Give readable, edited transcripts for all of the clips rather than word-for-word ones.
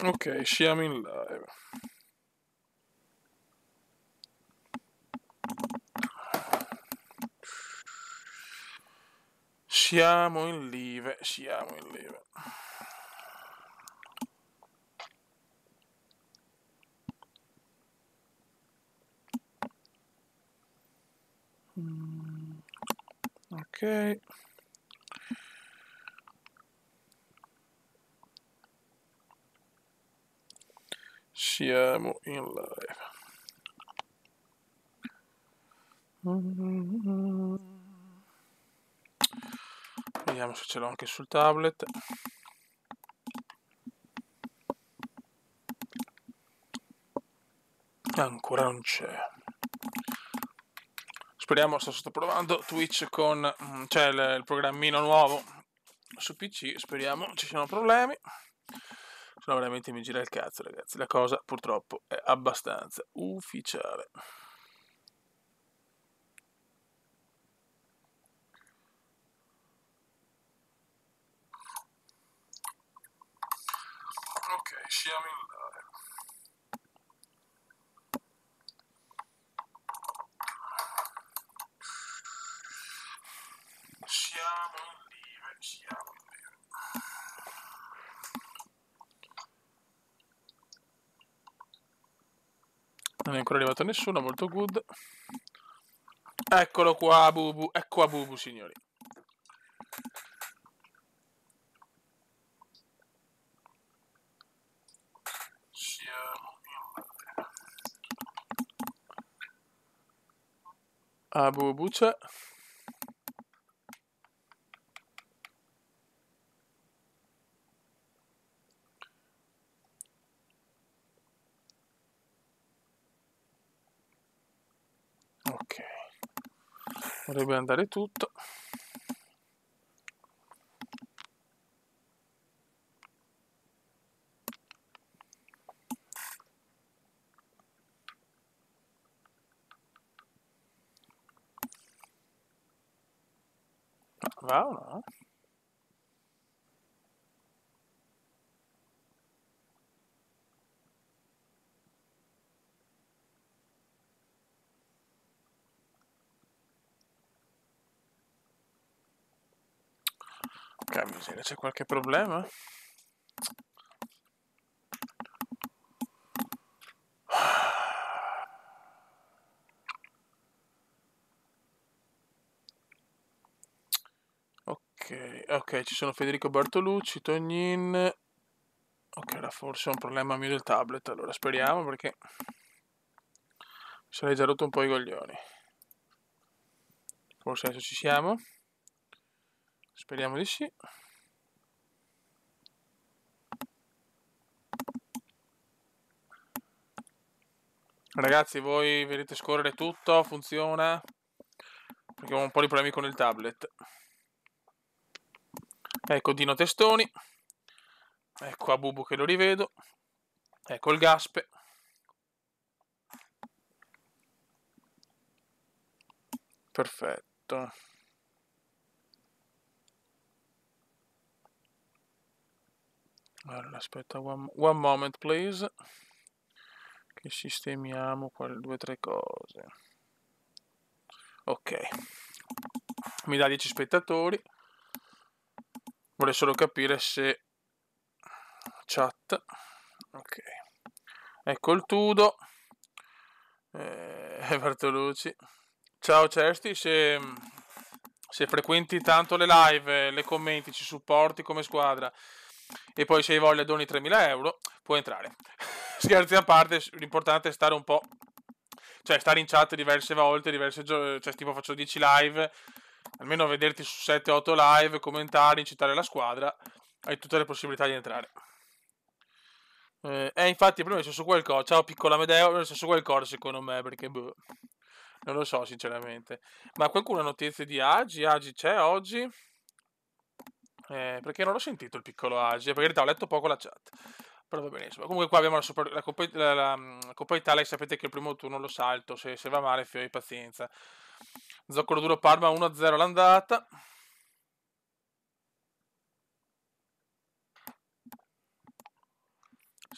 Ok, siamo in live. Siamo in live. Ok. Siamo in live. Vediamo se ce l'ho anche sul tablet. Ancora non c'è. Speriamo, sto provando Twitch con c'è il programmino nuovo su PC, speriamo ci siano problemi. Se no veramente mi gira il cazzo, ragazzi. La cosa purtroppo è abbastanza ufficiale. Ok, siamo in live. Siamo in live. Non è ancora arrivato nessuno, molto good. Eccolo qua, Bubu. Ecco a Bubu, signori. Siamo in live. A Bubu c'è. Ok. Dovrebbe andare tutto. Va o no? Che miseria, c'è qualche problema? Ok, ci sono Federico Bartolucci, Tognin. Ok, là forse è un problema mio del tablet, allora speriamo perché mi sarei già rotto un po' i coglioni. Forse adesso ci siamo. Speriamo di sì. Ragazzi, voi vedete scorrere tutto? Funziona? Perché ho un po' di problemi con il tablet. Ecco Dino Testoni. Ecco a Bubu che lo rivedo. Ecco il Gaspe. Perfetto. Allora, aspetta, one moment please. Che sistemiamo qua le 2 o 3 cose. Ok. Mi dà 10 spettatori. Vorrei solo capire se chat. Ok. Ecco il Tudo. Bartolucci. Ciao Cersti, se frequenti tanto le live, le commenti, ci supporti come squadra e poi se hai voglia doni 3.000 euro, puoi entrare. Scherzi a parte, l'importante è stare un po', cioè stare in chat diverse volte, cioè tipo faccio 10 live, almeno vederti su 7-8 live, commentare, incitare la squadra, hai tutte le possibilità di entrare. Infatti prima è successo qualcosa, ciao piccola Medeo, è successo qualcosa secondo me, perché boh, non lo so sinceramente. Ma qualcuno ha notizie di Agi? Agi c'è oggi? Perché non l'ho sentito il piccolo Agi, perché in realtà ho letto poco la chat. Però va benissimo. Comunque qua abbiamo la Coppa Italia, sapete che il primo turno lo salto, se va male fio di pazienza. Zoccolo duro Parma 1-0 l'andata.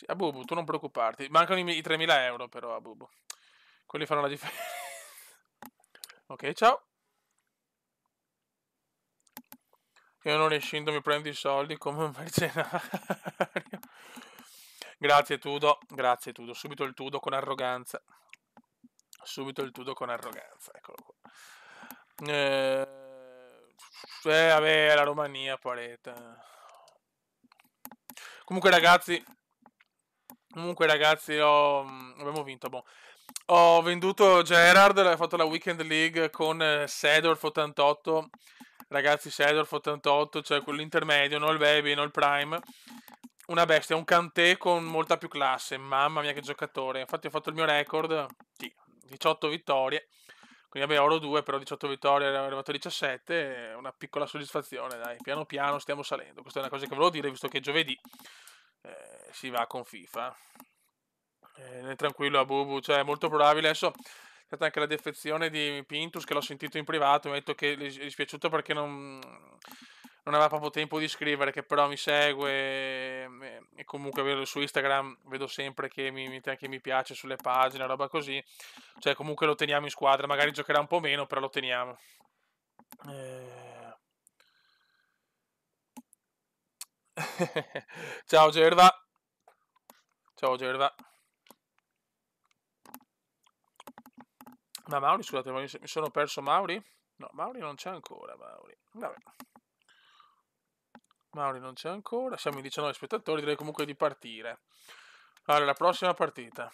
Sì, a Bubu, tu non preoccuparti. Mancano i 3.000 euro però a Bubu. Quelli fanno la differenza. Ok, ciao. Io non riuscendo mi prendo i soldi come un mercenario. Grazie Tudo, subito il Tudo con arroganza. Subito il Tudo con arroganza, eccolo qua. Vabbè, la Romania, parete. Comunque ragazzi, abbiamo vinto, boh. Ho venduto Gerard, ho fatto la Weekend League con Seedorf 88. Ragazzi, Seedorf 88, cioè quell'intermedio, non il baby, non il prime. Una bestia, un Kanté con molta più classe. Mamma mia che giocatore. Infatti ho fatto il mio record, sì, 18 vittorie. Quindi vabbè, oro 2, però 18 vittorie, è arrivato a 17, è una piccola soddisfazione, dai. Piano piano stiamo salendo. Questa è una cosa che volevo dire, visto che giovedì si va con FIFA. Tranquillo a Bubu, cioè è molto probabile. Adesso c'è stata anche la defezione di Pintus, che l'ho sentito in privato, mi ha detto che gli è dispiaciuto perché non aveva proprio tempo di scrivere, che però mi segue e comunque vedo su Instagram, vedo sempre che mi mette anche mi piace sulle pagine, roba così. Cioè comunque lo teniamo in squadra, magari giocherà un po' meno, però lo teniamo. Ciao Gerva. Ciao Gerva. Ma Mauri, scusate, mi sono perso Mauri? No, Mauri non c'è ancora, Mauri. Vabbè. Mauri non c'è ancora, siamo in 19 spettatori, direi comunque di partire. Allora, la prossima partita.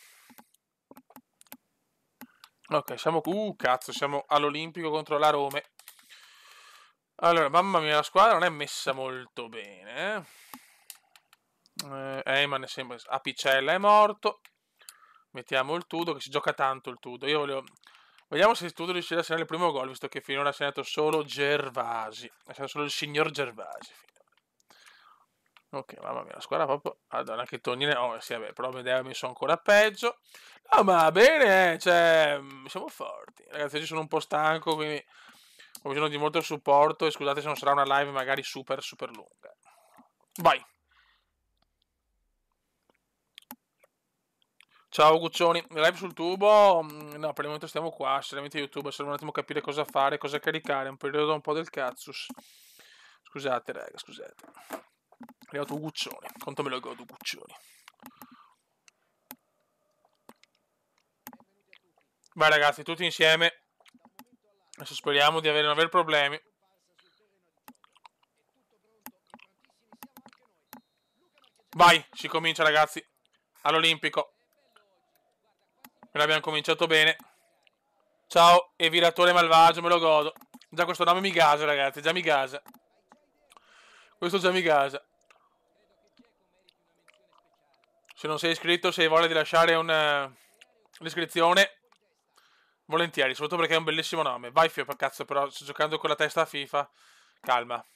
Ok, cazzo, siamo all'Olimpico contro la Rome. Allora, mamma mia, la squadra non è messa molto bene. Eyman è sempre... Apicella è morto. Mettiamo il Tudo, che si gioca tanto il Tudo. Io volevo... Vediamo se il Tudo riuscirà a segnare il primo gol, visto che finora ha segnato solo Gervasi. Ha segnato solo il signor Gervasi. Ok, mamma mia, la squadra proprio... Allora, anche Tonine... Oh, sì, vabbè, però Medea ha messo ancora peggio. No, ma bene, cioè... Siamo forti. Ragazzi, oggi sono un po' stanco, quindi... Ho bisogno di molto supporto e scusate se non sarà una live magari super, super lunga. Vai. Ciao Guccioni, live sul tubo? No, per il momento stiamo qua, seriamente YouTube, serve un attimo capire cosa fare, cosa caricare, è un periodo un po' del cazzus. Scusate raga, scusate. È arrivato Guccioni, quanto me lo godo Guccioni. Vai ragazzi, tutti insieme. Adesso speriamo di non avere problemi. Vai, si comincia ragazzi, all'Olimpico. Noi abbiamo cominciato bene. Ciao, Eviratore Malvagio, me lo godo. Già questo nome mi gasa ragazzi, già mi gasa. Questo già mi gasa. Se non sei iscritto, se hai voglia di lasciare un'iscrizione, volentieri, soprattutto perché è un bellissimo nome. Vai Fio, per cazzo, però sto giocando con la testa a FIFA. Calma.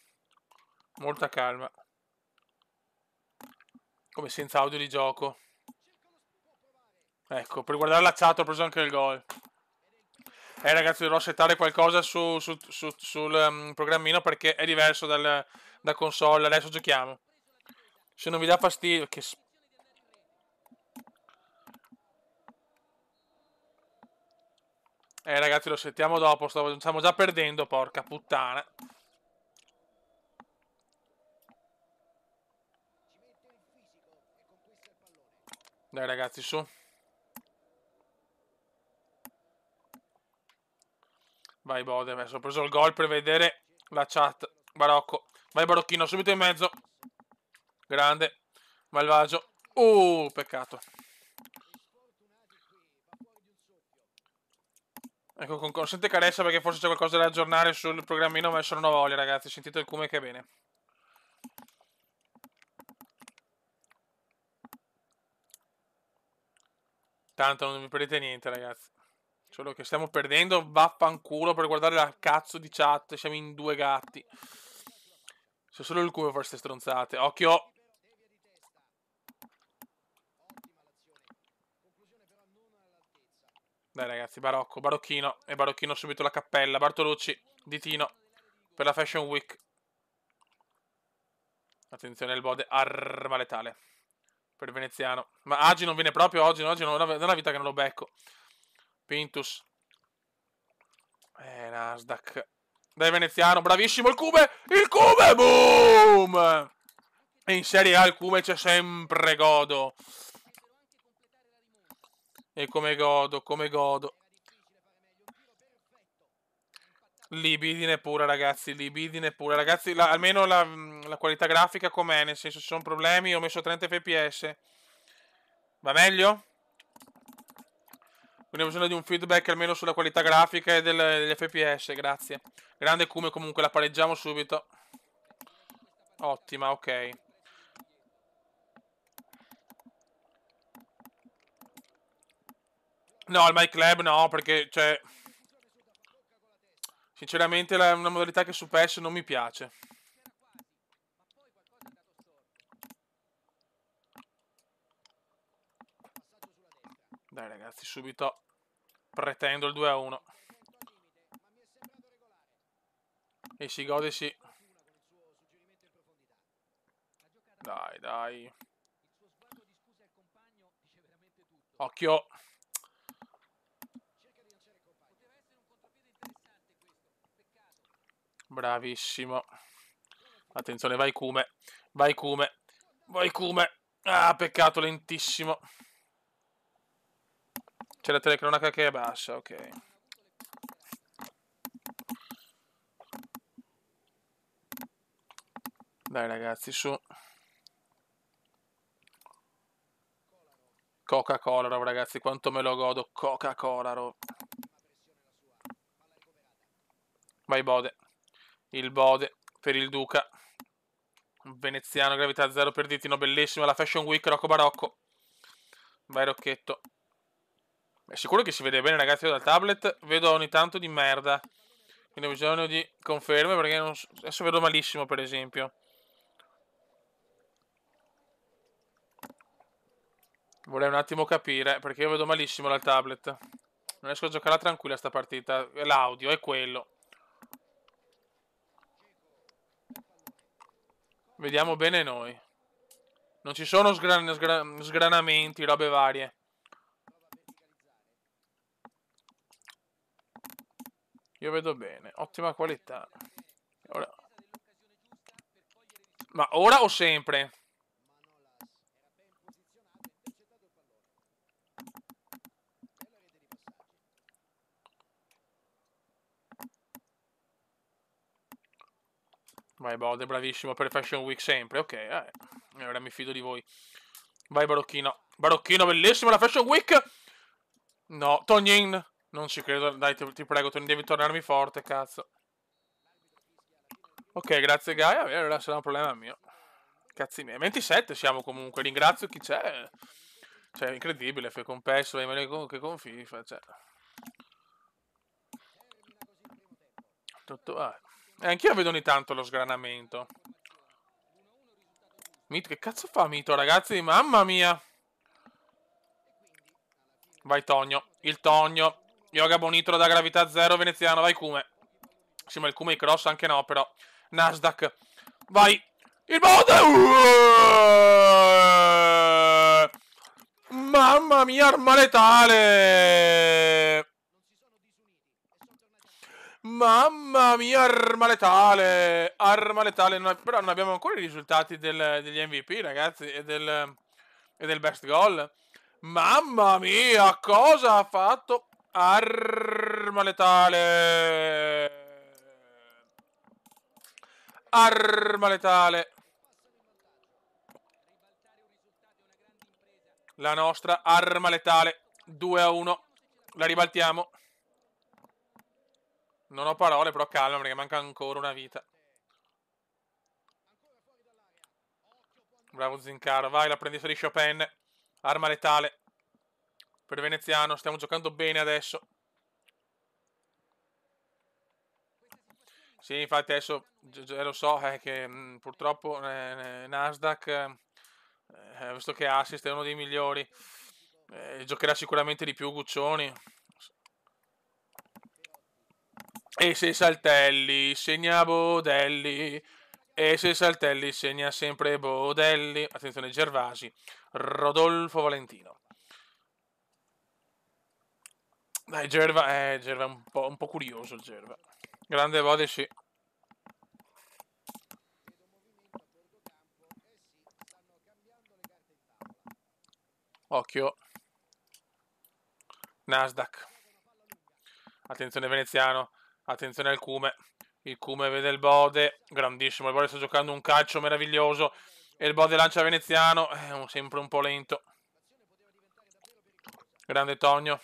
Molta calma. Come senza audio di gioco. Ecco, per guardare la chat ho preso anche il gol. Ragazzi, dovrò settare qualcosa sul programmino perché è diverso da console. Adesso giochiamo. Se non vi dà fastidio, che... ragazzi, lo settiamo dopo, stiamo già perdendo, porca puttana. Dai ragazzi, su. Vai Bode, adesso ho preso il gol per vedere la chat. Barocco. Vai Barocchino, subito in mezzo. Grande. Malvagio. Peccato. Ecco, consente carezza perché forse c'è qualcosa da aggiornare sul programmino, ma adesso non ho voglia ragazzi. Sentite il come che è bene. Tanto non vi perdete niente ragazzi. Solo che stiamo perdendo, vaffanculo, per guardare la cazzo di chat. Siamo in due gatti. C'è solo il culo per queste stronzate. Occhio. Dai ragazzi, Barocco, Barocchino. E Barocchino subito la cappella. Bartolucci, ditino. Per la Fashion Week. Attenzione, il bode arma letale. per il veneziano. Ma Agi non viene proprio oggi non è una vita che non lo becco. Pintus. Nasdaq. Dai veneziano, bravissimo il Cume! Il Cume, boom! E in Serie A il Cume c'è sempre, godo. E come godo, come godo. Libidine pure, ragazzi, libidine pure. Ragazzi, almeno la qualità grafica com'è, nel senso, se sono problemi, ho messo 30 fps. Va meglio? Quindi ho bisogno di un feedback almeno sulla qualità grafica e degli fps, grazie. Grande Cume, comunque la pareggiamo subito. Ottima, ok. No, al My Club no, perché, cioè... Sinceramente è una modalità che su PES non mi piace. Dai ragazzi, subito pretendo il 2-1. E si gode, sì. Dai, dai. Occhio. Bravissimo. Attenzione, vai Cume. Vai Cume. Vai Cume. Ah, peccato, lentissimo. C'è la telecronaca che è bassa, ok. Dai ragazzi, su. Coca-Cola, ragazzi, quanto me lo godo. Coca-Cola. Vai Bode. Il Bode per il Duca. Veneziano, gravità 0 per Ditino, bellissima la Fashion Week, Rocco Barocco. Vai Rocchetto. È sicuro che si vede bene, ragazzi, io dal tablet vedo ogni tanto di merda. Quindi ho bisogno di conferme, perché adesso vedo malissimo, per esempio. Vorrei un attimo capire, perché io vedo malissimo dal tablet. Non riesco a giocare tranquilla sta partita. L'audio è quello. Vediamo bene noi. Non ci sono sgranamenti, robe varie. Io vedo bene, ottima qualità. Ora. Ma ora o sempre? Vai Bode, bravissimo per Fashion Week sempre, ok, ora mi fido di voi. Vai Barocchino. Barocchino, bellissimo la Fashion Week! No, Tognin. Non ci credo, dai, ti prego, devi tornarmi forte, cazzo. Ok, grazie Gaia, allora sarà un problema mio. Cazzi miei, 27 siamo comunque, ringrazio chi c'è. Cioè, incredibile, fai con PES, vai meglio che con FIFA, cioè. Tutto, anch'io vedo ogni tanto lo sgranamento. Mito, che cazzo fa Mito, ragazzi? Mamma mia! Vai Tonio, il Tonio. Yoga Bonitro da gravità 0, veneziano, vai Cume. Sì, ma il Cume i cross anche no, però. Nasdaq. Vai. Il Bode! Mamma mia, arma letale! Mamma mia, arma letale! Arma letale. Però non abbiamo ancora i risultati degli MVP, ragazzi, e del best goal. Mamma mia, cosa ha fatto? Arma letale. Arma letale. La nostra arma letale. 2-1. La ribaltiamo. Non ho parole, però calma, perché manca ancora una vita. Bravo Zincaro. Vai, l'apprendista di Chopin. Arma letale. Per veneziano. Stiamo giocando bene adesso. Sì, infatti adesso lo so che purtroppo Nasdaq, visto che Assist è uno dei migliori, giocherà sicuramente di più Guccioni. E se saltelli, segna Bodelli, E se Saltelli segna sempre Bodelli. Attenzione, Gervasi. Rodolfo Valentino. Dai, Gerva è un po' curioso il Gerva. Grande Bode, sì. Occhio. Nasdaq. Attenzione Veneziano. Attenzione al Cume. Il Cume vede il Bode. Grandissimo. Il Bode sta giocando un calcio meraviglioso. E il Bode lancia Veneziano. È sempre un po' lento. Grande Tonio.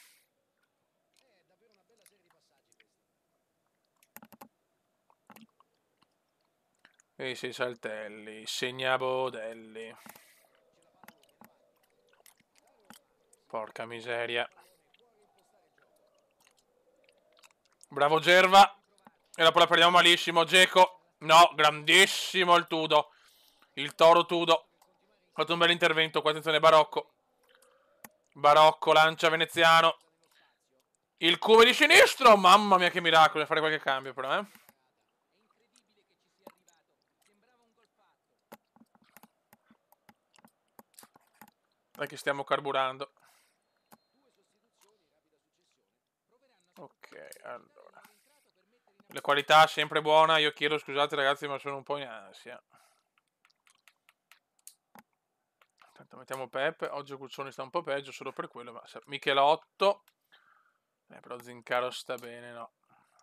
E sei Saltelli. Segna Bodelli. Porca miseria. Bravo Gerva. E dopo la prendiamo malissimo. Geco. No, grandissimo il Tudo. Il Toro Tudo. Ha fatto un bel intervento. Qua attenzione Barocco. Barocco lancia Veneziano. Il Cume di sinistro. Mamma mia che miracolo. Devo fare qualche cambio però, eh. Dai che stiamo carburando. Ok, allora. La qualità sempre buona. Io chiedo scusate ragazzi ma sono un po' in ansia. Aspetta, mettiamo Peppe. Oggi Guccioni sta un po' peggio solo per quello. Ma Michelotto. Però Zincaro sta bene, no.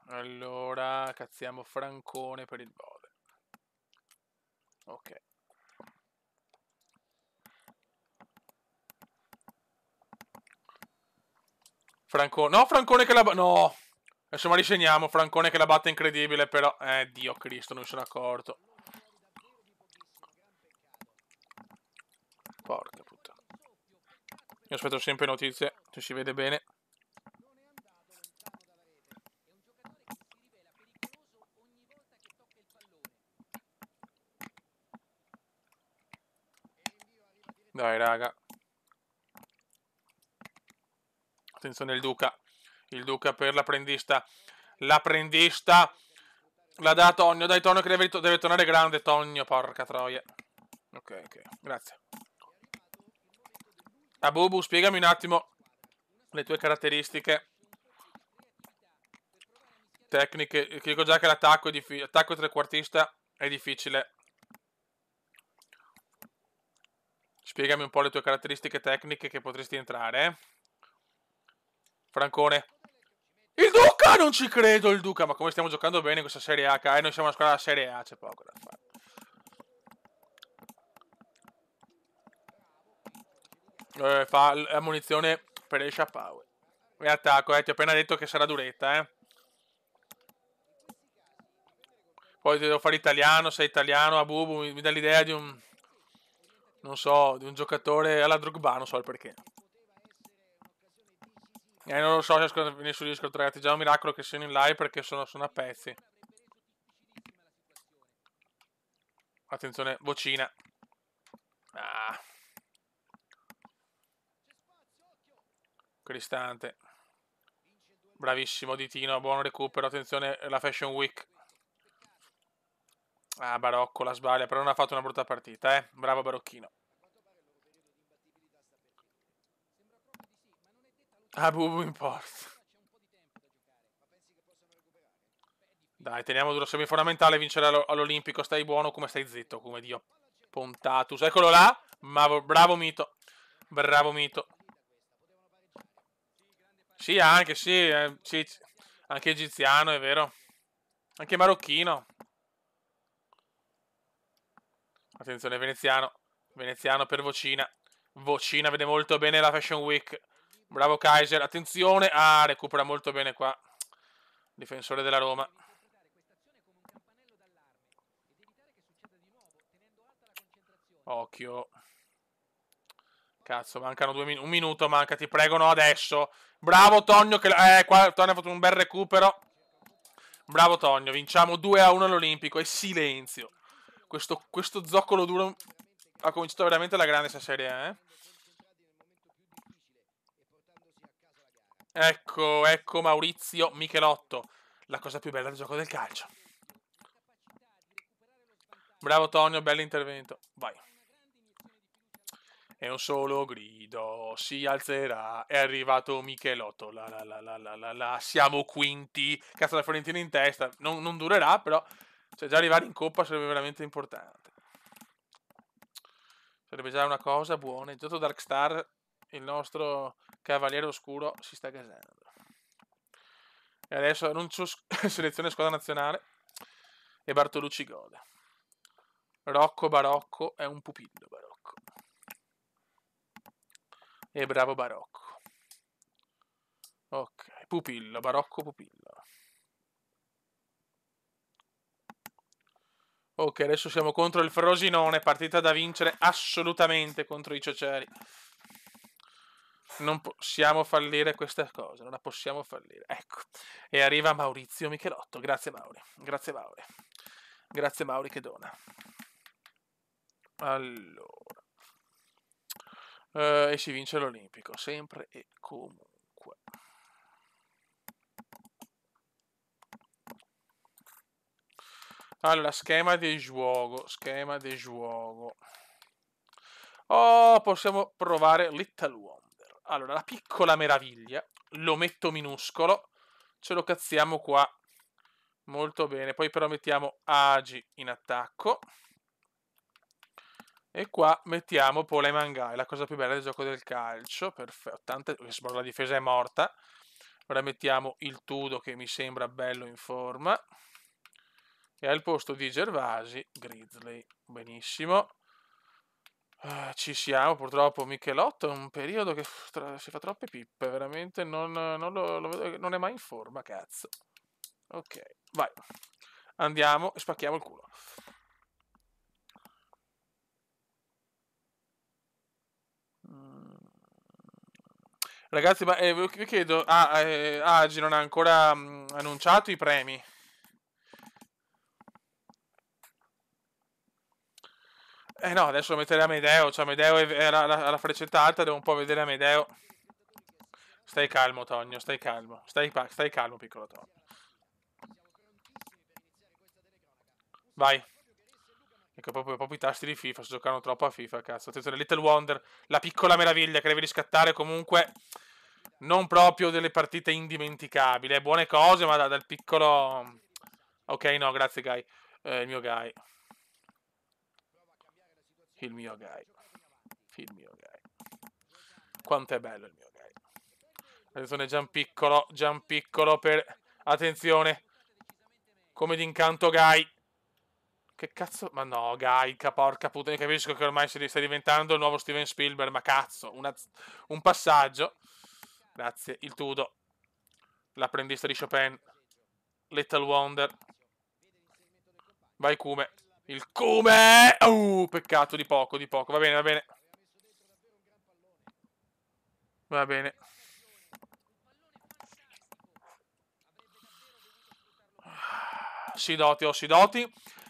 Allora cazziamo Francone per il Bode. Ok. Francone. No, Francone che la... No. Adesso ma risegniamo. Francone che la batte incredibile, però... Dio Cristo, non mi sono accorto. Porca puttana. Io aspetto sempre notizie, se si vede bene. Dai, raga. Attenzione il Duca. Il Duca per l'apprendista. L'apprendista la dà a Tonio. Dai Tonio che deve tornare grande. Tonio, porca troia. Ok, grazie. Abubu, spiegami un attimo le tue caratteristiche tecniche. Ti dico già che l'attacco attacco trequartista è difficile. Spiegami un po' le tue caratteristiche tecniche che potresti entrare, eh? Francone. Il Duca! Non ci credo, il Duca. Ma come stiamo giocando bene in questa Serie A? Noi siamo una squadra della Serie A, c'è poco da fare. Fa la munizione per il Sciapaue. E attacco, ti ho appena detto che sarà duretta, eh. Poi devo fare italiano, sei italiano, a Bubu, mi dà l'idea di un... Non so, di un giocatore alla Drogba, non so il perché. Non lo so se riesco a venire su Discord, ragazzi. Già un miracolo che siano in live perché sono a pezzi. Attenzione, vocina. Ah. Cristante. Bravissimo Ditino, buon recupero. Attenzione, la Fashion Week. Ah, Barocco la sbaglia, però non ha fatto una brutta partita, eh. Bravo Barocchino. Ah, Bubu in porta. Dai, teniamo duro. Semi fondamentale vincere all'Olimpico. Stai buono come stai zitto, come Dio. Pontatus, eccolo là. Bravo Mito. Bravo Mito. Sì, anche, sì, sì. Anche egiziano, è vero. Anche marocchino. Attenzione, veneziano. Veneziano per Vocina. Vocina vede molto bene la Fashion Week. Bravo Kaiser. Attenzione. Ah, recupera molto bene qua. Difensore della Roma. Occhio. Cazzo, mancano 2 minuti. Un minuto manca, ti prego, no adesso. Bravo Tonio, che... qua Tonio ha fatto un bel recupero. Bravo Tonio, vinciamo 2-1 all'Olimpico. E silenzio. Questo zoccolo duro ha cominciato veramente la grande sta serie, eh? Ecco Maurizio Michelotto. La cosa più bella del gioco del calcio. Bravo Tonio, bell'intervento. Vai. È un solo grido, si alzerà, è arrivato Michelotto, siamo quinti, cazzo la Fiorentina in testa, non durerà però, cioè già arrivare in Coppa sarebbe veramente importante. Sarebbe già una cosa buona, intanto Darkstar, il nostro cavaliere oscuro, si sta gasando. E adesso annuncio selezione squadra nazionale e Bartolucci gode. Rocco Barocco è un pupillo Barocco. E bravo Barocco. Ok, pupillo, Barocco pupillo. Ok, adesso siamo contro il Frosinone, partita da vincere assolutamente contro i ciociari. Non possiamo fallire questa cosa, non la possiamo fallire. Ecco, e arriva Maurizio Michelotto. Grazie Mauri, grazie Mauri. Grazie Mauri che dona. Allora. E si vince l'Olimpico, sempre e comunque. Allora, schema di gioco. Oh, possiamo provare Little Wonder. Allora, la piccola meraviglia. Lo metto minuscolo. Ce lo cazziamo qua. Molto bene. Poi però mettiamo Agi in attacco. E qua mettiamo Pola e Mangai, la cosa più bella del gioco del calcio. Perfetto. La difesa è morta. Ora mettiamo il Tudo che mi sembra bello in forma. E al posto di Gervasi, Grizzly. Benissimo. Ci siamo, purtroppo Michelotto è un periodo che si fa troppe pippe, veramente non lo vedo, non è mai in forma, cazzo. Ok, vai. Andiamo e spacchiamo il culo. Ragazzi, ma vi chiedo, Agi non ha ancora annunciato i premi? No, adesso lo metterei Amedeo, cioè Amedeo è la freccetta alta, devo un po' vedere Amedeo. Stai calmo, Tonio, stai calmo. Stai calmo, piccolo Tonio. Vai. Ecco, proprio i tasti di FIFA, sto giocando troppo a FIFA, cazzo. Attenzione, Little Wonder, la piccola meraviglia che deve riscattare comunque non proprio delle partite indimenticabili. Buone cose, ma dal piccolo... Ok, no, grazie, Guy. Il mio Guy. Il mio Guy. Il mio Guy. Quanto è bello il mio Guy. Attenzione, Gian piccolo per... Attenzione. Come d'incanto Guy. Che cazzo? Ma no, Gaika, porca puttana, capisco che ormai sta diventando il nuovo Steven Spielberg, ma cazzo, un passaggio. Grazie, il Tudo. L'apprendista di Chopin. Little Wonder. Vai Kume. Il Kume! Peccato di poco, Va bene, va bene. Va bene. Sidoti.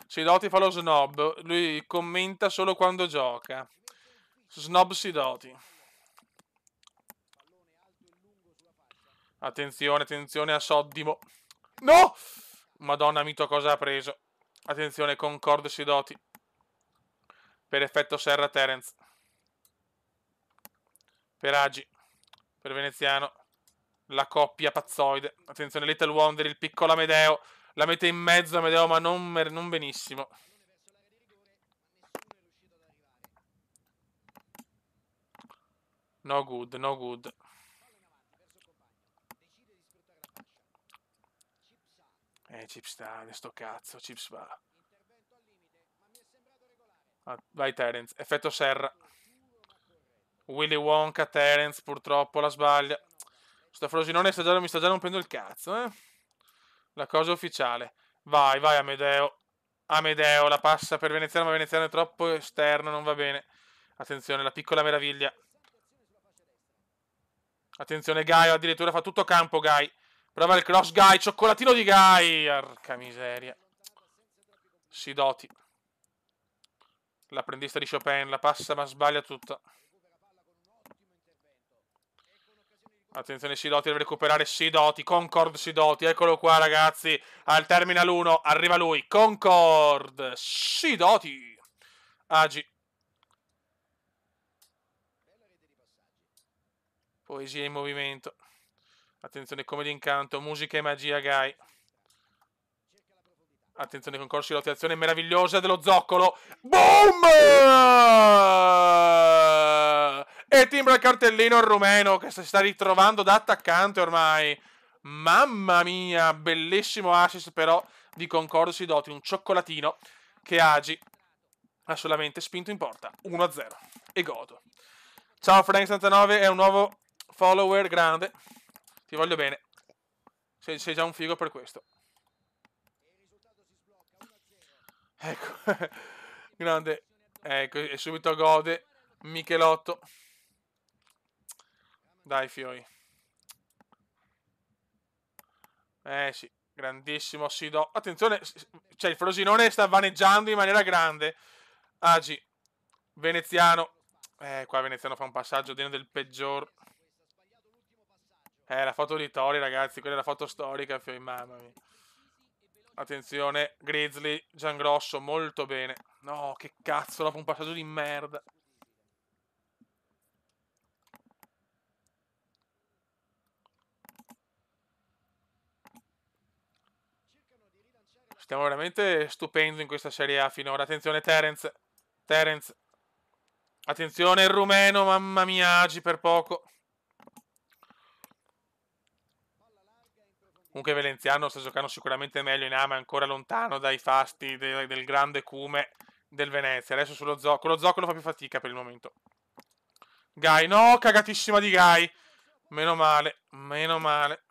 Sidoti fa lo snob. Lui commenta solo quando gioca. Snob Sidoti. Attenzione a Soddimo. No! Madonna mito cosa ha preso. Attenzione, Concord Sidoti. Per effetto Serra Terence. Per Agi. Per Veneziano. La coppia pazzoide. Attenzione, Little Wonder, il piccolo Amedeo. La mette in mezzo Amedeo, ma non benissimo. No good. Chips sta, sto cazzo, Chips va. Vai Terence, effetto Serra. Willy Wonka, Terence, purtroppo la sbaglia. Sto Frosinone mi sta già rompendo il cazzo, eh. La cosa ufficiale. Vai Amedeo. Amedeo la passa per Veneziano, ma Veneziano è troppo esterno, non va bene. Attenzione, la piccola meraviglia. Attenzione, Gai, addirittura fa tutto campo, Gai. Prova il cross, Gai, cioccolatino di Gai. Arca miseria. Sidoti. L'apprendista di Chopin, la passa ma sbaglia tutto. Attenzione, Sidoti deve recuperare Sidoti, Concord Sidoti, eccolo qua ragazzi, al terminal 1, arriva lui, Concord, Sidoti, Agi. Poesia in movimento, attenzione come d'incanto, musica e magia Guy. Attenzione Concord Sidoti, azione meravigliosa dello zoccolo, boom! E timbra il cartellino il rumeno che si sta ritrovando da attaccante ormai. Mamma mia, bellissimo assist però di Concord Sidoti, un cioccolatino che Agi ha solamente spinto in porta. 1-0 e godo. Ciao Frank79, è un nuovo follower grande. Ti voglio bene. Sei già un figo per questo. Ecco, grande. Ecco, e subito gode Michelotto. Dai fioi. Sì, grandissimo Sido. Attenzione, cioè il Frosinone sta vaneggiando in maniera grande. Agi, Veneziano. Qua Veneziano fa un passaggio degno del peggior. La foto di Tori, ragazzi, quella è la foto storica, fioi, mamma mia. Attenzione, Grizzly, Giangrosso, molto bene. No, che cazzo, dopo un passaggio di merda. Stiamo veramente stupendo in questa Serie A finora. Attenzione, Terence. Terence. Attenzione, il rumeno, mamma mia, Agi per poco. Comunque Valenziano sta giocando sicuramente meglio in A, ma è ancora lontano dai fasti del grande cume del Venezia. Adesso con lo zoccolo fa più fatica per il momento. Guy, no, cagatissima di Guy. Meno male, meno male.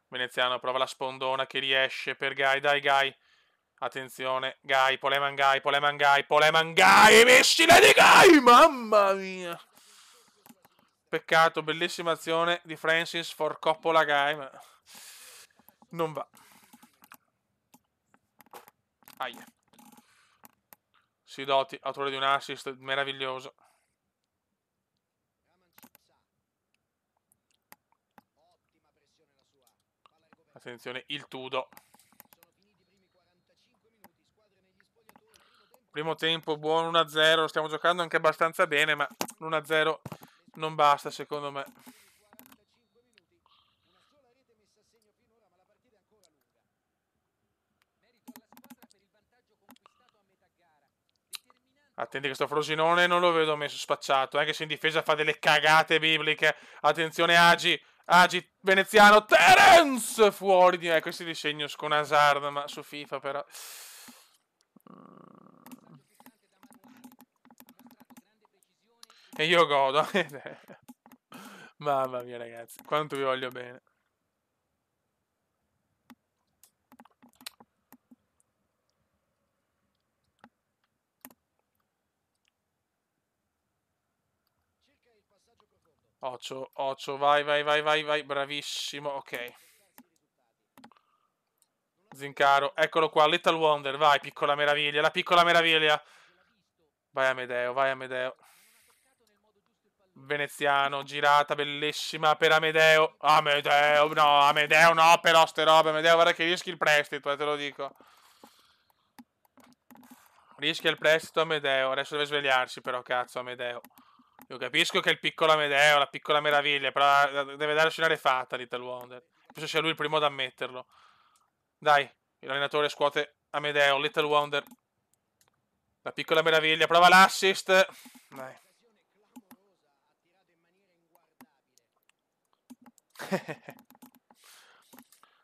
Veneziano prova la spondona che riesce per Guy, dai Guy. Attenzione, Guy, Poleman Guy, Poleman Guy, Poleman Guy, missile di Guy, mamma mia. Peccato, bellissima azione di Francis for Coppola Guy, ma non va. Aia. Sidoti, autore di un assist meraviglioso. Attenzione, il Tudo. Primo tempo buono 1-0, stiamo giocando anche abbastanza bene, ma l'1-0 non basta secondo me. Attenti che sto Frosinone non lo vedo messo spacciato, anche se in difesa fa delle cagate bibliche. Attenzione Agi, Agi, Veneziano, Terence fuori di me. Questi disegno con Hazard, ma su FIFA però. E io godo. Mamma mia ragazzi, quanto vi voglio bene. Occio, vai, bravissimo, ok. Zincaro, eccolo qua, Little Wonder, vai, piccola meraviglia, la piccola meraviglia. Vai Amedeo, vai Amedeo. Veneziano, girata bellissima per Amedeo. Amedeo no, però ste robe, Amedeo, guarda che rischi il prestito, te lo dico. Rischia il prestito Amedeo, adesso deve svegliarsi però, cazzo, Amedeo. Io capisco che è il piccolo Amedeo, la piccola meraviglia, però deve darsi una refata Little Wonder. Penso sia lui il primo ad ammetterlo. Dai, l'allenatore scuote Amedeo, Little Wonder. La piccola meraviglia, prova l'assist. Dai.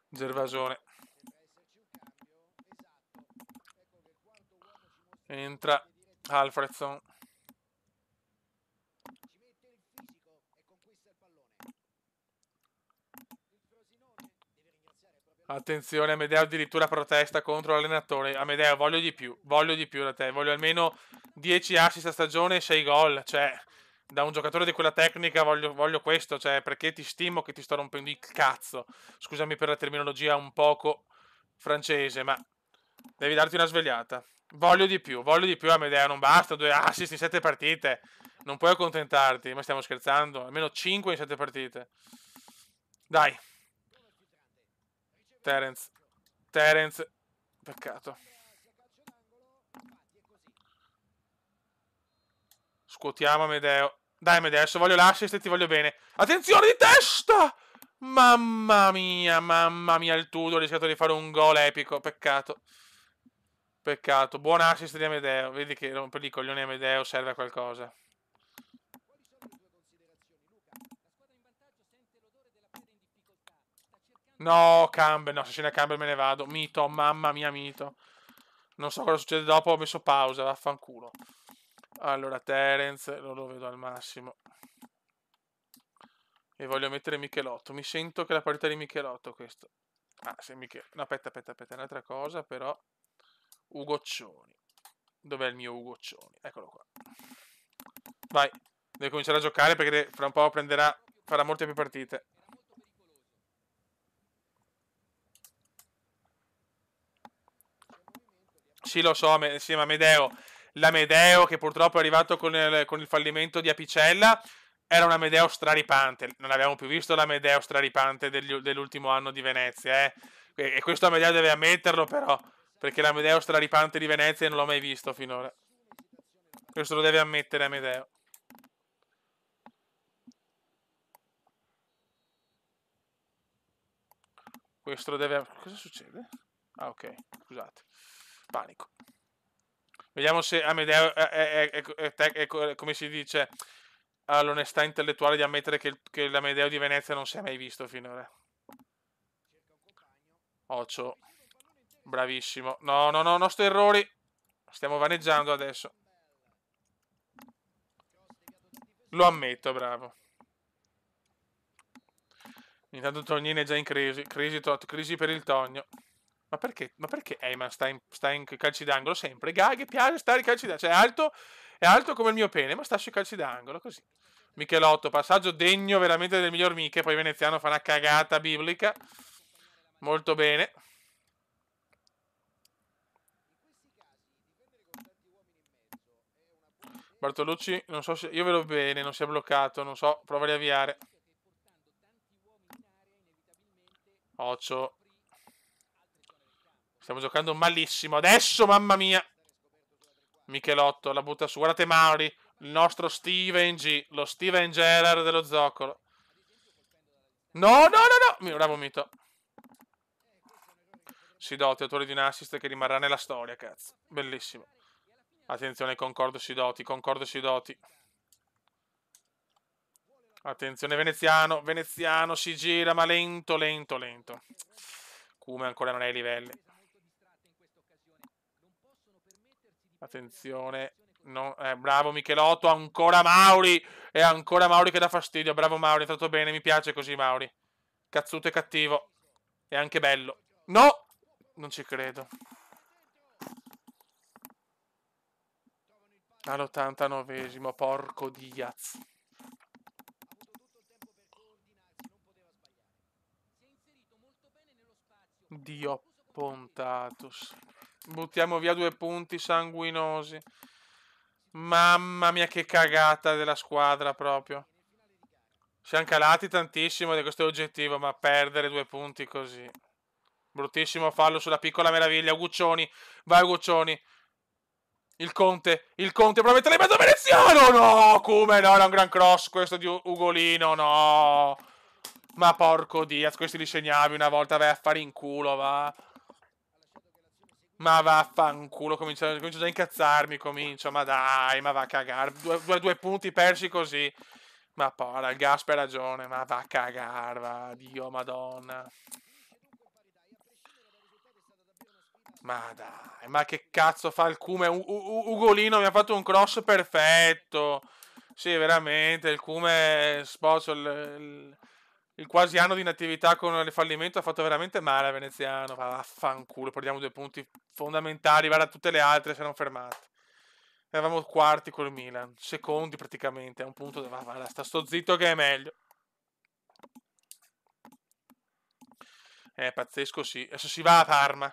Gervasone. Entra Alfredson. Attenzione, Amedeo addirittura protesta contro l'allenatore. Amedeo, voglio di più da te. Voglio almeno 10 assist a stagione e 6 gol. Cioè, da un giocatore di quella tecnica voglio questo. Cioè, perché ti stimo che ti sto rompendo il cazzo. Scusami per la terminologia un poco francese, ma devi darti una svegliata. Voglio di più, Amedeo. Non basta 2 assist in 7 partite. Non puoi accontentarti, ma stiamo scherzando. Almeno 5 in 7 partite. Dai. Terence. Peccato. Scuotiamo Amedeo. Dai Amedeo, adesso voglio l'assist e ti voglio bene. Attenzione di testa! Mamma mia, il Tudor ha rischiato di fare un gol epico. Peccato. Buon assist di Amedeo. Vedi che rompe i coglioni Amedeo, serve a qualcosa. No, Campbell, no, se ce n'è Campbell me ne vado. Mito, mamma mia, Mito. Non so cosa succede dopo, ho messo pausa, vaffanculo. Allora, Terence, lo vedo al massimo. E voglio mettere Michelotto. Mi sento che è la parità di Michelotto questo. Ah, se Michele... No, aspetta, un'altra cosa, però. Ugoccioni. Dov'è il mio Ugoccioni? Eccolo qua. Vai, deve cominciare a giocare perché fra un po' farà molte più partite. Sì, lo so, sì, ma l'Amedeo che purtroppo è arrivato con il fallimento di Apicella, era un Amedeo straripante. Non abbiamo più visto l'Amedeo straripante dell'ultimo anno di Venezia, eh. E questo Amedeo deve ammetterlo, però, perché l'Amedeo straripante di Venezia non l'ho mai visto finora. Questo lo deve ammettere Amedeo. Questo lo deve... Cosa succede? Ah, ok, scusate. Panico. Vediamo se Amedeo è come si dice, ha l'onestà intellettuale di ammettere che l'Amedeo di Venezia non si è mai visto finora. Occio. Bravissimo. No, sto errori. Stiamo vaneggiando adesso. Lo ammetto, bravo. Intanto Tognini è già in crisi. Crisi per il Togno. Ma perché Eyman sta in calci d'angolo sempre? Gag piace stare in calci d'angolo. Cioè, è alto come il mio pene, ma sta sui calci d'angolo, così. Michelotto, passaggio degno veramente del miglior Miche. Poi Veneziano fa una cagata biblica. Molto bene. Bartolucci, non so se... Io vedo bene, non si è bloccato, non so, prova a riavviare. Occio. Stiamo giocando malissimo. Adesso, mamma mia. Michelotto la butta su. Guardate Mauri, il nostro Steven G. Lo Steven Gerrard dello zoccolo. No. Bravo Mito. Sidoti, autore di un assist che rimarrà nella storia, cazzo. Bellissimo. Attenzione, concordo Sidoti. Attenzione Veneziano si gira ma lento. Come ancora non è ai livelli. Attenzione. No, bravo Michelotto, ancora Mauri. E ancora Mauri che dà fastidio. Bravo Mauri, è stato bene, mi piace così Mauri. Cazzuto e cattivo. E anche bello. No! Non ci credo. All'89esimo, porco Diaz. Dio Pontatus. Buttiamo via 2 punti sanguinosi. Mamma mia che cagata della squadra proprio. Siamo calati tantissimo ed questo è oggettivo, ma perdere 2 punti così. Bruttissimo fallo sulla piccola meraviglia. Guccioni, vai Guccioni. Il Conte, prova a mettere in mezzo a Veneziano. No, come no, era un gran cross questo di Ugolino, no. Ma porco Diaz, questi li segnavi una volta, vai a fare in culo, va. Ma vaffanculo, comincio già a incazzarmi, ma dai, ma va a cagare. Due punti persi così. Ma porra, il Gasper ha ragione, ma va a cagare, va, Dio, madonna. Ma dai, ma che cazzo fa il Cume? Ugolino mi ha fatto un cross perfetto. Sì, veramente, il Cume, spozzo, il quasi anno di inattività con il fallimento ha fatto veramente male a Veneziano. Vaffanculo, perdiamo 2 punti fondamentali, guarda tutte le altre si erano fermate. Eravamo quarti col Milan, secondi praticamente, a un punto, sto zitto che è meglio. È pazzesco, sì. Adesso si va a Parma,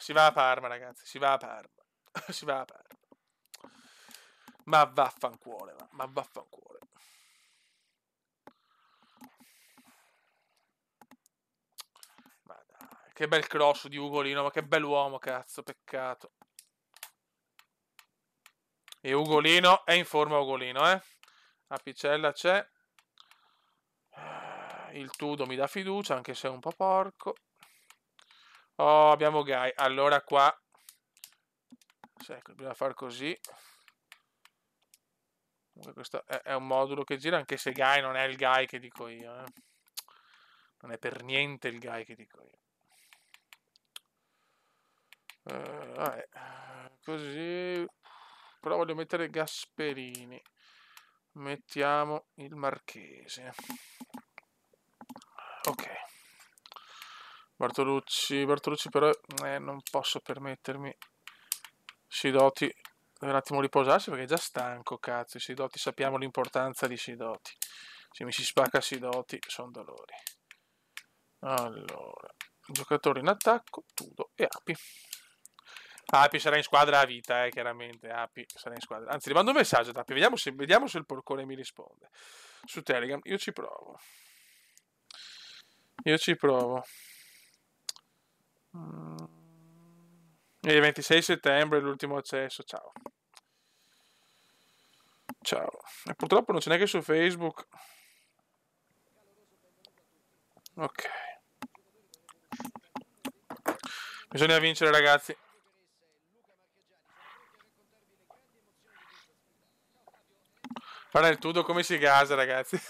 ragazzi, si va a Parma. Ma vaffanculo, ma vaffanculo. Che bel cross di Ugolino, ma che bell'uomo, cazzo, peccato. E Ugolino è in forma Ugolino, Apicella c'è. Il Tudo mi dà fiducia, anche se è un po' porco. Oh, abbiamo Guy. Allora qua... bisogna far così. Questo è un modulo che gira, anche se Guy non è il Guy che dico io, Non è per niente il Guy che dico io. Vabbè, così... Però voglio mettere Gasperini. Mettiamo il Marchese. Ok. Bartolucci però non posso permettermi. Sidoti deve un attimo riposarsi perché è già stanco, cazzo. I Sidoti, sappiamo l'importanza di Sidoti. Se mi si spacca Sidoti sono dolori. Allora, giocatori in attacco, Tudo e Api. Api sarà in squadra a vita, chiaramente. Api sarà in squadra. Anzi, gli mando un messaggio ad Api, vediamo se il porcone mi risponde. Su Telegram, io ci provo. Il 26 settembre è l'ultimo accesso, ciao. E purtroppo non c'è neanche su Facebook. Ok. Bisogna vincere, ragazzi. Guarda il Tudo come si gasa, ragazzi.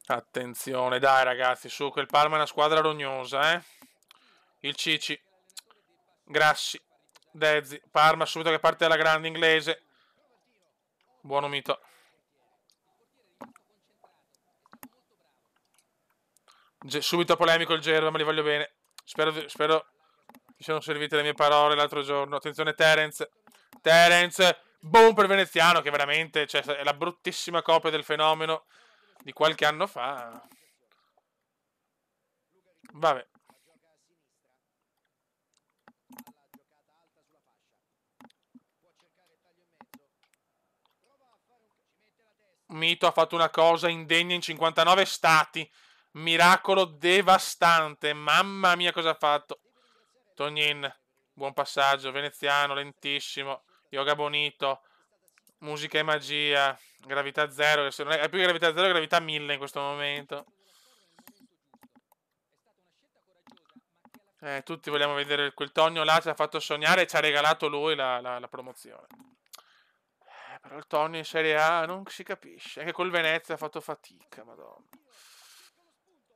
Attenzione, dai ragazzi, su, quel Parma è una squadra rognosa, Il Cici, Grassi, Dezzi, Parma subito che parte dalla grande inglese. Buono Mito. Subito polemico il Gerva, ma li voglio bene. Spero ti siano servite le mie parole l'altro giorno. Attenzione Terence, boom per Veneziano, che veramente è la bruttissima copia del Fenomeno di qualche anno fa. Vabbè. Mito ha fatto una cosa indegna in 59 stati. Miracolo devastante. Mamma mia cosa ha fatto. Tognin, buon passaggio. Veneziano, lentissimo. Yoga Bonito. Musica e magia. Gravità 0. È più gravità 0 che gravità 1000 in questo momento. Tutti vogliamo vedere quel Tonio là. Ci ha fatto sognare e ci ha regalato lui la promozione. Però il Tonio in Serie A non si capisce. Anche col Venezia ha fatto fatica, madonna.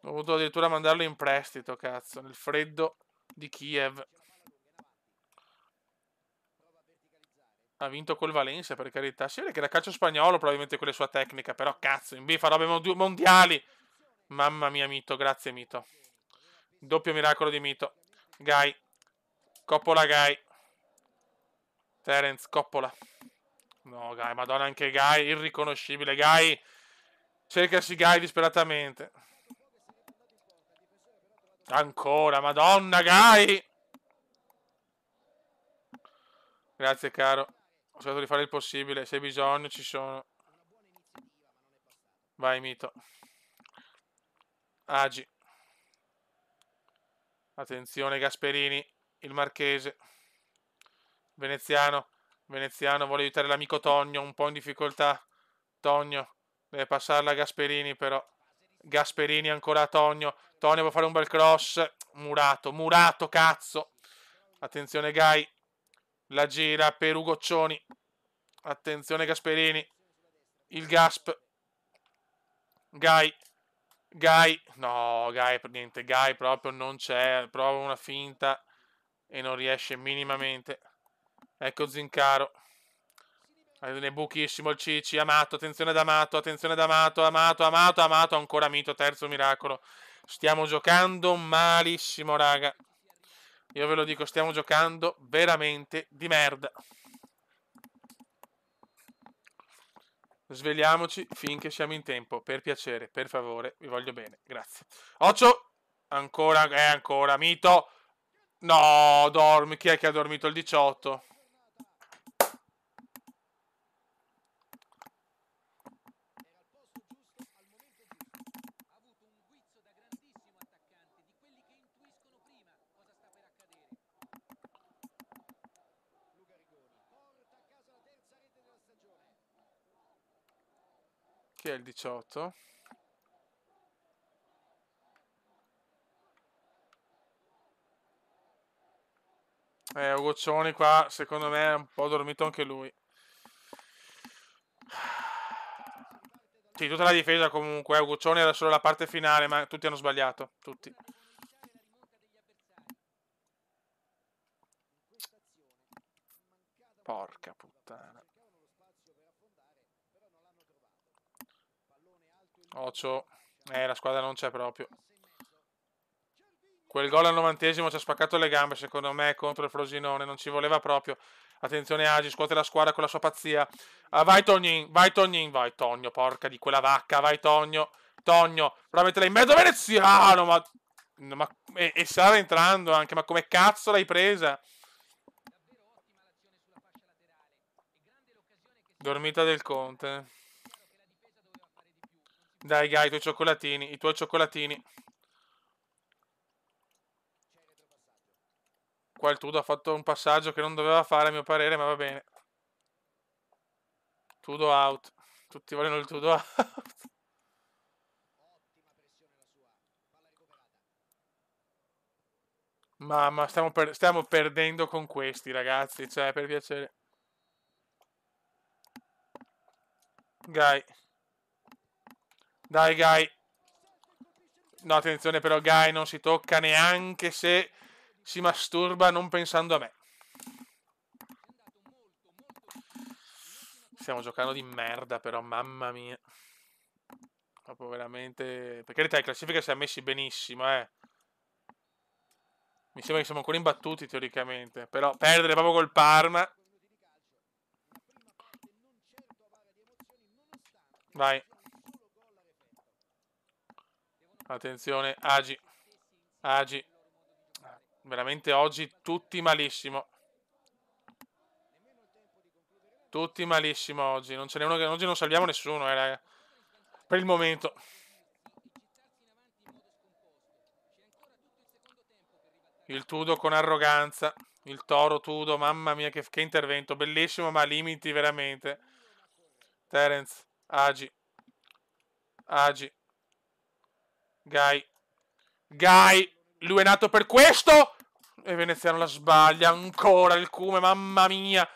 Ho dovuto addirittura mandarlo in prestito, cazzo, nel freddo di Kiev. Ha vinto col Valencia, per carità. Si vede che era calcio spagnolo, probabilmente con la sua tecnica. Però, cazzo, in B fa robe mondiali. Mamma mia, Mito, grazie, Mito. Doppio miracolo di Mito. Guy. Coppola, Guy. Terence, Coppola. No, Guy, madonna, anche Guy, irriconoscibile. Guy, cercasi Guy disperatamente. Ancora, madonna, Guy. Grazie, caro. Ho cercato di fare il possibile. Se hai bisogno, ci sono. Vai, Mito. Agi. Attenzione, Gasperini. Il Marchese. Veneziano vuole aiutare l'amico Tonio, un po' in difficoltà. Tonio deve passarla a Gasperini, però. Gasperini ancora a Tonio. Tonio può fare un bel cross. Murato, cazzo. Attenzione, Guy. La gira per Ugoccioni. Attenzione, Gasperini. Il Gasp. Guy. No, Guy per niente. Guy proprio non c'è. Prova una finta e non riesce minimamente. Ecco Zincaro. È buchissimo il Cici. Amato, attenzione ad Amato. Amato. Ancora Mito, terzo miracolo. Stiamo giocando malissimo, raga. Io ve lo dico, stiamo giocando veramente di merda. Svegliamoci finché siamo in tempo. Per piacere, per favore, vi voglio bene. Grazie. Occhio. Ancora. Mito. No, dormi. Chi è che ha dormito il 18? Chi è il 18? Goccioni qua, secondo me è un po' dormito anche lui. Sì, tutta la difesa comunque, Goccioni era solo la parte finale, ma tutti hanno sbagliato, tutti. Porca puttana. Occhio. La squadra non c'è proprio. Quel gol al 90esimo ci ha spaccato le gambe, secondo me, contro il Frosinone. Non ci voleva proprio. Attenzione Agi, scuote la squadra con la sua pazzia. Vai Tognin, vai Tognin, vai Tonio, porca di quella vacca, vai Tonio. Tonio, prova a metterla in mezzo veneziano, e stava entrando anche, ma come cazzo l'hai presa? Dormita del Conte. Dai, Gai, i tuoi cioccolatini. Qua il Tudo ha fatto un passaggio che non doveva fare a mio parere, ma va bene. Tudo out. Tutti vogliono il Tudo out. Mamma, stiamo perdendo con questi, ragazzi. Cioè, per piacere. Gai. Dai, Gai. No, attenzione però, Gai non si tocca neanche se si masturba non pensando a me. Stiamo giocando di merda però, mamma mia. Proprio veramente... Per carità, in classifica si è messi benissimo, Mi sembra che siamo ancora imbattuti teoricamente. Però perdere proprio col Parma. Vai. Attenzione, Agi. Agi. Veramente oggi tutti malissimo. Tutti malissimo oggi. Non ce n'è uno che oggi non salviamo nessuno, raga. Per il momento. Il Tudo con arroganza. Il Toro Tudo, mamma mia che intervento. Bellissimo, ma limiti veramente. Terence, Agi. Agi. Gai. Gai. Lui è nato per questo. E Veneziano la sbaglia. Ancora il Cume, mamma mia.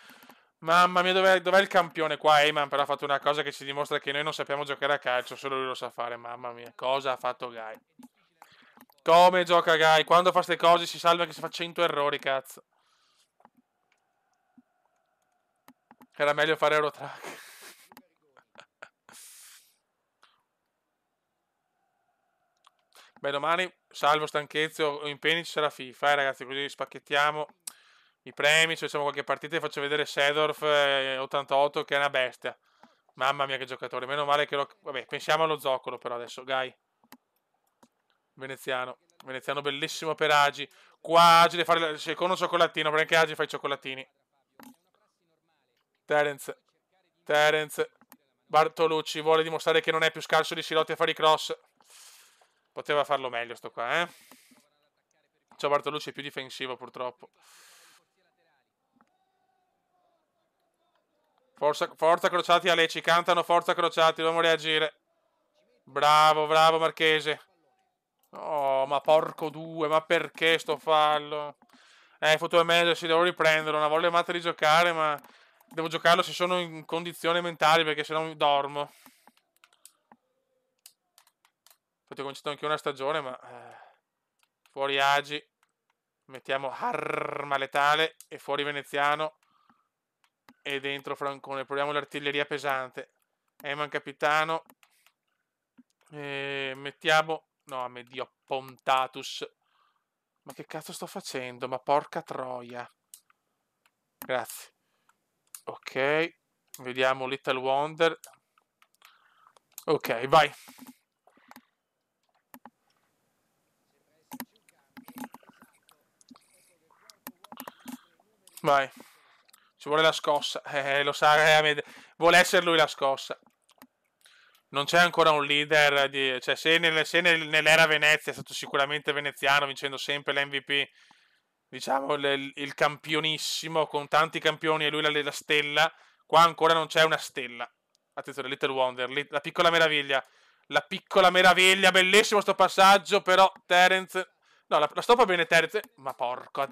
Mamma mia, dov'è il campione qua? Eyman però ha fatto una cosa che ci dimostra che noi non sappiamo giocare a calcio, solo lui lo sa fare, mamma mia. Cosa ha fatto Gai? Come gioca Gai? Quando fa queste cose si salva che si fa 100 errori, cazzo. Era meglio fare Eurotrack. Beh, domani, salvo stanchezze o impegni, ci sarà FIFA, ragazzi, così spacchettiamo i premi, ci facciamo qualche partita e faccio vedere Sedorf 88 che è una bestia. Mamma mia che giocatore, meno male che lo... Vabbè, pensiamo allo zoccolo però adesso, Gai. Veneziano bellissimo per Agi. Qua Agi deve fare il secondo cioccolatino, perché Agi fa i cioccolatini. Terence. Bartolucci vuole dimostrare che non è più scarso di Silotti a fare i cross. Poteva farlo meglio sto qua, Ciao Bartolucci è più difensivo purtroppo. Forza Crociati, Ale, ci cantano forza Crociati, dobbiamo reagire. Bravo Marchese. Oh, ma porco due, ma perché sto fallo? Football Manager si devo riprendere, una voglia matta di giocare, ma devo giocarlo se sono in condizioni mentali perché sennò mi dormo. Infatti ho cominciato anche una stagione, ma fuori Agi, mettiamo Arma Letale e fuori Veneziano e dentro Francone, proviamo l'artiglieria pesante. Eman capitano, mettiamo, no, Medio Pontatus. Ma che cazzo sto facendo? Ma porca troia. Grazie. Ok, vediamo Little Wonder. Ok, vai. Vai. Ci vuole la scossa. Lo sa, vuole essere lui la scossa. Non c'è ancora un leader cioè se nell'era Venezia è stato sicuramente veneziano vincendo sempre l'MVP, diciamo il campionissimo con tanti campioni e lui la stella, qua ancora non c'è una stella. Attenzione, Little Wonder, la piccola meraviglia. La piccola meraviglia, bellissimo sto passaggio, però Terence... No, la stoppa bene Terence, ma porco...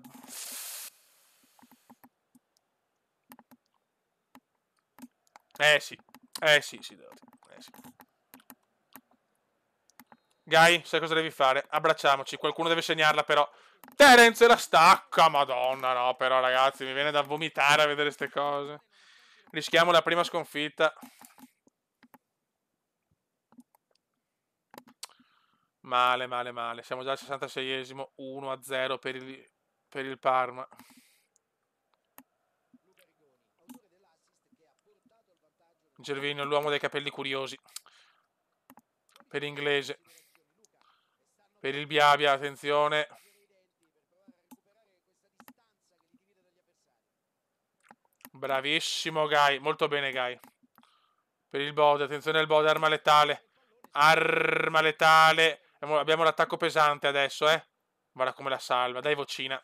sì, sì, devo dire. Sì. Guy, sai cosa devi fare? Abbracciamoci, qualcuno deve segnarla però. Terence la stacca, madonna, no, però ragazzi, mi viene da vomitare a vedere queste cose. Rischiamo la prima sconfitta. Male, male, male. Siamo già al 66esimo, 1-0 per il Parma. Gervinho, l'uomo dei capelli curiosi. Per l'inglese. Per il Biabia, attenzione. Bravissimo Guy, molto bene Guy. Per il Bode, attenzione al Bode, arma letale. Arma letale. Abbiamo l'attacco pesante adesso, eh. Guarda come la salva, dai vocina.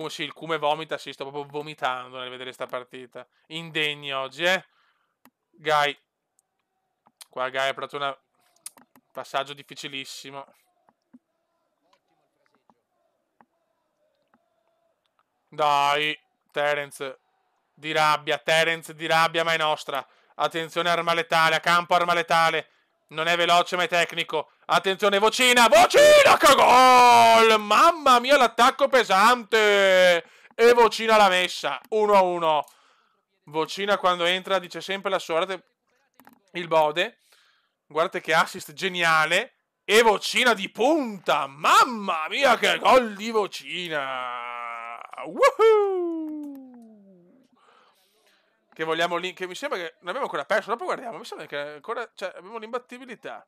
Sì, il Cume vomita, sì, sto proprio vomitando nel vedere sta partita. Indegni oggi, eh. Guy. Qua Guy ha preso un passaggio difficilissimo. Dai, Terence di rabbia, ma è nostra. Attenzione arma letale, a campo arma letale. Non è veloce ma è tecnico. Attenzione Vocina, Vocina che gol! Mamma mia l'attacco pesante. E Vocina l'ha messa, 1-1. Vocina quando entra dice sempre la sua, guardate il Bode. Guardate che assist geniale. E Vocina di punta. Mamma mia che gol di Vocina. Woohoo! Che vogliamo lì. Che mi sembra che non abbiamo ancora perso. Dopo guardiamo. Mi sembra che ancora. Cioè, abbiamo l'imbattibilità.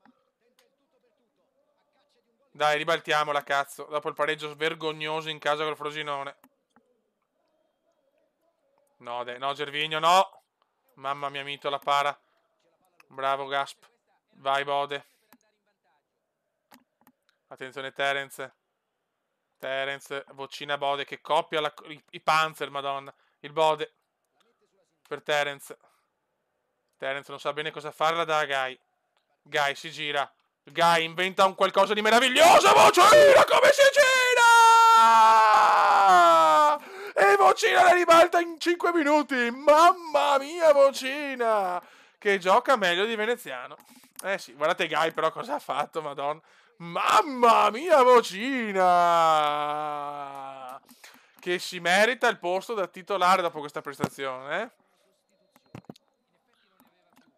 Dai, ribaltiamola, cazzo. Dopo il pareggio vergognoso in casa col Frosinone. No, no, Gervinho, no. Mamma mia, Mito la para. Bravo, Gasp. Vai, Bode. Attenzione, Terence. Terence, Vocina, Bode. Che coppia i Panzer, madonna. Il Bode. Per Terence. Terence non sa bene cosa farla da Guy. Guy si gira. Guy inventa un qualcosa di meraviglioso. Vocina come si gira! E Vocina la ribalta in 5 minuti. Mamma mia, Vocina! Che gioca meglio di Veneziano. Sì, guardate Guy però cosa ha fatto, madonna. Mamma mia, Vocina! Che si merita il posto da titolare dopo questa prestazione, eh?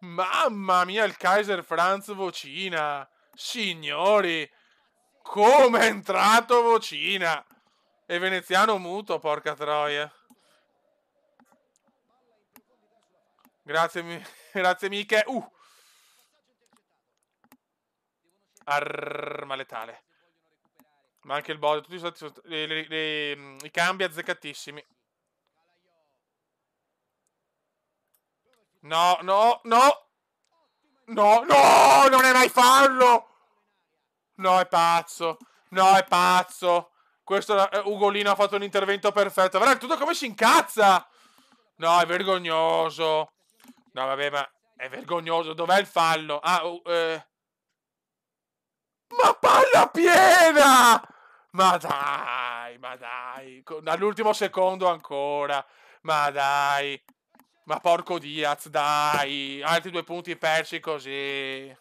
Mamma mia, il Kaiser Franz Vocina. Signori, come è entrato Vocina. E Veneziano muto, porca troia. Grazie, grazie Miche. Arma letale. Ma anche il Bode, tutti i cambi azzeccatissimi. No, no, no. No, no, non è mai fallo. No, è pazzo. No, è pazzo. Questo Ugolino ha fatto un intervento perfetto. Guarda tutto come si incazza. No, è vergognoso. No, vabbè, ma è vergognoso. Dov'è il fallo? Ma palla piena! Ma dai, ma dai. All'ultimo secondo ancora. Ma dai. Ma porco Diaz, dai. Altri 2 punti persi così.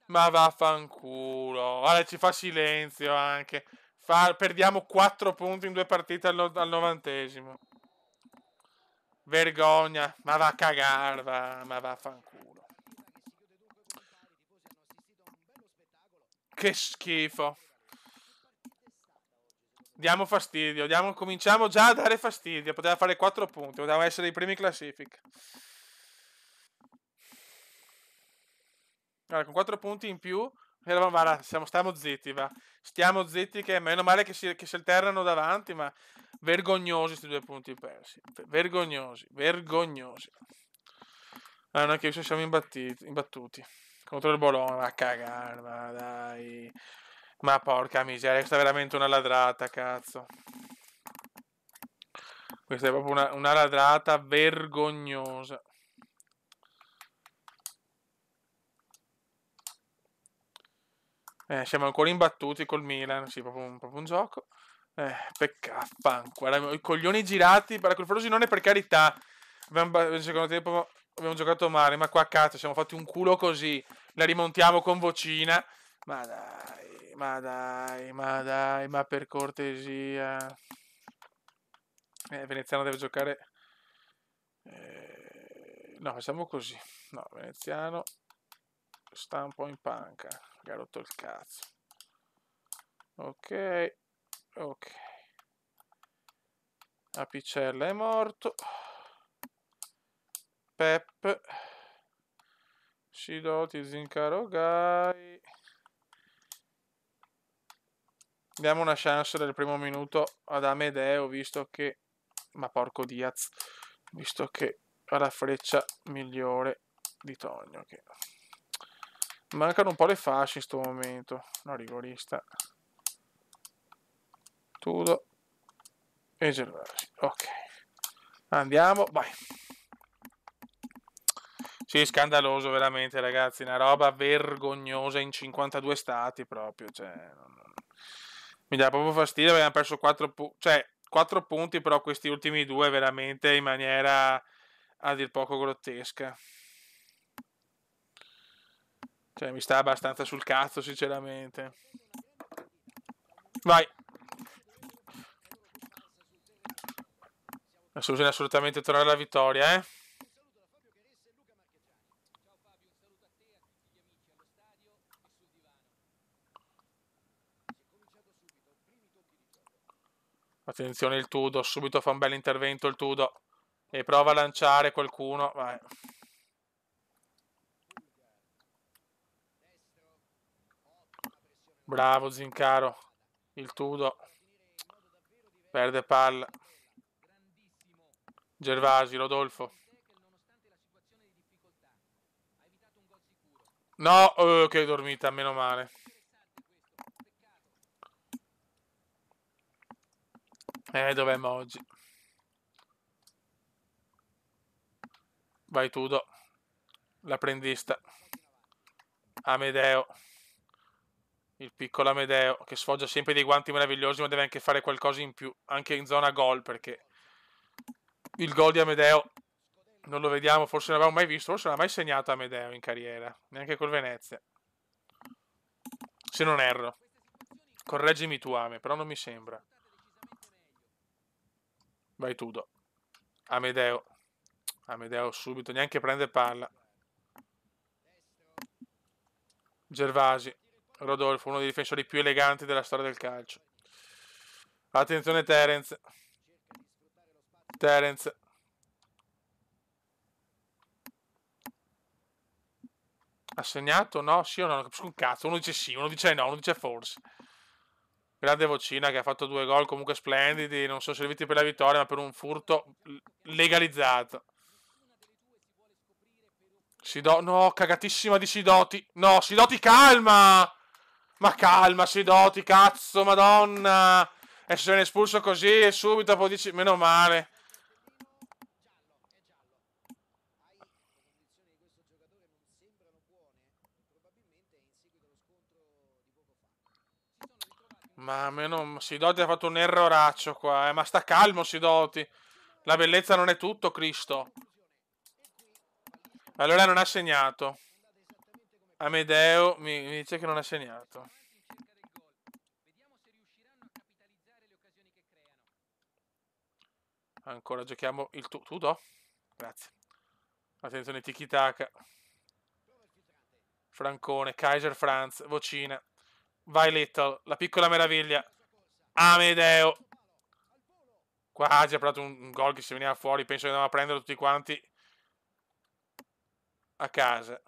Ma vaffanculo. Ora ci fa silenzio anche. Perdiamo 4 punti in 2 partite al 90esimo. Vergogna. Ma va a cagare, ma vaffanculo. Che schifo. Diamo fastidio. Cominciamo già a dare fastidio. Poteva fare 4 punti. Potevamo essere i primi in classifica. Allora, con 4 punti in più, stiamo zitti, va. Stiamo zitti, che meno male che si alternano davanti, ma vergognosi questi 2 punti persi. Vergognosi. Non è che siamo imbattuti. Contro il Bologna, a cagare, ma dai. Ma porca miseria, questa è veramente una ladrata, cazzo. Questa è proprio una ladrata vergognosa. Siamo ancora imbattuti col Milan, sì, proprio un gioco. Peccato, guarda, i coglioni girati per quel Frosinone, per carità. Nel secondo tempo abbiamo giocato male, ma qua cazzo, siamo fatti un culo così. La rimontiamo con vocina. Ma dai, ma dai, ma dai, ma per cortesia. Veneziano deve giocare. No, facciamo così. No, Veneziano sta un po' in panca. Mi ha rotto il cazzo. Ok, ok. Apicella è morto. Pep. Sidoti, Zincaro, Gai. Diamo una chance del primo minuto ad Amedeo, visto che... Ma porco Diaz. Visto che ha la freccia migliore di Tonio. Che... Mancano un po' le fasce in sto momento. No, rigorista. Tudo. E Gervasi. Ok. Andiamo, vai. Sì, scandaloso veramente, ragazzi, una roba vergognosa in 52 stati proprio, cioè, mi dà proprio fastidio, abbiamo perso 4 punti, però questi ultimi due veramente in maniera a dir poco grottesca. Cioè, mi sta abbastanza sul cazzo, sinceramente. Vai. Bisogna assolutamente tornare alla vittoria, eh. Attenzione il Tudo, subito fa un bel intervento il Tudo e prova a lanciare qualcuno, vai. Bravo Zincaro, il Tudo, perde palla. Gervasi, Rodolfo. No, che dormita, meno male. Dov'è Moggi? Vai Tudo, l'apprendista. Amedeo. Il piccolo Amedeo che sfoggia sempre dei guanti meravigliosi, ma deve anche fare qualcosa in più, anche in zona gol, perché il gol di Amedeo non lo vediamo, forse non l'avevamo mai visto, forse non ha mai segnato Amedeo in carriera, neanche col Venezia. Se non erro. Correggimi tu, Ame, però non mi sembra. Vai Tudo. Amedeo. Amedeo subito, neanche prende palla. Gervasi. Rodolfo, uno dei difensori più eleganti della storia del calcio. Attenzione Terence. Terence. Ha segnato? No, sì o no? Non capisco un cazzo. Uno dice sì, uno dice no, uno dice forse. Grande Vocina che ha fatto 2 gol comunque splendidi, non sono serviti per la vittoria, ma per un furto legalizzato. No, cagatissima di Sidoti. No, Sidoti, calma! Ma calma, Sidoti, cazzo, madonna! E se viene espulso così e subito poi dici, meno male. Ma meno... Sidoti ha fatto un erroraccio qua, ma sta calmo Sidoti. La bellezza non è tutto, Cristo. Allora non ha segnato. Amedeo mi dice che non ha segnato. Ancora giochiamo il Tudo? Grazie. Attenzione, tiki-taka. Francone, Kaiser Franz, Vocina. Vai Little, la piccola meraviglia. Amedeo. Quasi ha preso un gol che si veniva fuori. Penso che andavamo a prendere tutti quanti a casa.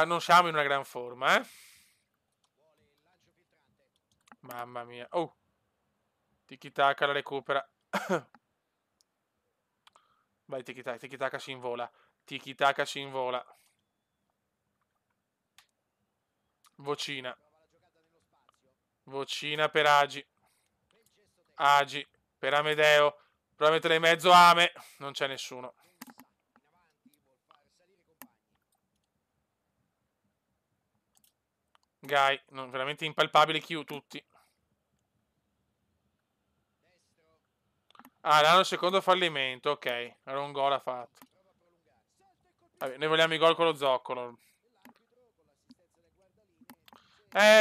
Non siamo in una gran forma, eh. Mamma mia. Oh. Tiki-taka la recupera. Vai Tiki-taka si invola. Tiki-taka si invola. Vocina. Vocina per Agi. Agi per Amedeo. Prova a mettere in mezzo Ame. Non c'è nessuno. Guy, veramente impalpabili tutti. Ah, l'hanno il secondo fallimento, ok. Era un gol ha fatto. Vabbè, noi vogliamo i gol con lo zoccolo.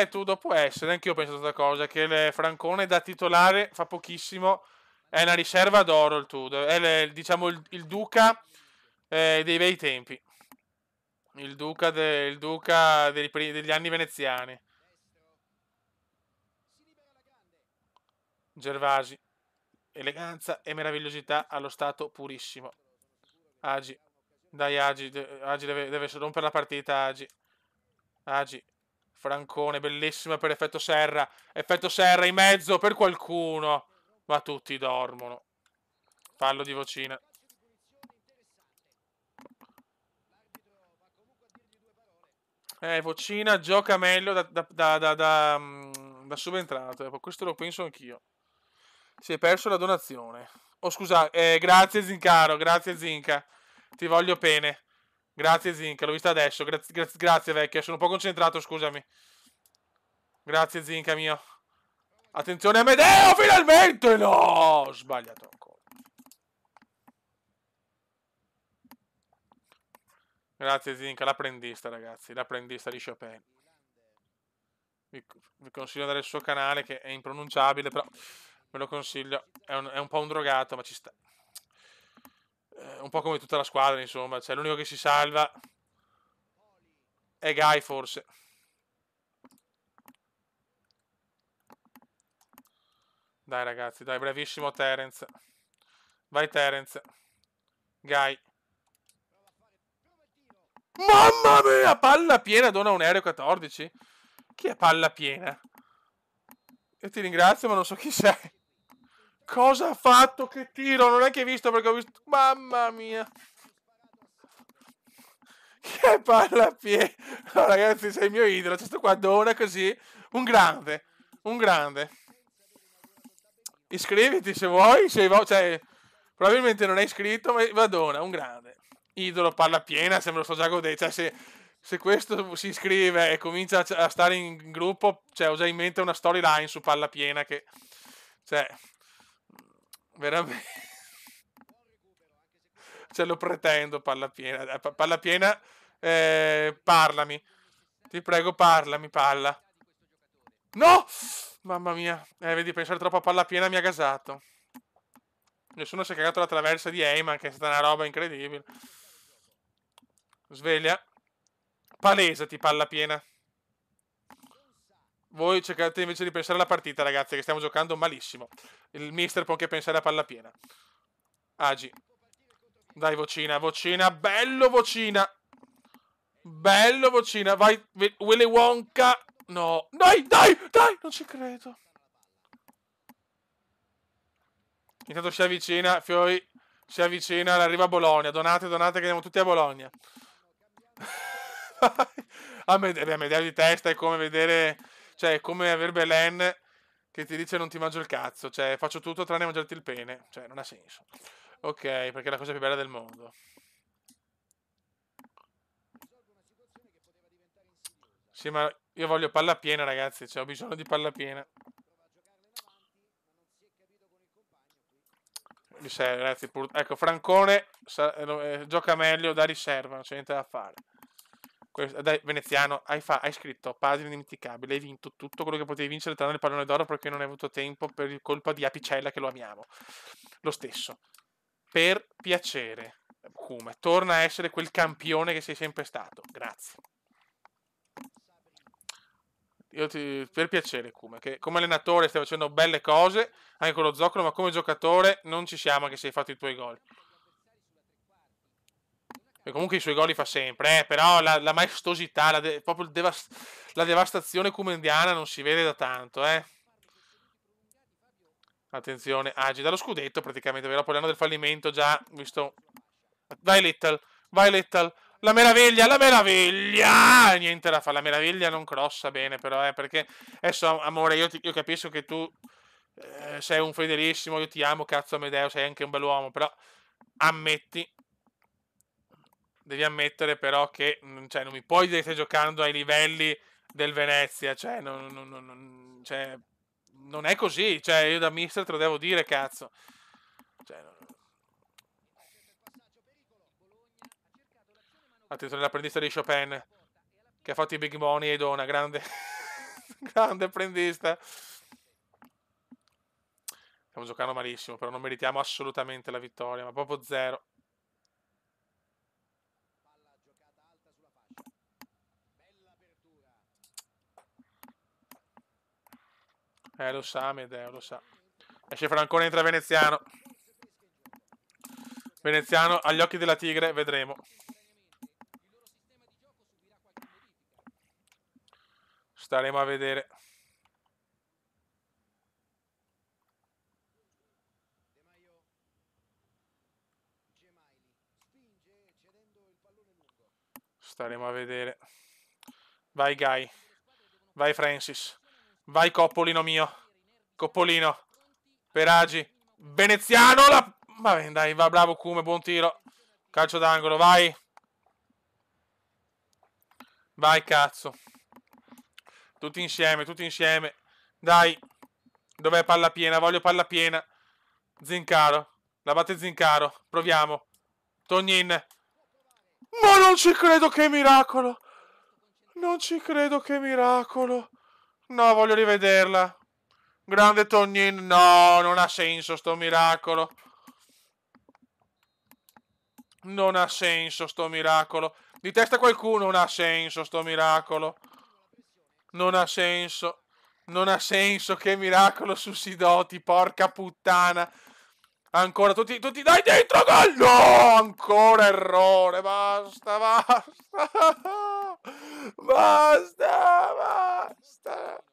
Tutto può essere, anch'io ho pensato a questa cosa, che il Francone da titolare fa pochissimo, è una riserva d'oro il Tudor, è diciamo il Duca dei bei tempi, il Duca degli anni veneziani. Gervasi, eleganza e meravigliosità allo stato purissimo. Agi, dai Agi, Agi deve rompere la partita, Agi. Francone, bellissima per effetto Serra. Effetto Serra in mezzo per qualcuno. Ma tutti dormono. Fallo di Vocina. Vocina gioca meglio da subentrato. Questo lo penso anch'io. Si è perso la donazione. Oh, scusa, grazie Zincaro, grazie Zinca. Ti voglio bene. Grazie Zinca, l'ho vista adesso. Grazie vecchia, sono un po' concentrato, scusami. Grazie Zinca mio. Attenzione Amedeo, finalmente! No! Ho sbagliato ancora. Grazie Zinca, l'apprendista ragazzi, l'apprendista di Chopin. Vi consiglio di andare sul suo canale che è impronunciabile, però ve lo consiglio. È un po' un drogato, ma ci sta. Un po' come tutta la squadra, insomma. Cioè, l'unico che si salva è Guy, forse. Dai ragazzi, dai, bravissimo Terence. Vai Terence. Guy. Mamma mia, palla piena, dona un aereo 14. Chi è palla piena? Io ti ringrazio, ma non so chi sei. Cosa ha fatto? Che tiro? Non è che visto perché ho visto... Mamma mia. Che palla piena. No, ragazzi, sei il mio idolo. C'è sto qua, dona così. Un grande. Un grande. Iscriviti se vuoi. Cioè, probabilmente non è iscritto, ma va dona. Un grande. Idolo, palla piena, se me lo sto già godendo. Cioè, se questo si iscrive e comincia a stare in gruppo, cioè, ho già in mente una storyline su palla piena che... Cioè, veramente... Ce lo pretendo, palla piena. Palla piena, parlami. Ti prego, parlami, palla. No! Mamma mia. Vedi, pensare troppo a palla piena mi ha gasato. Nessuno si è cagato la traversa di Heyman, che è stata una roba incredibile. Sveglia. Palesati, palla piena. Voi cercate invece di pensare alla partita, ragazzi, che stiamo giocando malissimo. Il mister può anche pensare a palla piena. Agi. Dai, Vocina, Vocina, bello Vocina. Bello Vocina, vai, Willy Wonka. No, dai, non ci credo. Intanto si avvicina, Fiori, si avvicina, arriva a Bologna. Donate che andiamo tutti a Bologna. A Medea di testa è come vedere, cioè è come aver Belen che ti dice non ti mangio il cazzo, cioè faccio tutto tranne mangiarti il pene, cioè non ha senso. Ok, perché è la cosa più bella del mondo. Sì, ma io voglio palla piena, ragazzi, cioè ho bisogno di palla piena. Ragazzi, ecco, Francone gioca meglio da riserva, non c'è niente da fare. Dai, Veneziano, hai scritto pagina indimenticabile, hai vinto tutto quello che potevi vincere tranne il pallone d'oro perché non hai avuto tempo per colpa di Apicella che lo amiamo. Lo stesso. Per piacere, Kume, torna a essere quel campione che sei sempre stato. Grazie. Per piacere, Kume, che come allenatore stai facendo belle cose, anche con lo zoccolo, ma come giocatore non ci siamo che sei fatto i tuoi gol. E comunque i suoi gol li fa sempre, però la maestosità, proprio la devastazione kumendiana non si vede da tanto, Attenzione, Agi dallo scudetto praticamente, dopo l'anno del fallimento già visto... Vai Little, La meraviglia, la meraviglia! Niente da fare, la meraviglia non crossa bene, però, perché adesso, amore, io capisco che tu sei un fedelissimo, io ti amo, cazzo Amedeo, sei anche un bell'uomo, però ammetti, devi ammettere però che cioè, non mi puoi dire che stai giocando ai livelli del Venezia, cioè, cioè, non è così, cioè, io da mister te lo devo dire, cazzo. Cioè, attenzione all'apprendista di Chopin, che ha fatto i big money e dona, grande, grande apprendista. Stiamo giocando malissimo, però non meritiamo assolutamente la vittoria, ma proprio zero. Lo sa, Medeo, lo sa. Esce Francone, entra Veneziano. Veneziano agli occhi della tigre, vedremo. Staremo a vedere. Staremo a vedere. Vai Guy. Vai Francis. Vai Coppolino mio. Coppolino. Peragi. Veneziano. Va bene, dai, va bravo Cume, buon tiro. Calcio d'angolo, vai. Vai cazzo. Tutti insieme, tutti insieme. Dai. Dov'è palla piena? Voglio palla piena. Zincaro. La batte Zincaro. Proviamo. Tognin. Ma non ci credo, che miracolo. Non ci credo, che miracolo. No, voglio rivederla. Grande Tognin. No, non ha senso sto miracolo. Non ha senso sto miracolo. Di testa qualcuno, non ha senso sto miracolo. Non ha senso. Non ha senso, che miracolo su Sidoti, porca puttana. Ancora tutti, dai dentro, gol! No, ancora errore, basta, basta. Basta, basta.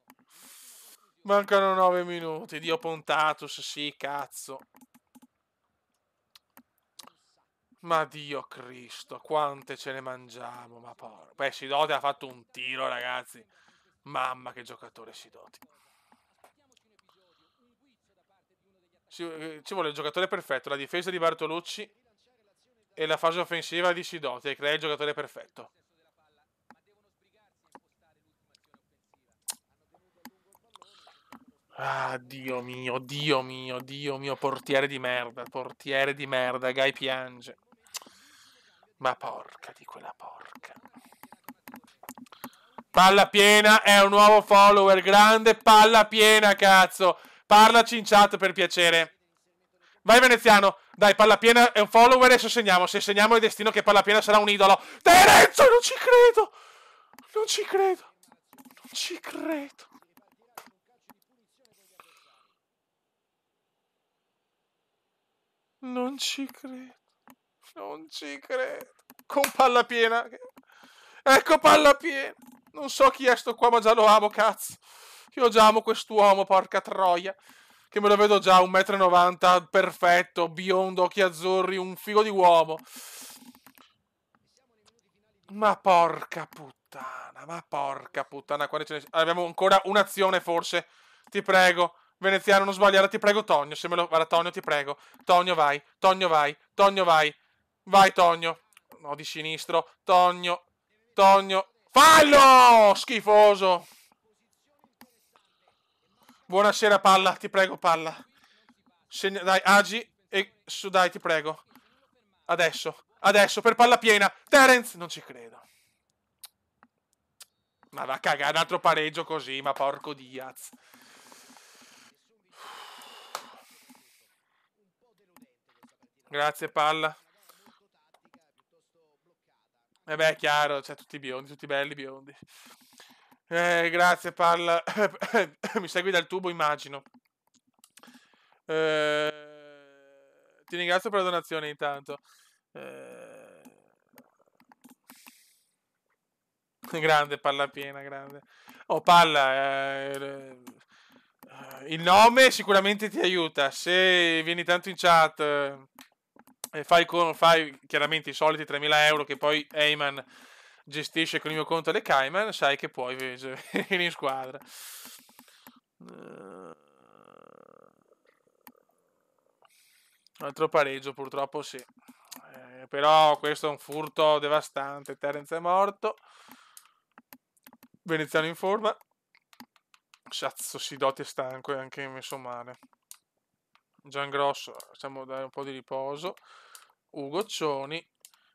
Mancano 9 minuti, Dio Pontatus, sì, cazzo. Ma Dio Cristo, quante ce ne mangiamo, ma porca. Beh, Sidoti ha fatto un tiro, ragazzi. Mamma, che giocatore Sidoti. Ci vuole il giocatore perfetto, la difesa di Bartolucci e la fase offensiva di Sidoti, e crea il giocatore perfetto. Ah, Dio mio, Dio mio, Dio mio, portiere di merda, Gai piange. Ma porca di quella porca. Palla piena, è un nuovo follower, grande palla piena, cazzo. Parlaci in chat, per piacere. Vai Veneziano, dai, palla piena è un follower, e se segniamo è destino che palla piena sarà un idolo. Terenzo, non ci credo. Non ci credo. Non ci credo. Non ci credo. Non ci credo. Con palla piena. Ecco palla piena. Non so chi è sto qua, ma già lo amo, cazzo. Io già amo quest'uomo, porca troia. Che me lo vedo già, 1,90 m, perfetto, biondo, occhi azzurri, un figo di uomo. Ma porca puttana, Abbiamo ancora un'azione, forse. Ti prego. Veneziano, non sbagliare, ti prego, Tonio. Se me lo... Guarda, Tonio, ti prego. Tonio, vai. Tonio, vai. Tonio, vai. Vai, Tonio. No, di sinistro. Tonio. Tonio. Fallo! Schifoso. Buonasera, palla. Ti prego, palla. Dai, agi. E su, dai, ti prego. Adesso. Adesso, per palla piena. Terence. Non ci credo. Ma va a cagare, un altro pareggio così, ma porco Diaz. Grazie, palla. E beh, è chiaro, cioè tutti biondi, tutti belli biondi. Grazie, palla. Mi segui dal tubo, immagino. Ti ringrazio per la donazione, intanto. Grande, palla piena, grande. Oh, palla. Il nome sicuramente ti aiuta. Se vieni tanto in chat e fai chiaramente i soliti 3.000 euro che poi Eyman gestisce con il mio conto alle Cayman, sai che puoi venire in squadra. Altro pareggio purtroppo sì. Però questo è un furto devastante. Terence è morto. Veneziano in forma. Cazzo, Sidotti è stanco e anche messo male. Giangrosso, facciamo dare un po' di riposo. Ugoccioni.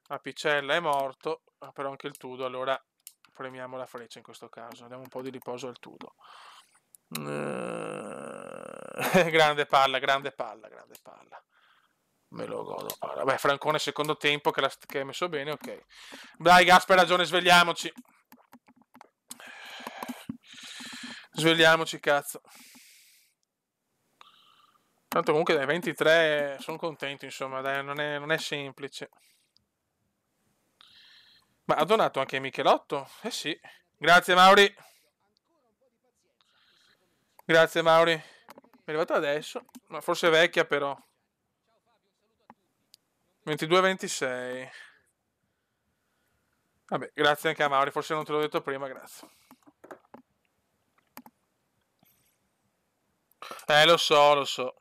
Apicella è morto. Però anche il Tudo, allora premiamo la freccia in questo caso. Diamo un po' di riposo al Tudo. Grande palla, grande palla, grande palla. Me lo godo. Vabbè, Francone secondo tempo che hai messo bene, ok. Dai, Gasper, ragione, svegliamoci. Svegliamoci, cazzo. Tanto comunque dai 23 sono contento, insomma, dai, non è semplice. Ma ha donato anche Michelotto? Eh sì. Grazie, Mauri. Grazie, Mauri. Mi è arrivato adesso. Ma forse è vecchia, però. 22-26. Vabbè, grazie anche a Mauri. Forse non te l'ho detto prima, grazie. Lo so, lo so.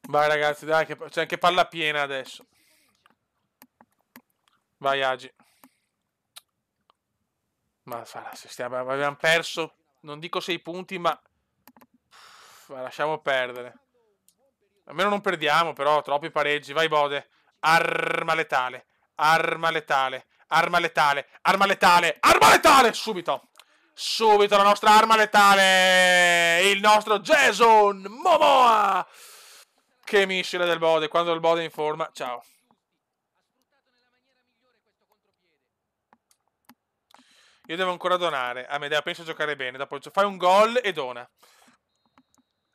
Vai ragazzi, dai, che c'è anche palla piena adesso. Vai Agi. Ma avevamo perso, non dico 6 punti, ma lasciamo perdere. Almeno non perdiamo, però, troppi pareggi. Vai Bode. Arma letale. Arma letale. Arma letale. Arma letale. Arma letale. Subito. Subito la nostra arma letale. Il nostro Jason Momoa. Che missile del Bode. Quando il Bode è in forma. Ciao. Io devo ancora donare. Amedeo, penso a giocare bene. Dopo fai un gol e dona.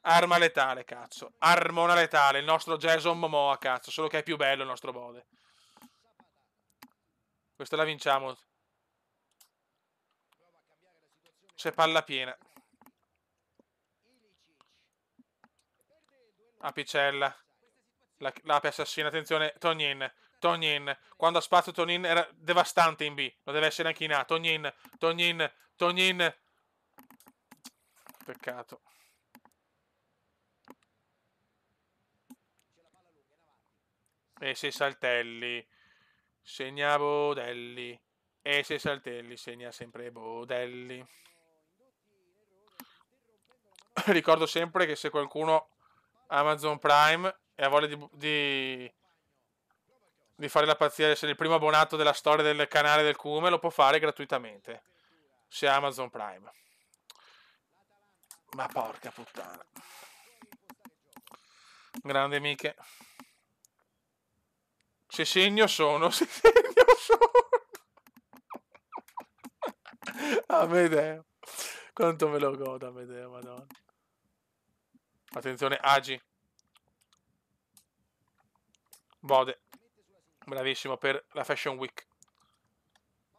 Arma letale, cazzo. Armona letale. Il nostro Jason Momoa, cazzo. Solo che è più bello il nostro Bode. Questa la vinciamo. C'è palla piena. Apicella. L'ape assassina. Attenzione. Tonyin. Tonyin. Quando ha spazio Tonyin era devastante in B. Lo deve essere anche in A. Tonyin. Tonyin. Tonyin. Peccato. E se saltelli. Segna Bodelli. E se saltelli segna sempre Bodelli. Ricordo sempre che se qualcuno ha Amazon Prime e ha voglia di fare la pazzia di essere il primo abbonato della storia del canale del Cume, lo può fare gratuitamente se ha Amazon Prime. Ma porca puttana. Grande Miche. Se segno sono. Se segno sono. Amedeo. Quanto me lo godo Amedeo, madonna. Attenzione, Agi. Bode. Bravissimo per la Fashion Week.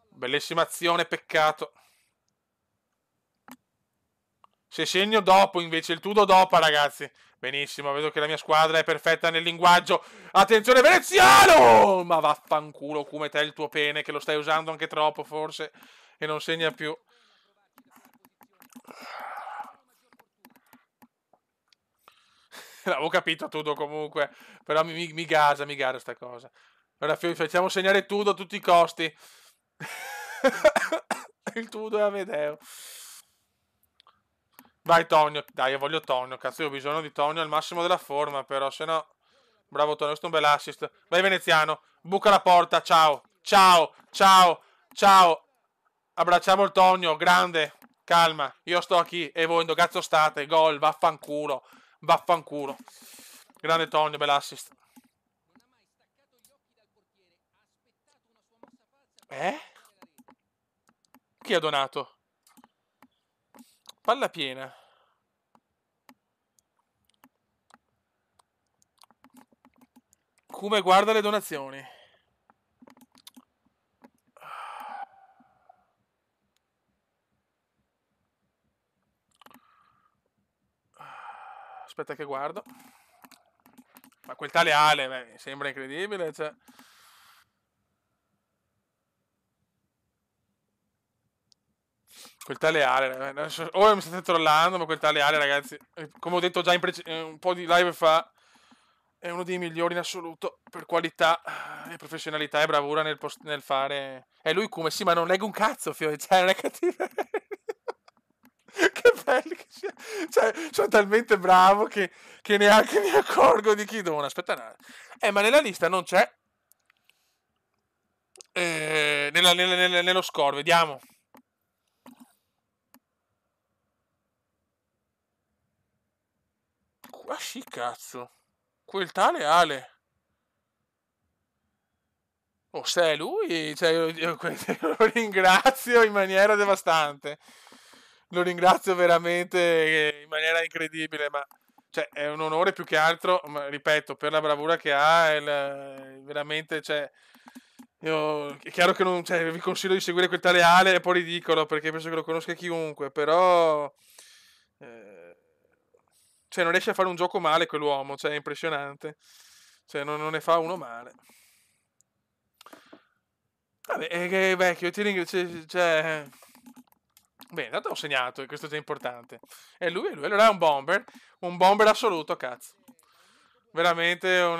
Bellissima azione, peccato. Se segno dopo invece, il Tudo dopo, ragazzi. Benissimo, vedo che la mia squadra è perfetta nel linguaggio. Attenzione, Veneziano! Ma vaffanculo, come te il tuo pene, che lo stai usando anche troppo, forse, e non segna più. L'avevo capito Tudo comunque, però mi gasa sta cosa. Allora facciamo segnare Tudo a tutti i costi. Il Tudo è Amedeo. Vai Tonio, dai, io voglio Tonio, cazzo, io ho bisogno di Tonio al massimo della forma, però se no... Bravo Tonio, questo è un bel assist. Vai Veneziano, buca la porta, ciao, ciao, ciao, ciao. Abbracciamo il Tonio, grande, calma, io sto qui e voi dove cazzo state? Gol, vaffanculo, vaffanculo. Grande Tonio, bel assist. Chi ha donato? Palla piena. Come guarda le donazioni. Aspetta che guardo. Ma quel tale Ale, beh, sembra incredibile, cioè. Quel tale Ale, ora mi state trollando, ma quel tale Ale, ragazzi, come ho detto già un po' di live fa, è uno dei migliori in assoluto per qualità e professionalità e bravura nel fare. E lui come sì, ma non leggo un cazzo, cioè non è cattivo. Che bello che sia. Cioè, sono talmente bravo che neanche mi accorgo di chi dona. Aspetta, no. Ma nella lista non c'è. Nello score, vediamo. Ah sì, cazzo. Quel tale Ale. Oh, se è lui, cioè, io lo ringrazio in maniera devastante. Lo ringrazio veramente in maniera incredibile, ma cioè, è un onore più che altro, ma, ripeto, per la bravura che ha, veramente, cioè, è chiaro che non, cioè, vi consiglio di seguire quel tale Ale, è un po' ridicolo perché penso che lo conosca chiunque, però eh, cioè, non riesce a fare un gioco male quell'uomo, cioè, è impressionante. Cioè, non ne fa uno male. Vabbè, che vecchio, ti ringrazio. Cioè. Bene, tanto ho segnato, e questo è già importante. È lui, allora è un bomber. Un bomber assoluto, cazzo. Veramente un.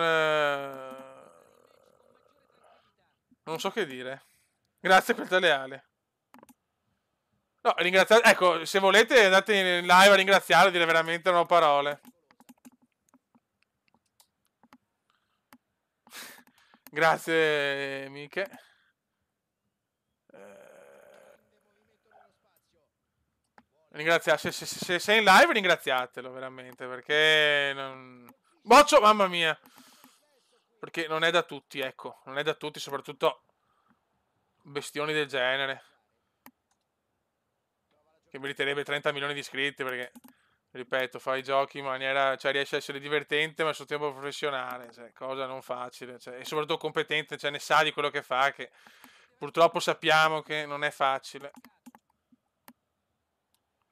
Non so che dire. Grazie per il leale. No, ringraziate. Ecco, se volete andate in live a ringraziarlo, dire veramente non ho parole. Grazie, Miche. Se sei in live ringraziatelo veramente perché Boccio, mamma mia. Perché non è da tutti, ecco, non è da tutti, soprattutto bestioni del genere. Che meriterebbe 30 milioni di iscritti perché, ripeto, fa i giochi in maniera, cioè riesce a essere divertente ma al suo tempo professionale, cioè, cosa non facile, cioè, e soprattutto competente, cioè ne sa di quello che fa, che purtroppo sappiamo che non è facile.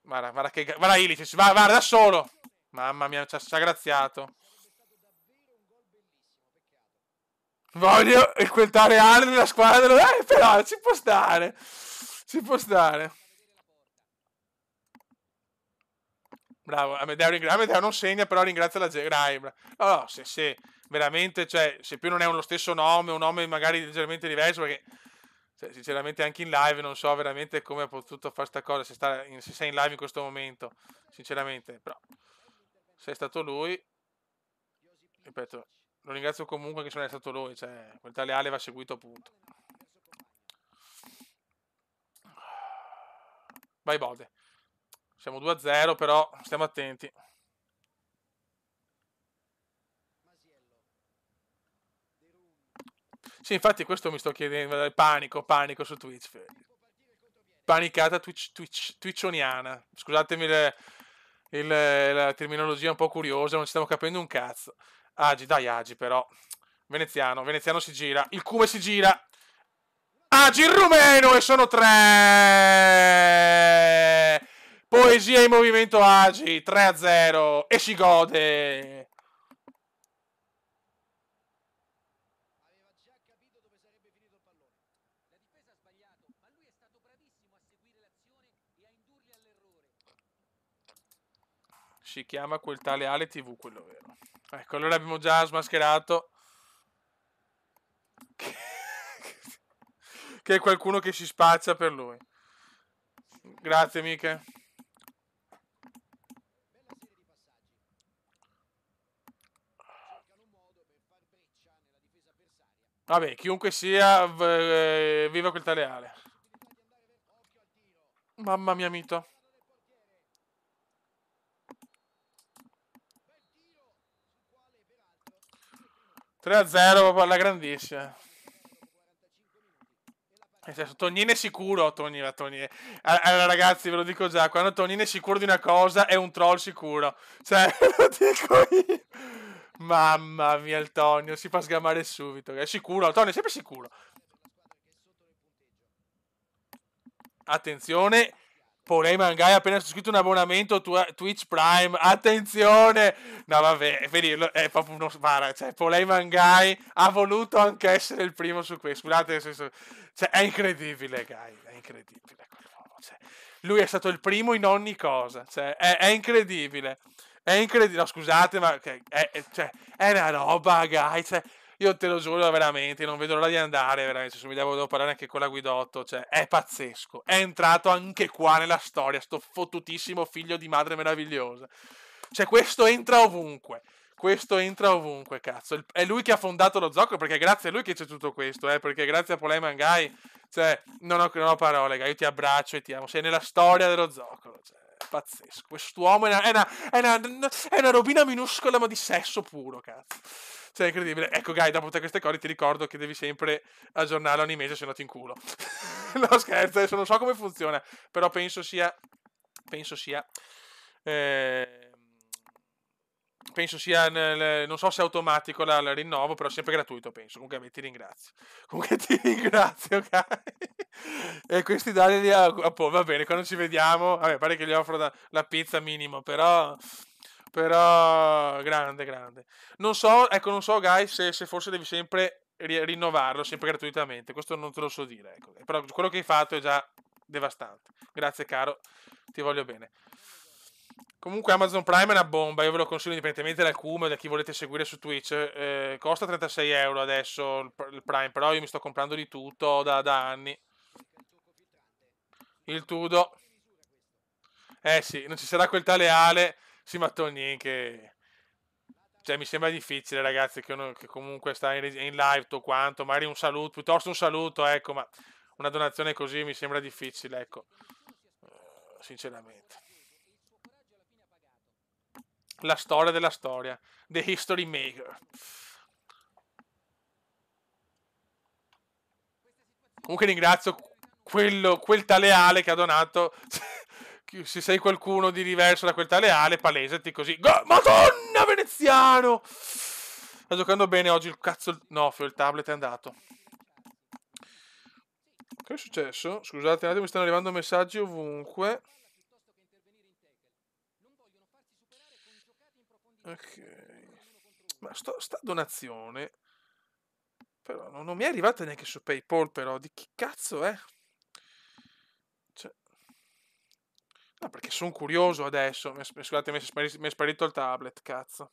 Guarda Ilicic, va da solo. Mamma mia, ci ha graziato. Voglio quel tale Ale nella squadra. Però ci può stare. Ci può stare. Bravo, Amedeo non segna, però ringrazia la gente. No, se veramente, cioè, se più non è lo stesso nome, un nome magari leggermente diverso, perché cioè, sinceramente anche in live non so veramente come ha potuto fare sta cosa, se sei in live in questo momento, sinceramente, però se è stato lui, ripeto, lo ringrazio comunque che non è stato lui, cioè, quel tale Ale va seguito appunto. Vai Bode. Siamo 2-0, però stiamo attenti. Sì, infatti questo mi sto chiedendo, panico su Twitch. Panicata twitchoniana. Scusatemi la terminologia un po' curiosa, non ci stiamo capendo un cazzo. Agi, dai Agi però. Veneziano si gira, il Cume si gira. Agi il rumeno e sono 3. Poesia in movimento Agi, 3-0 e si gode. Si chiama quel tale Ale TV, quello vero. Ecco, allora abbiamo già smascherato che è qualcuno che si spaccia per lui. Grazie, Miche. Vabbè, chiunque sia, viva quel tale Ale. Mamma mia, mito. 3-0 proprio alla grandissima. Tognini è sicuro. Allora, ragazzi, ve lo dico già: quando Tognini è sicuro di una cosa, è un troll sicuro. Cioè, lo dico io. Mamma mia, il Tonio si fa sgamare subito. È sicuro, il Tonio è sempre sicuro. Attenzione, Polei Mangai ha appena scritto un abbonamento a Twitch Prime. Attenzione! No, vabbè, vedi, è proprio uno spara. Cioè, Polei Mangai ha voluto anche essere il primo su questo. Scusate, nel senso, cioè, è incredibile, guy. È incredibile quell'uomo. Cioè, lui è stato il primo in ogni cosa. Cioè, è incredibile. È incredibile. No, scusate, ma cioè, è una roba, guy. Cioè, io te lo giuro veramente, non vedo l'ora di andare, veramente, se mi devo parlare anche con la Guidotto, cioè, è pazzesco. È entrato anche qua nella storia, sto fottutissimo figlio di madre meravigliosa. Cioè, questo entra ovunque. Questo entra ovunque, cazzo. È lui che ha fondato lo zoccolo, perché è grazie a lui che c'è tutto questo, perché grazie a Polei Mangai, cioè, non ho parole, io ti abbraccio e ti amo. Sei nella storia dello zoccolo, cioè, è pazzesco. Quest'uomo è una robina minuscola, ma di sesso puro, cazzo. Cioè, è incredibile. Ecco, Guy, dopo tutte queste cose ti ricordo che devi sempre aggiornarlo ogni mese, se no ti inculo. No, scherzo, adesso non so come funziona, però eh, penso sia non so se è automatico il rinnovo, però sempre gratuito, penso. Comunque, ti ringrazio. Comunque ti ringrazio, Guy. E questi dati li va bene, quando ci vediamo, vabbè, pare che gli offro la pizza minimo, però grande, grande. Non so, ecco, non so, guys, se forse devi sempre rinnovarlo, sempre gratuitamente. Questo non te lo so dire, ecco. Però quello che hai fatto è già devastante. Grazie, caro, ti voglio bene. Comunque Amazon Prime è una bomba, io ve lo consiglio indipendentemente dal Cume, da chi volete seguire su Twitch. Costa 36 euro adesso il Prime, però io mi sto comprando di tutto da anni. Il Tudo. Eh sì, non ci sarà quel tale Ale. Sì, ma Tony che... Cioè, mi sembra difficile, ragazzi, che comunque sta in live o quanto. Magari un saluto, piuttosto un saluto, ecco, ma una donazione così mi sembra difficile, ecco. Sinceramente. La storia della storia. The History Maker. Comunque ringrazio quel tale Ale che ha donato. Se sei qualcuno di diverso da quel tale Ale, palesati così. Madonna, veneziano! Sta giocando bene oggi il cazzo. No, il tablet è andato. Che è successo? Scusate un attimo, mi stanno arrivando messaggi ovunque. Ok. Ma sta donazione. Però non mi è arrivata neanche su PayPal, però. Di chi cazzo è? Cioè... No, perché sono curioso adesso. Scusate, mi è sparito il tablet, cazzo.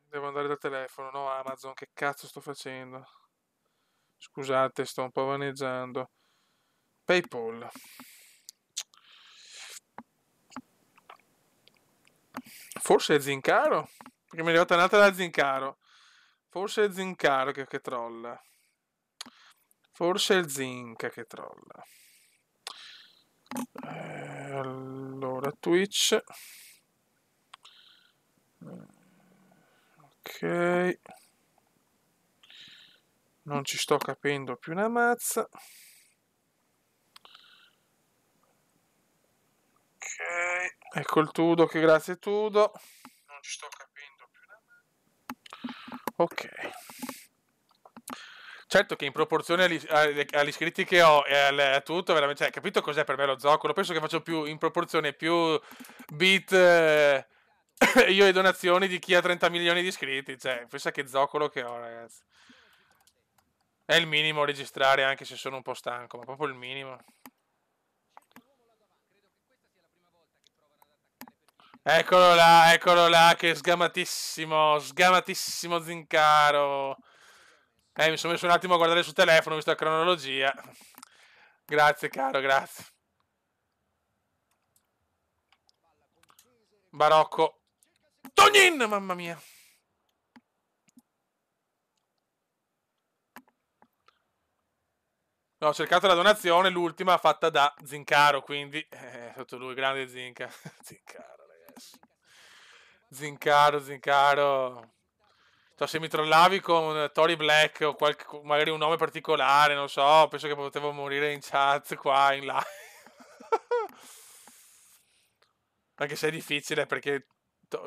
Devo andare dal telefono, no Amazon, che cazzo sto facendo? Scusate, sto un po' vaneggiando. PayPal. Forse è Zincaro? Perché mi è arrivata un'altra da Zincaro. Forse è Zincaro che trolla. Forse è Zinca che trolla. Allora, Twitch. Ok. Non ci sto capendo più una mazza. Ok. Ecco il Tudo, che grazie Tudo. Non ci sto capendo più una mazza. Ok. Certo che in proporzione agli iscritti che ho e a tutto, veramente, cioè, capito cos'è per me lo zoccolo? Penso che faccio più in proporzione più bit io e donazioni di chi ha 30 milioni di iscritti. Cioè, pensa che zoccolo che ho, ragazzi. È il minimo registrare, anche se sono un po' stanco, ma proprio il minimo. Eccolo là, che sgamatissimo Zincaro. Mi sono messo un attimo a guardare sul telefono, visto la cronologia. Grazie, caro, grazie. Barocco. Tognin, mamma mia. No, ho cercato la donazione, l'ultima fatta da Zincaro, quindi sotto lui, grande Zinca. Zincaro, ragazzi. Zincaro. Cioè, se mi trollavi con Tori Black o magari un nome particolare, non so, penso che potevo morire in chat qua, in live. Anche se è difficile perché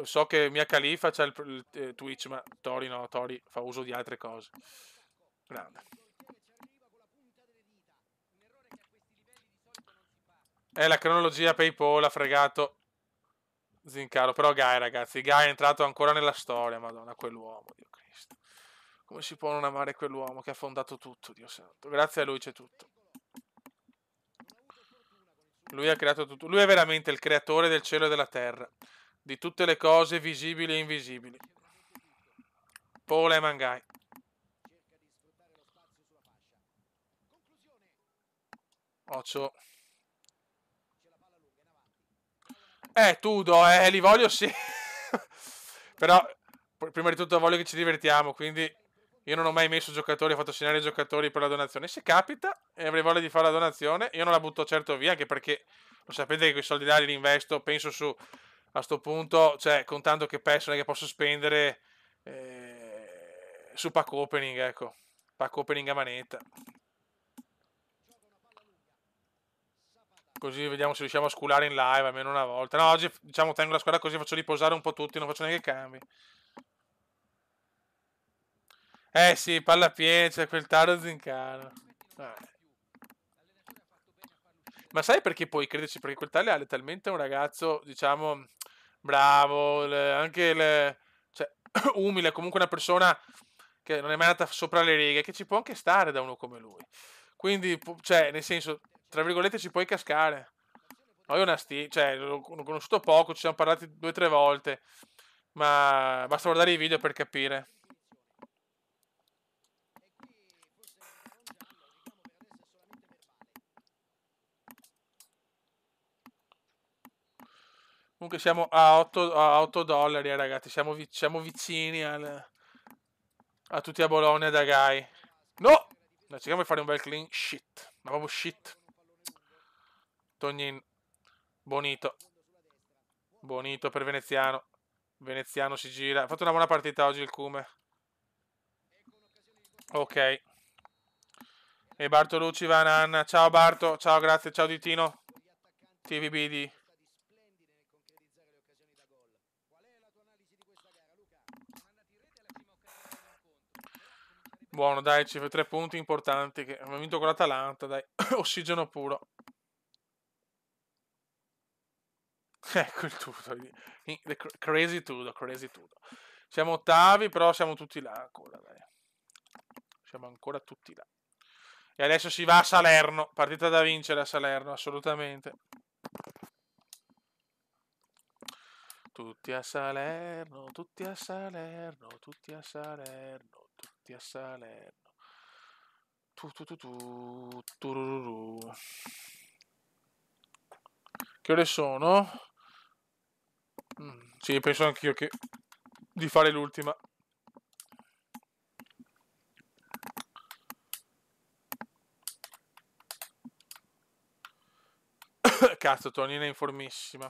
so che Mia Khalifa c'ha il Twitch, ma Tori no, Tori fa uso di altre cose. Grande. La cronologia PayPal ha fregato Zincaro. Però Guy, ragazzi, Guy è entrato ancora nella storia. Madonna, quell'uomo, Dio Cristo. Come si può non amare quell'uomo che ha fondato tutto, Dio santo. Grazie a lui c'è tutto. Lui ha creato tutto. Lui è veramente il creatore del cielo e della terra. Di tutte le cose visibili e invisibili. Paul e Mangai. Occhio. Tudo, li voglio sì. Però, prima di tutto voglio che ci divertiamo, quindi io non ho mai messo giocatori, ho fatto segnare i giocatori per la donazione. Se capita e avrei voglia di fare la donazione, io non la butto certo via, anche perché lo sapete che quei soldi là li investo, penso su, a sto punto, cioè, contando che PES non è che posso spendere su pack opening, ecco. Pack opening a manetta. Così vediamo se riusciamo a sculare in live almeno una volta. No, oggi diciamo tengo la squadra così faccio riposare un po' tutti, non faccio neanche cambi. Sì, palla piena, c'è quel Taro Zincano. Ma sai perché poi crederci? Perché quel tale è talmente un ragazzo, diciamo, bravo, cioè, umile, comunque una persona che non è mai andata sopra le righe, che ci può anche stare da uno come lui. Quindi, cioè, nel senso, tra virgolette ci puoi cascare. Poi cioè, l'ho conosciuto poco, ci siamo parlati 2 o 3 volte, ma basta guardare i video per capire. Comunque siamo a 8 dollari, ragazzi, siamo vicini a tutti a Bologna da Gai. No! Cerchiamo di fare un bel clean shit, ma proprio shit. Tognin, Bonito. Bonito per Veneziano. Veneziano si gira. Ha fatto una buona partita oggi il Cume. Ok. E Bartolucci va Nanna. Ciao Barto. Ciao, grazie. Ciao Ditino. TVBD. Buono, dai, ci fa 3 punti importanti. Che abbiamo vinto con l'Atalanta, dai. Ossigeno puro. Ecco il tutto. Crazy tutto, crazy tutto. Siamo ottavi, però siamo tutti là ancora, dai. Siamo ancora tutti là. E adesso si va a Salerno. Partita da vincere a Salerno, assolutamente. Tutti a Salerno, tutti a Salerno, tutti a Salerno, tutti a Salerno. Turururu. Che ore sono? Sì, penso anch'io di fare l'ultima. Cazzo, Tonina è informissima.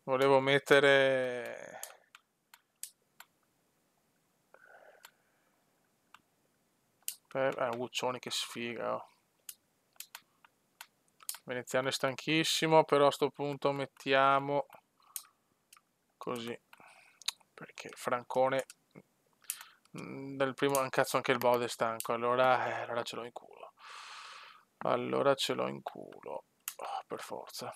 Volevo mettere... Guccioni, che sfiga. Oh. Veneziano è stanchissimo, però a sto punto mettiamo così. Perché Francone... Dal primo... Cazzo, anche il Bode è stanco. Allora ce l'ho in culo. Allora ce l'ho in culo. Per forza.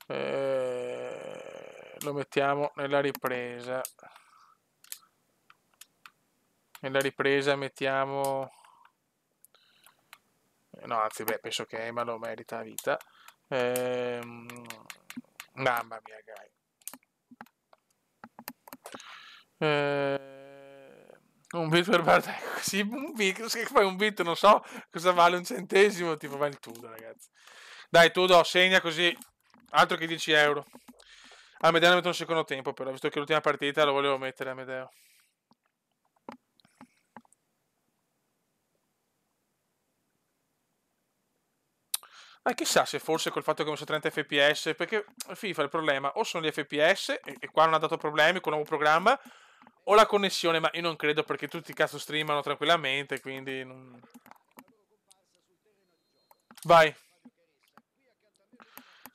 Lo mettiamo nella ripresa. Nella ripresa mettiamo... No, anzi, beh, penso che Emma lo merita a vita. Mamma mia, Gai. Un bit per Bartek. Sì, un bit. Se fai un bit, non so cosa vale un centesimo. Tipo, va il Tudo, ragazzi. Dai, Tudo, segna così. Altro che 10 euro. Amedeo ne metto un secondo tempo, però, visto che l'ultima partita lo volevo mettere a Amedeo. Ma chissà se forse col fatto che ho messo 30 fps, perché FIFA il problema o sono gli fps, e qua non ha dato problemi con il nuovo programma, o la connessione, ma io non credo perché tutti cazzo streamano tranquillamente, quindi... Non... Vai.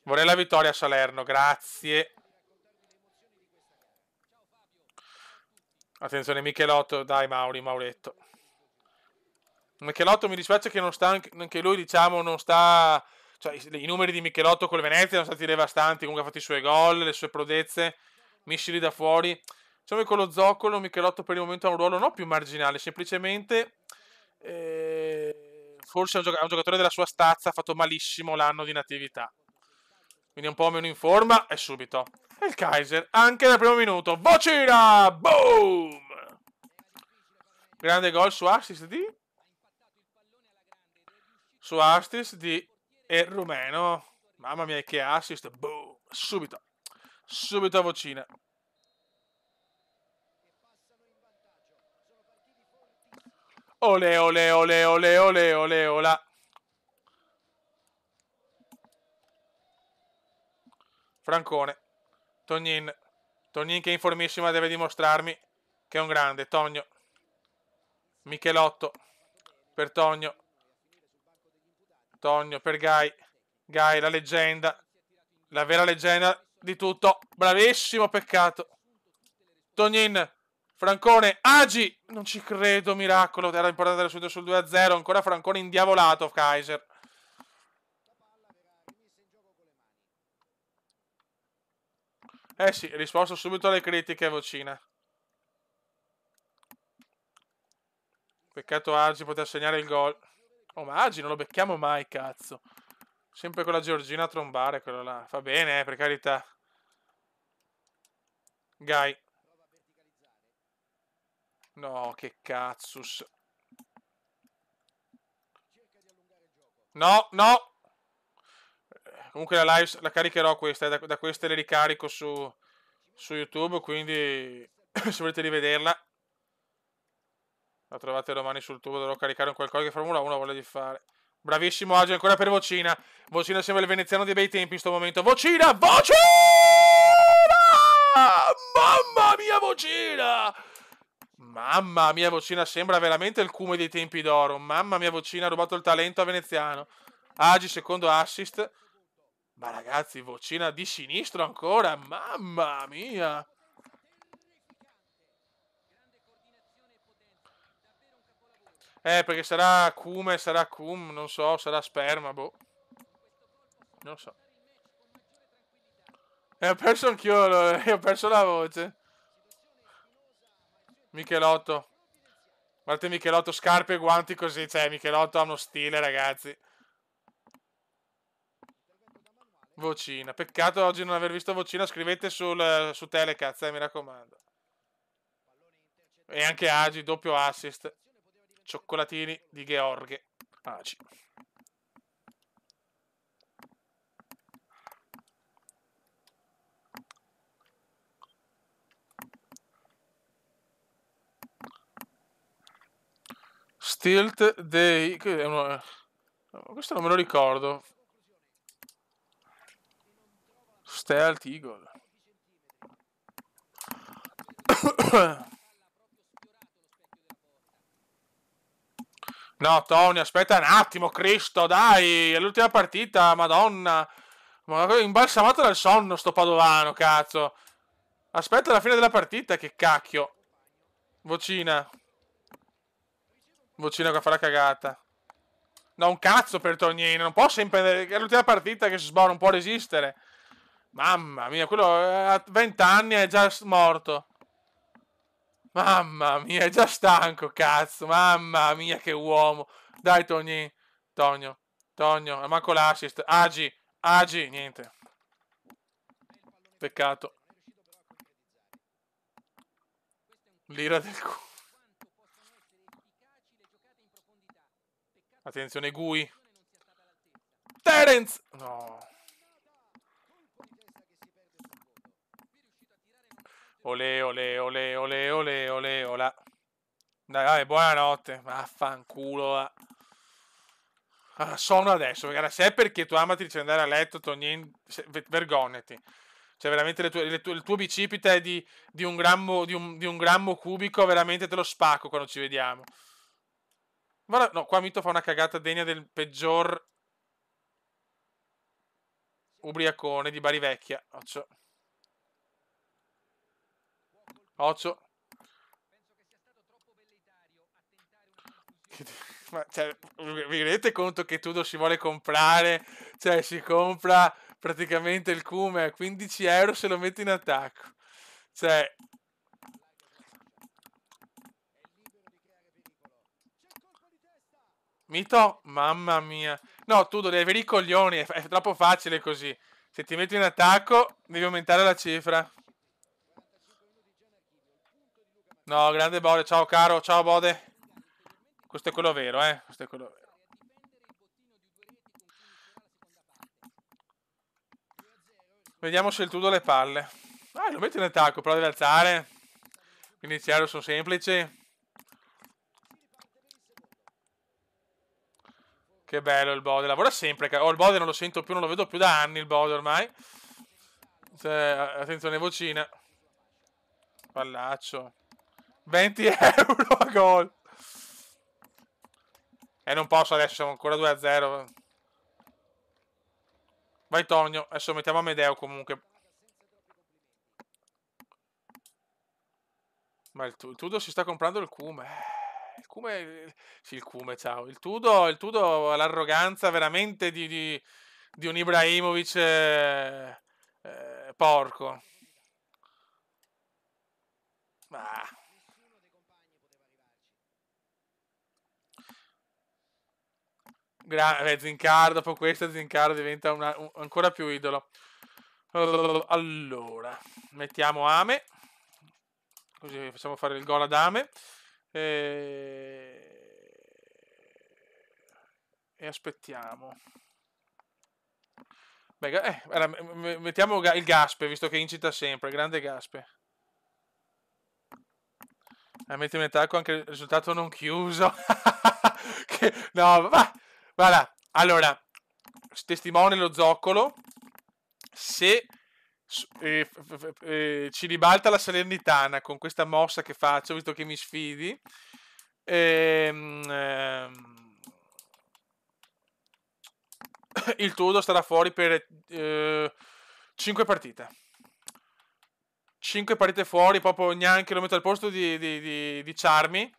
Vorrei la vittoria a Salerno, grazie. Attenzione Michelotto, dai Mauretto. Michelotto mi dispiace che non sta anche lui, diciamo, non sta... Cioè, i numeri di Michelotto con il Venezia sono stati devastanti, comunque ha fatto i suoi gol, le sue prodezze, missili da fuori. Diciamo che con lo zoccolo Michelotto per il momento ha un ruolo non più marginale, semplicemente forse è un giocatore della sua stazza, ha fatto malissimo l'anno di natività. Quindi un po' meno in forma e subito. E il Kaiser, anche dal primo minuto. Vocina! Boom! Grande gol su assist di... Su assist di El Rumeno. Mamma mia, che assist. Boom! Subito. Subito a vocina. Ole, ole, ole, ole, ole, ole, ola. Francone. Tognin. Tognin che è in formissima deve dimostrarmi che è un grande. Togno. Michelotto. Per Togno. Togno per Gai. Gai, la leggenda. La vera leggenda di tutto. Bravissimo, peccato. Tognin. Francone. Agi. Non ci credo, miracolo. Era importante andare subito sul 2-0. Ancora Francone indiavolato, Kaiser. Eh sì, risposto subito alle critiche, vocina. Peccato Agi poter segnare il gol. Oh, ma Agi non lo becchiamo mai, cazzo. Sempre con la Giorgina a trombare, quello là. Fa bene, per carità. Gai. No, che cazzus. No, no. Comunque la live la caricherò questa, da queste le ricarico su YouTube, quindi se volete rivederla la trovate domani sul tubo, dovrò caricare un qualcosa che Formula 1 voglia di fare. Bravissimo Agio, ancora per Vocina. Vocina sembra il veneziano dei bei tempi in questo momento. Vocina! Vocina! Mamma mia, Vocina! Mamma mia, Vocina sembra veramente il cume dei tempi d'oro. Mamma mia, Vocina ha rubato il talento a veneziano. Agi, secondo assist. Ma ragazzi, Vocina di sinistro ancora. Mamma mia. Perché sarà cume, sarà cum, non so, sarà sperma, boh. Non so. Ho perso anch'io, ho perso la voce. Michelotto. Guardate Michelotto, scarpe e guanti così, cioè Michelotto ha uno stile, ragazzi. Vocina. Peccato oggi non aver visto Vocina, scrivete su Telecaz, mi raccomando. E anche Agi, doppio assist. Cioccolatini di Gheorghe. Agi. Stilt Day. Questo non me lo ricordo. Stealth Eagle. No, Tony, aspetta un attimo, Cristo, dai, è l'ultima partita, madonna. Ma imbalsamato dal sonno sto padovano, cazzo. Aspetta la fine della partita, che cacchio. Vocina. Vocina che fa la cagata. No, un cazzo per Tognino, non può sempre... È l'ultima partita che non può resistere. Mamma mia, quello a 20 anni è già morto. Mamma mia, è già stanco, cazzo. Mamma mia, che uomo. Dai, Togni. Togno, manco l'assist. Agi, niente. Peccato. L'ira del culo. Attenzione, Gui. Terence! No. Ole, ole, ole, ole, ole, ole, ola. Dai, buonanotte. Vaffanculo. Sonno adesso, ragazzi. Se è perché tu amati di andare a letto, vergognati. Cioè, veramente il tuo bicipite è di un grammo cubico, veramente te lo spacco quando ci vediamo. Guarda, no, qua Mito fa una cagata degna del peggior ubriacone di Bari Vecchia. Occhio. cioè, vi rendete conto che Tudor si vuole comprare? Cioè, si compra praticamente il Cume a 15 euro se lo mette in attacco. Cioè, Mito? Mamma mia. No, tu devi avere i coglioni, è troppo facile così. Se ti metti in attacco, devi aumentare la cifra. No, grande Bode, ciao caro, ciao Bode. Questo è quello vero, questo è quello vero. Vediamo se il Tudo le palle. Lo metti in attacco, però deve alzare. Quindi chiaro, sono semplici. Che bello il Bode, lavora sempre. Il Bode non lo sento più, non lo vedo più da anni il Bode ormai. Cioè, attenzione, vocina. Pallaccio. 20 euro a gol. Non posso adesso, siamo ancora 2-0. Vai Tonio, adesso mettiamo Amedeo comunque. Ma il Tudo si sta comprando il Cume. Il Cume... Sì, il Cume, ciao. Il Tudo ha l'arroganza veramente di un Ibrahimovic porco. Ma... Zincar, dopo questo Zincar diventa ancora più idolo. Allora, mettiamo Ame. Così facciamo fare il gol ad Ame. E aspettiamo. Beh, mettiamo il Gaspe, visto che incita sempre. Grande Gaspe. Metti in attacco anche il risultato non chiuso. No, va. Guarda, allora, testimone lo zoccolo. Se ci ribalta la Salernitana con questa mossa che faccio, visto che mi sfidi, il Tudo starà fuori per 5 partite. 5 partite fuori, proprio neanche lo metto al posto di Charmi.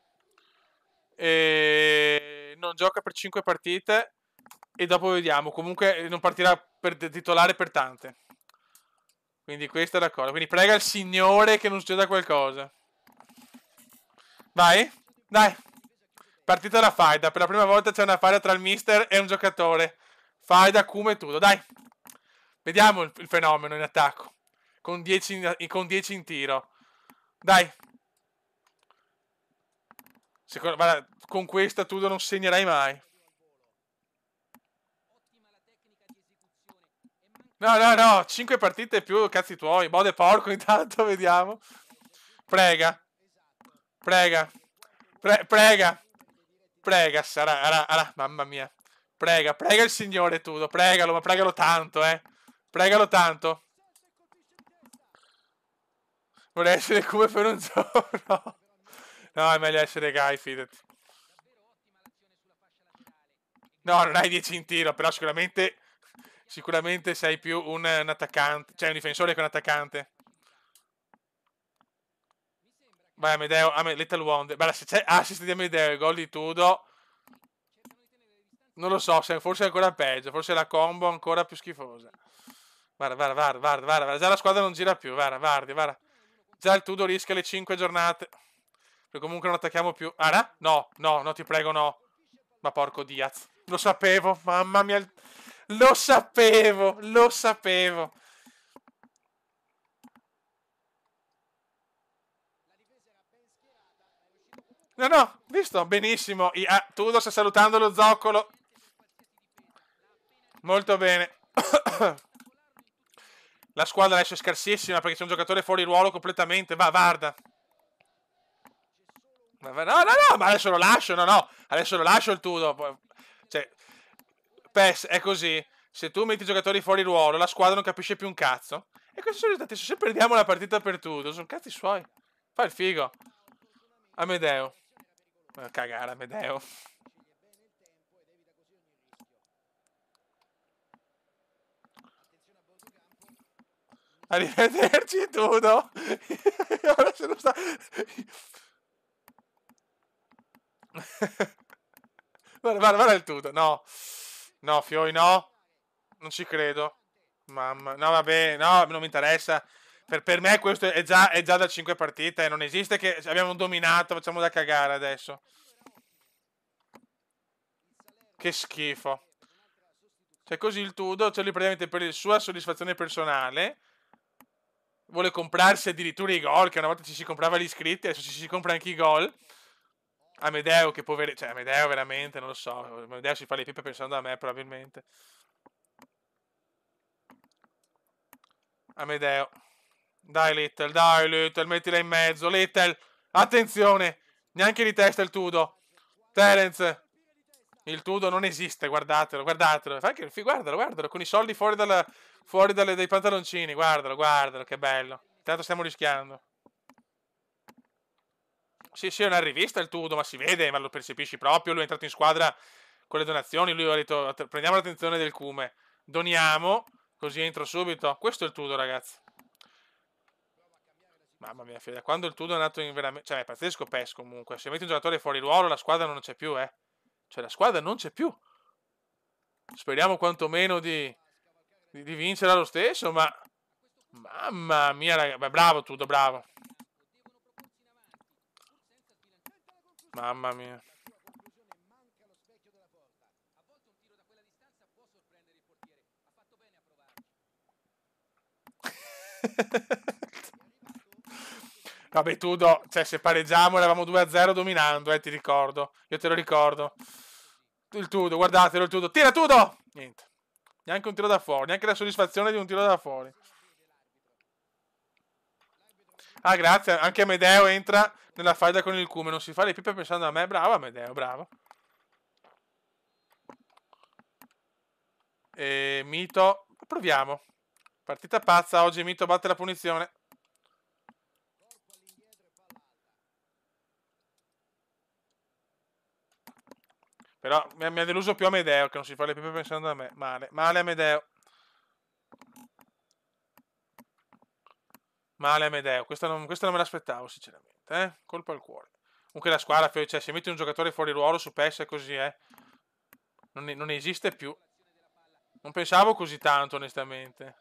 Non gioca per 5 partite e dopo vediamo. Comunque non partirà per titolare per tante. Quindi questa è la cosa. Quindi prega il Signore che non succeda qualcosa. Vai, dai. Partita da faida. Per la prima volta c'è una faida tra il mister e un giocatore. Faida, Cume e tutto. Dai. Vediamo il fenomeno in attacco. Con 10 in tiro. Dai. Guarda, con questa tu non segnerai mai. No. 5 partite più, cazzi tuoi. Bode porco intanto, vediamo. Prega. Prega, sarà, mamma mia. Prega il Signore Tudo, pregalo, ma pregalo tanto, Pregalo tanto. Vorrei essere come per un giorno. No, è meglio essere Guy, fidati. No, non hai 10 in tiro, però sicuramente sei più un attaccante, cioè un difensore che un attaccante. Vai Amedeo, Little Wonder. Guarda, se c'è assist di Amedeo e gol di Tudo, non lo so, forse è ancora peggio, forse la combo è ancora più schifosa. Guarda, già la squadra non gira più, guarda. Già il Tudo rischia le 5 giornate. Perché comunque non attacchiamo più. No, ti prego, no. Ma porco Diaz. Lo sapevo, mamma mia. Lo sapevo. No, visto, benissimo. Tudo sta salutando lo zoccolo. Molto bene. La squadra adesso è scarsissima perché c'è un giocatore fuori ruolo completamente. Va, guarda. No, ma adesso lo lascio, no. Adesso lo lascio il Tudo. Cioè, PES è così. Se tu metti i giocatori fuori ruolo, la squadra non capisce più un cazzo. E questi sono i risultati. Se perdiamo la partita per Tudo, sono cazzi suoi. Fa il figo. Amedeo. Cagare, Amedeo. Arrivederci, Tudo. Ora se lo sta... Guarda il tutto. No. No, Fioi, no. Non ci credo. Mamma. No, vabbè, no, non mi interessa. Per me questo è già da 5 partite. Non esiste che abbiamo dominato, facciamo da cagare adesso. Che schifo. Cioè, così il Tudo, cioè lui praticamente per la sua soddisfazione personale vuole comprarsi addirittura i gol, che una volta ci si comprava gli iscritti, adesso ci si compra anche i gol. Amedeo, che povero, cioè Amedeo veramente, non lo so, Amedeo si fa le pippe pensando a me probabilmente. Amedeo, dai Little, mettila in mezzo, Little, attenzione, neanche di testa il Tudo. Terence, il Tudo non esiste, guardatelo, guardalo, con i soldi dai pantaloncini, guardalo, che bello. Intanto stiamo rischiando. Sì, è una rivista il Tudo, ma si vede, ma lo percepisci proprio. Lui è entrato in squadra con le donazioni. Lui ha detto: prendiamo l'attenzione del Cume, doniamo, così entro subito. Questo è il Tudo, ragazzi. Mamma mia, figlia, quando il Tudo è nato in veramente. Cioè, è pazzesco PES comunque. Se metti un giocatore fuori ruolo, la squadra non c'è più, eh. Cioè, la squadra non c'è più. Speriamo quantomeno di vincere lo stesso, ma. Mamma mia, ragazzi. Beh, bravo Tudo, bravo. Mamma mia. Vabbè, Tudo, cioè se pareggiamo eravamo 2-0 dominando, ti ricordo. Io te lo ricordo. Il Tudo, guardatelo il Tudo. Tira Tudo! Niente. Neanche un tiro da fuori, neanche la soddisfazione di un tiro da fuori. Ah, grazie, anche Amedeo entra nella faida con il Cume, non si fa le pippe pensando a me. Bravo Amedeo, bravo. E Mito, proviamo. Partita pazza, oggi Mito batte la punizione. Però mi ha deluso più Amedeo, che non si fa le pippe pensando a me. Male Amedeo. Male Amedeo, questa non me l'aspettavo sinceramente, colpa al cuore. Comunque la squadra, cioè se metti un giocatore fuori ruolo su PES è così, non esiste più. Non pensavo così tanto onestamente.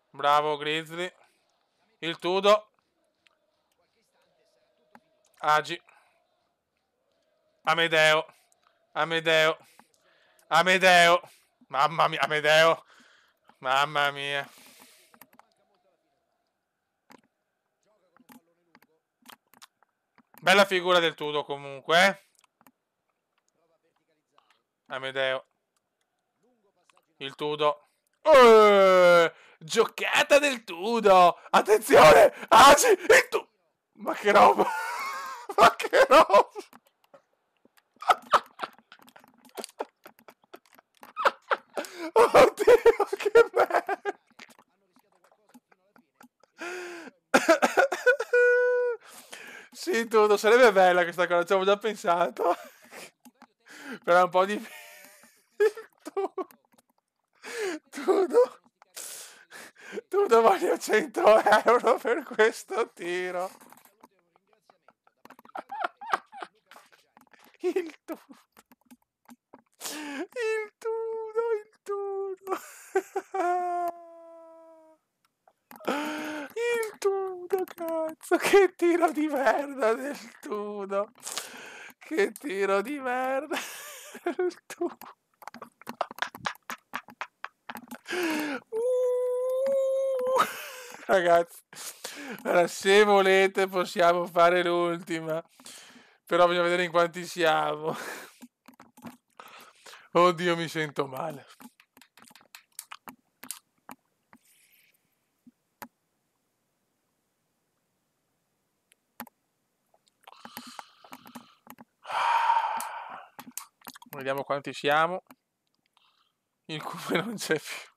Bravo Grizzly. Il Tudo. Agi. Amedeo. Amedeo. Amedeo. Mamma mia, Amedeo. Mamma mia. Bella figura del Tudo comunque, Amedeo. Il Tudo. Giocata del Tudo. Attenzione. Agi. Il Tudo. Ma che roba. Ma che roba. Oddio, che merda. Sì, Tudo, sarebbe bella questa cosa, ci avevo già pensato. Però è un po' di. Tudo. Tudo, voglio 100 euro per questo tiro. Il Tudo. Il Tudo. Il Tudo, cazzo, che tiro di merda del Tudo. Che tiro di merda del Tudo. Ragazzi, allora, se volete possiamo fare l'ultima, però bisogna vedere in quanti siamo. Oddio, mi sento male. Vediamo quanti siamo. Il Cume non c'è più.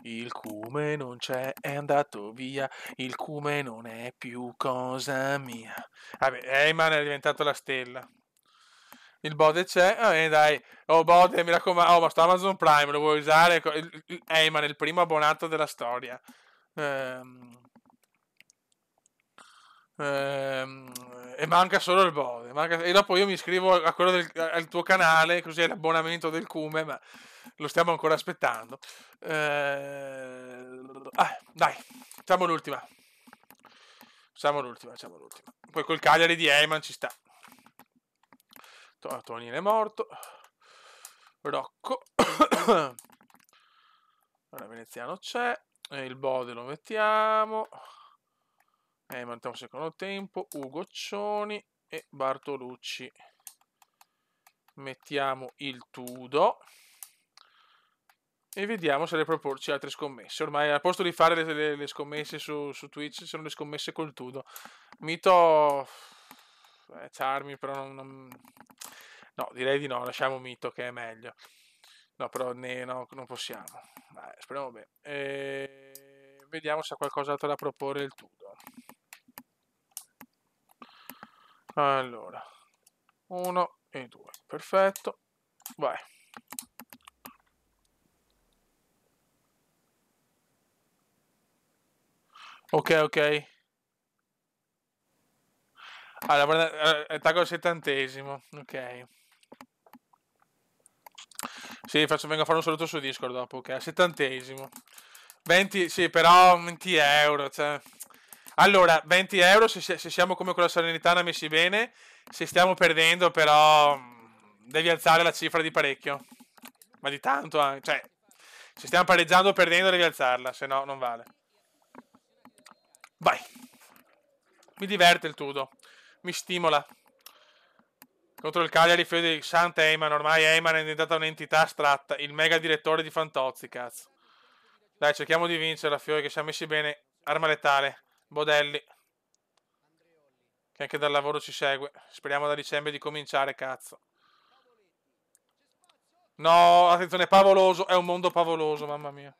Il Cume non c'è, è andato via. Il Cume non è più cosa mia. Vabbè, Eyman è diventato la stella. Il Bode c'è, dai. Oh, Bode, mi raccomando. Oh, ma sto Amazon Prime, lo vuoi usare? Eyman è il primo abbonato della storia. E manca solo il Bode. E dopo io mi iscrivo a quello al tuo canale, così è l'abbonamento del Cume, ma lo stiamo ancora aspettando. Dai, facciamo l'ultima. Facciamo l'ultima. Poi col Cagliari di Eyman ci sta. Tonino è morto. Rocco. Ora Veneziano c'è. E il Bode lo mettiamo. Mettiamo secondo tempo. Ugoccioni e Bartolucci. Mettiamo il Tudo. E vediamo se riproporci altre scommesse. Ormai al posto di fare le scommesse su Twitch sono le scommesse col Tudo. Mito Charmi però no, direi di no, lasciamo Mito che è meglio. No, però no, non possiamo. Speriamo bene. Vediamo se ha qualcos'altro da proporre il Tudo. Allora 1 e 2, perfetto, vai. Ok. Allora, attacco al 70°, ok. Sì, vengo a fare un saluto su Discord dopo, ok, al 70°. 20, sì, però 20 euro, cioè. Allora, 20 euro se siamo come con la Salernitana messi bene, se stiamo perdendo però devi alzare la cifra di parecchio, ma di tanto anche, cioè, se stiamo pareggiando o perdendo devi alzarla, se no non vale. Vai, mi diverte il Tudo, mi stimola. Contro il Cagliari Fiore di Santa Eyman, ormai Eyman è diventata un'entità astratta, il mega direttore di Fantozzi, cazzo. Dai, cerchiamo di vincere, Fiore, che siamo messi bene. Arma letale, Bodelli, che anche dal lavoro ci segue. Speriamo da dicembre di cominciare, cazzo. No, attenzione, pavoloso, è un mondo pavoloso, mamma mia.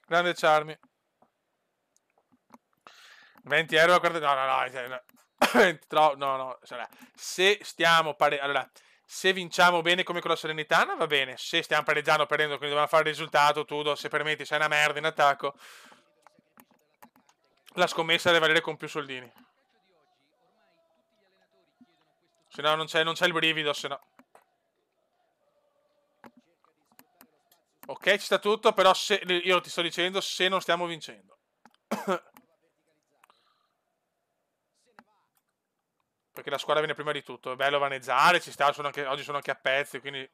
Grande Charmi. 20 euro, no. Se stiamo allora, se vinciamo bene come con la Salernitana va bene, se stiamo pareggiando perdendo, quindi dobbiamo fare il risultato, Tudo, se permetti sei una merda in attacco, la scommessa deve valere con più soldini, se no non c'è il brivido, se no. Ok, ci sta tutto, però io ti sto dicendo se non stiamo vincendo. Perché la squadra viene prima di tutto. È bello vaneggiare, ci sta, oggi sono anche a pezzi, quindi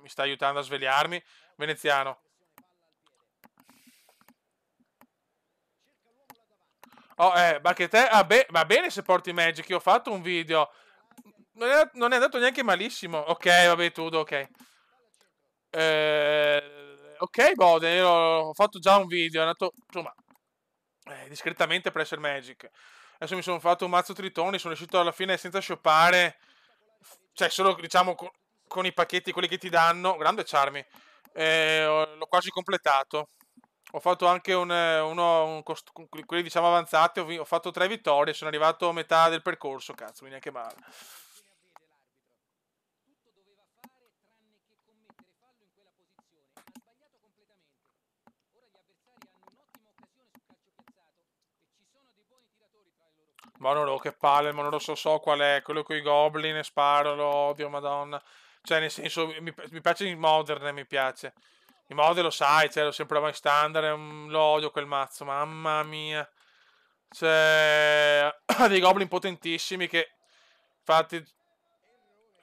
mi sta aiutando a svegliarmi. Veneziano. Oh, ma che te... va bene se porti Magic, io ho fatto un video. Non è andato neanche malissimo. Ok, vabbè, Tudo, ok. Ok, Bode, io ho fatto già un video, è andato, insomma, discretamente Pressure Magic. Adesso mi sono fatto un mazzo tritoni, sono riuscito alla fine senza shoppare, cioè solo diciamo con i pacchetti, quelli che ti danno, grande Charmi, l'ho quasi completato. Ho fatto anche quelli diciamo avanzati, ho fatto 3 vittorie, sono arrivato a metà del percorso, cazzo, quindi neanche male. Monoro, che palle, il Monoro so qual è, quello con i goblin, sparo, lo odio, madonna. Cioè, nel senso, mi piace il modern, mi piace. Il modern lo sai, cioè, lo sempre mai standard, lo odio quel mazzo, mamma mia. Cioè, ha dei goblin potentissimi che, infatti,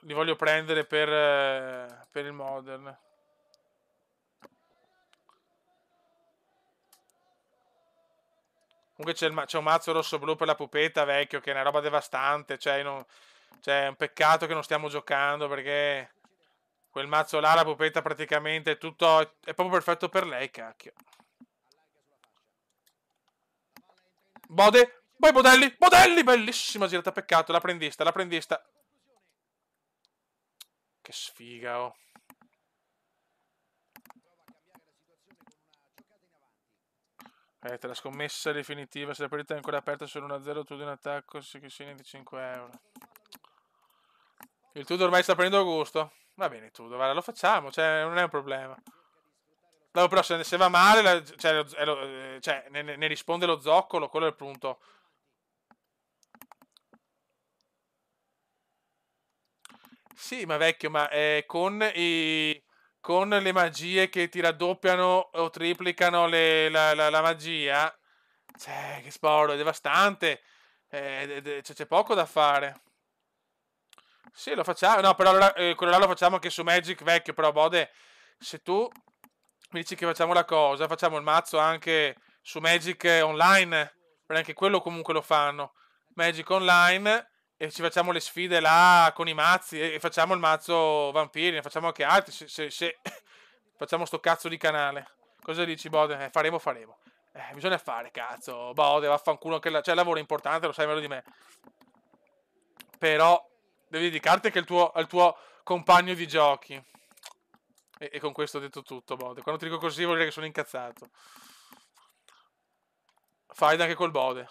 li voglio prendere per il modern. Comunque c'è un mazzo rosso-blu per la pupetta vecchio che è una roba devastante, cioè è un peccato che non stiamo giocando perché quel mazzo là, la pupetta praticamente è proprio perfetto per lei, cacchio. Bode, poi Bodelli, bellissima girata, peccato, la prendista. Che sfiga, oh. La scommessa definitiva, se la partita è ancora aperta solo 1-0, tu di un attacco, se che segni di 5 euro. Il Tudor ormai sta prendendo gusto. Va bene, Tudor, guarda, lo facciamo, cioè non è un problema. No, però se va male, cioè, ne risponde lo zoccolo, quello è il punto. Sì, ma vecchio, ma con le magie che ti raddoppiano o triplicano la magia, cioè, che sporo, è devastante. C'è poco da fare. Sì, lo facciamo. No, però allora, quello là lo facciamo anche su Magic vecchio. Però, Bode, se tu mi dici che facciamo la cosa, facciamo il mazzo anche su Magic Online. Perché anche quello comunque lo fanno. Magic Online. E ci facciamo le sfide là con i mazzi. E facciamo il mazzo vampiri. Ne facciamo anche altri. Se facciamo sto cazzo di canale. Cosa dici, Bode? Faremo. Bisogna fare, cazzo. Bode, vaffanculo. Anche cioè, il lavoro è importante, lo sai meglio di me. Però devi dedicarti anche al tuo compagno di giochi. E con questo ho detto tutto, Bode. Quando ti dico così vuol dire che sono incazzato. Fai anche col Bode.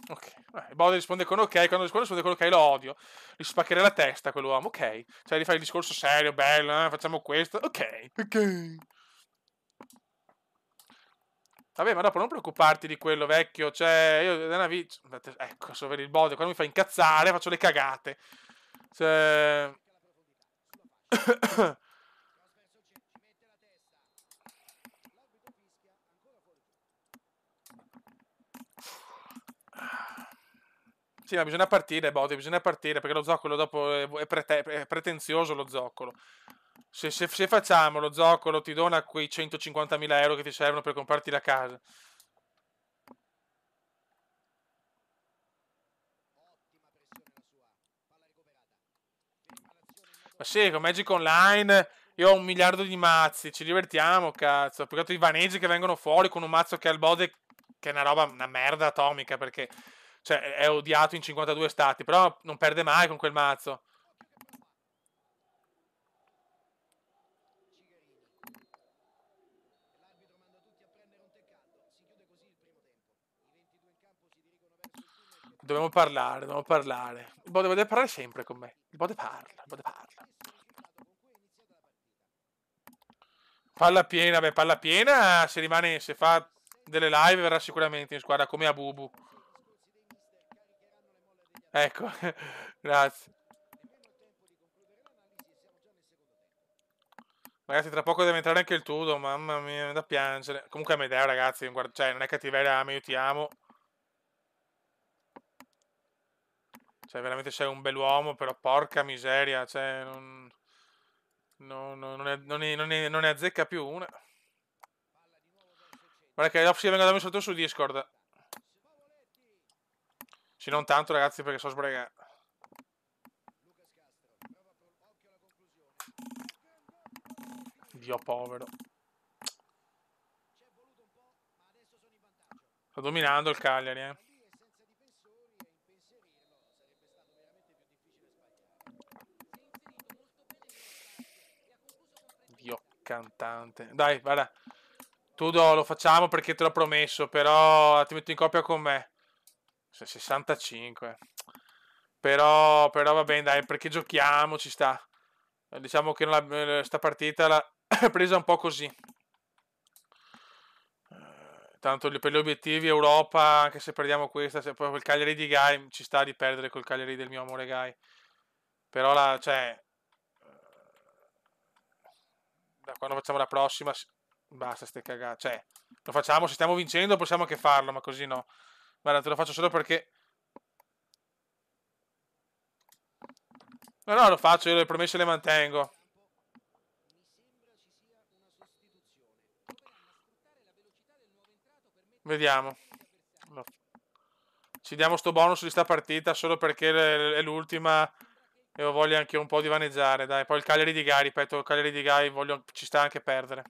Ok. Il Bode risponde con ok. Quando risponde con ok lo odio. Gli spaccherei la testa a quell'uomo. Ok. Cioè, gli fai il discorso serio, bello, facciamo questo. Ok. Vabbè, ma dopo non preoccuparti di quello vecchio. Cioè, io nella vita. Ecco, so per il Bode. Quando mi fa incazzare, faccio le cagate. Cioè. Sì, ma bisogna partire, Bode, bisogna partire perché lo zoccolo dopo è pretenzioso lo zoccolo. Se facciamo lo zoccolo ti dona quei 150.000 euro che ti servono per comprarti la casa. Ma sì, con Magic Online io ho 1 miliardo di mazzi, ci divertiamo, cazzo. Perché i vaneggi che vengono fuori con un mazzo che ha il Bode, che è una roba, una merda atomica, perché cioè, è odiato in 52 stati, però non perde mai con quel mazzo. Dobbiamo parlare, dobbiamo parlare. Il Bode deve parlare sempre con me. Il Bode parla, il Bode parla. Palla piena, beh, palla piena, se rimane, se fa delle live verrà sicuramente in squadra come Abubu. Ecco, grazie. Ragazzi, tra poco deve entrare anche il Tudo, mamma mia, da piangere. Comunque Amedeo, ragazzi, cioè, non è cattiveria, ma io ti amo. Cioè, veramente sei un bell'uomo, però porca miseria, cioè, non ne azzecca più una. Guarda che dopo si vengo da me sotto su Discord. Sì, non tanto, ragazzi, perché so sbregare. Dio povero. Sta dominando il Cagliari, eh. Dio cantante. Dai, guarda. Tudo lo facciamo perché te l'ho promesso, però ti metto in coppia con me. 65. Però va bene, dai, perché giochiamo, ci sta. Diciamo che sta partita l'ha presa un po' così. Tanto per gli obiettivi Europa, anche se perdiamo questa, se poi il Cagliari di Gai ci sta di perdere col Cagliari del mio amore Gai. Però cioè, da quando facciamo la prossima, basta ste cagate. Cioè, lo facciamo, se stiamo vincendo possiamo anche farlo, ma così no. Guarda, te lo faccio solo perché. No, lo faccio, io le promesse le mantengo. Vediamo. Ci diamo sto bonus di sta partita solo perché è l'ultima e ho voglia anche un po' di vaneggiare, dai. Poi il Cagliari di Gai, ripeto, il Cagliari di Gai ci sta anche perdere.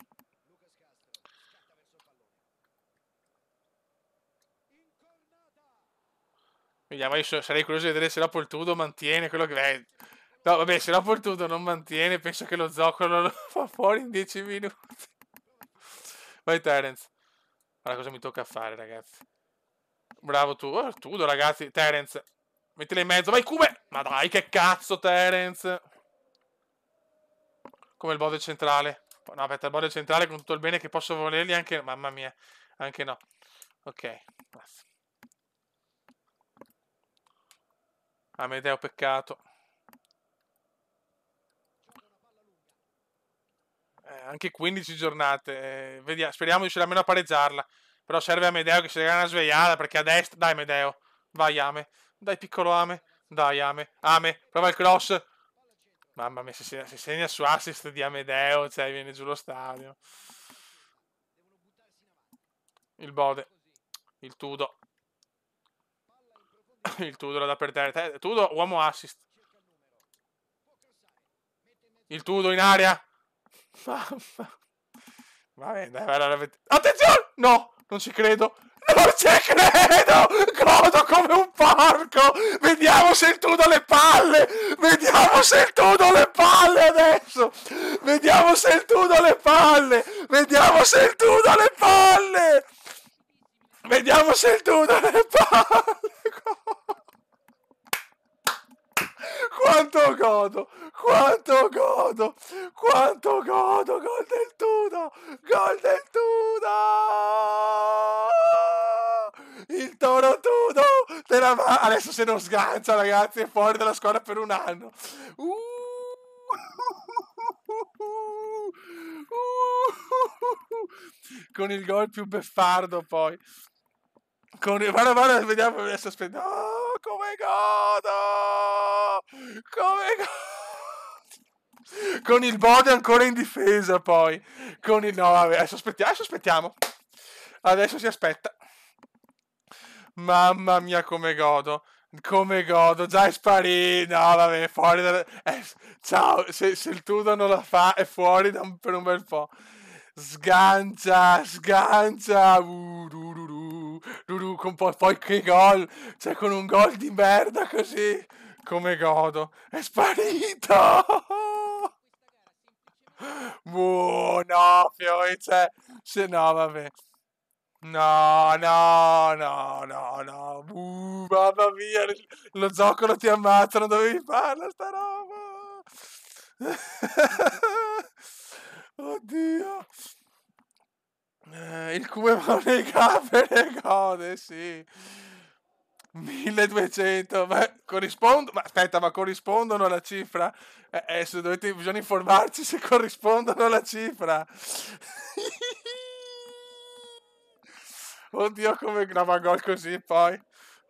Vediamo, io sarei curioso di vedere se dopo il Tudo mantiene quello che è. No, vabbè, se dopo il Tudo non mantiene, penso che lo zoccolo lo fa fuori in 10 minuti. Vai Terence. Guarda cosa mi tocca fare, ragazzi. Bravo tu. Oh, Tudo, ragazzi. Terence. Mettila in mezzo. Vai, Cube. Ma dai, che cazzo, Terence. come il bode centrale. No, aspetta, il bode centrale con tutto il bene che posso volergli anche... Mamma mia, anche no. Ok, basta. Amedeo, peccato. Anche 15 giornate. Speriamo di riuscire almeno a pareggiarla. Però serve Amedeo che si regala una svegliata, perché a destra... Dai, Amedeo. Vai, Ame. Dai, piccolo Ame. Dai, Ame. Ame, prova il cross. Mamma mia, si segna su assist di Amedeo, cioè viene giù lo stadio. Il Bode. Il Tudo. Il Tudo era da perdere. Tudo, uomo assist. Il Tudo in area. Vabbè, dai, attenzione! No, non ci credo. Non ci credo! Godo come un porco! Vediamo se il Tudo ha le palle! Vediamo se il Tudo ha le palle adesso! Vediamo se il Tudo ha le palle! Vediamo se il Tudo ha le palle! Vediamo se il Tudo ha le palle! Quanto godo! Quanto godo! Quanto godo! Gol del Tudo! Gol del Tudo! Il Toro Tudo! Adesso se non sgancia, ragazzi, è fuori dalla squadra per un anno. Con il gol più beffardo poi. Guarda, vediamo adesso. Aspetta. Oh, come godo! Come godo! Con il Bode ancora in difesa poi. No, vabbè, adesso aspettiamo. Adesso si aspetta. Mamma mia, come godo. Come godo, già è sparito. No, vabbè, fuori ciao, se il Tudo non la fa è fuori per un bel po'. Sgancia. Poi che gol. Cioè, con un gol di merda così. Come godo. È sparito. No, cioè, se no, vabbè. No. Mamma mia, lo zoccolo ti ammazza, non dovevi farla sta roba. Oddio. Il Come Monica per le gode, sì. 1200, ma corrispondono alla cifra? Bisogna informarci se corrispondono alla cifra. Oddio, come grava un gol così poi.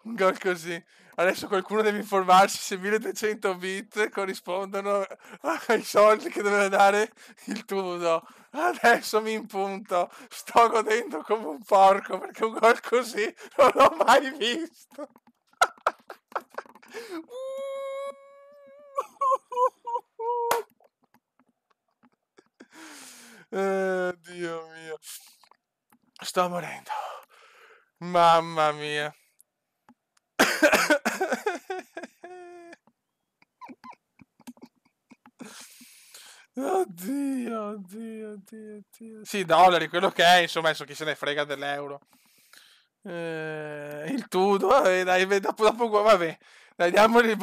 Un gol così. Adesso qualcuno deve informarsi se 1200 bit corrispondono ai soldi che deve dare il Tudo. Adesso mi impunto. Sto godendo come un porco perché un gol così non l'ho mai visto. Dio mio. Sto morendo. Mamma mia. Oddio. Sì, dollari, quello che è, insomma, adesso chi se ne frega dell'euro. Il Tudo, vabbè, dai, dopo, vabbè, dai, diamogli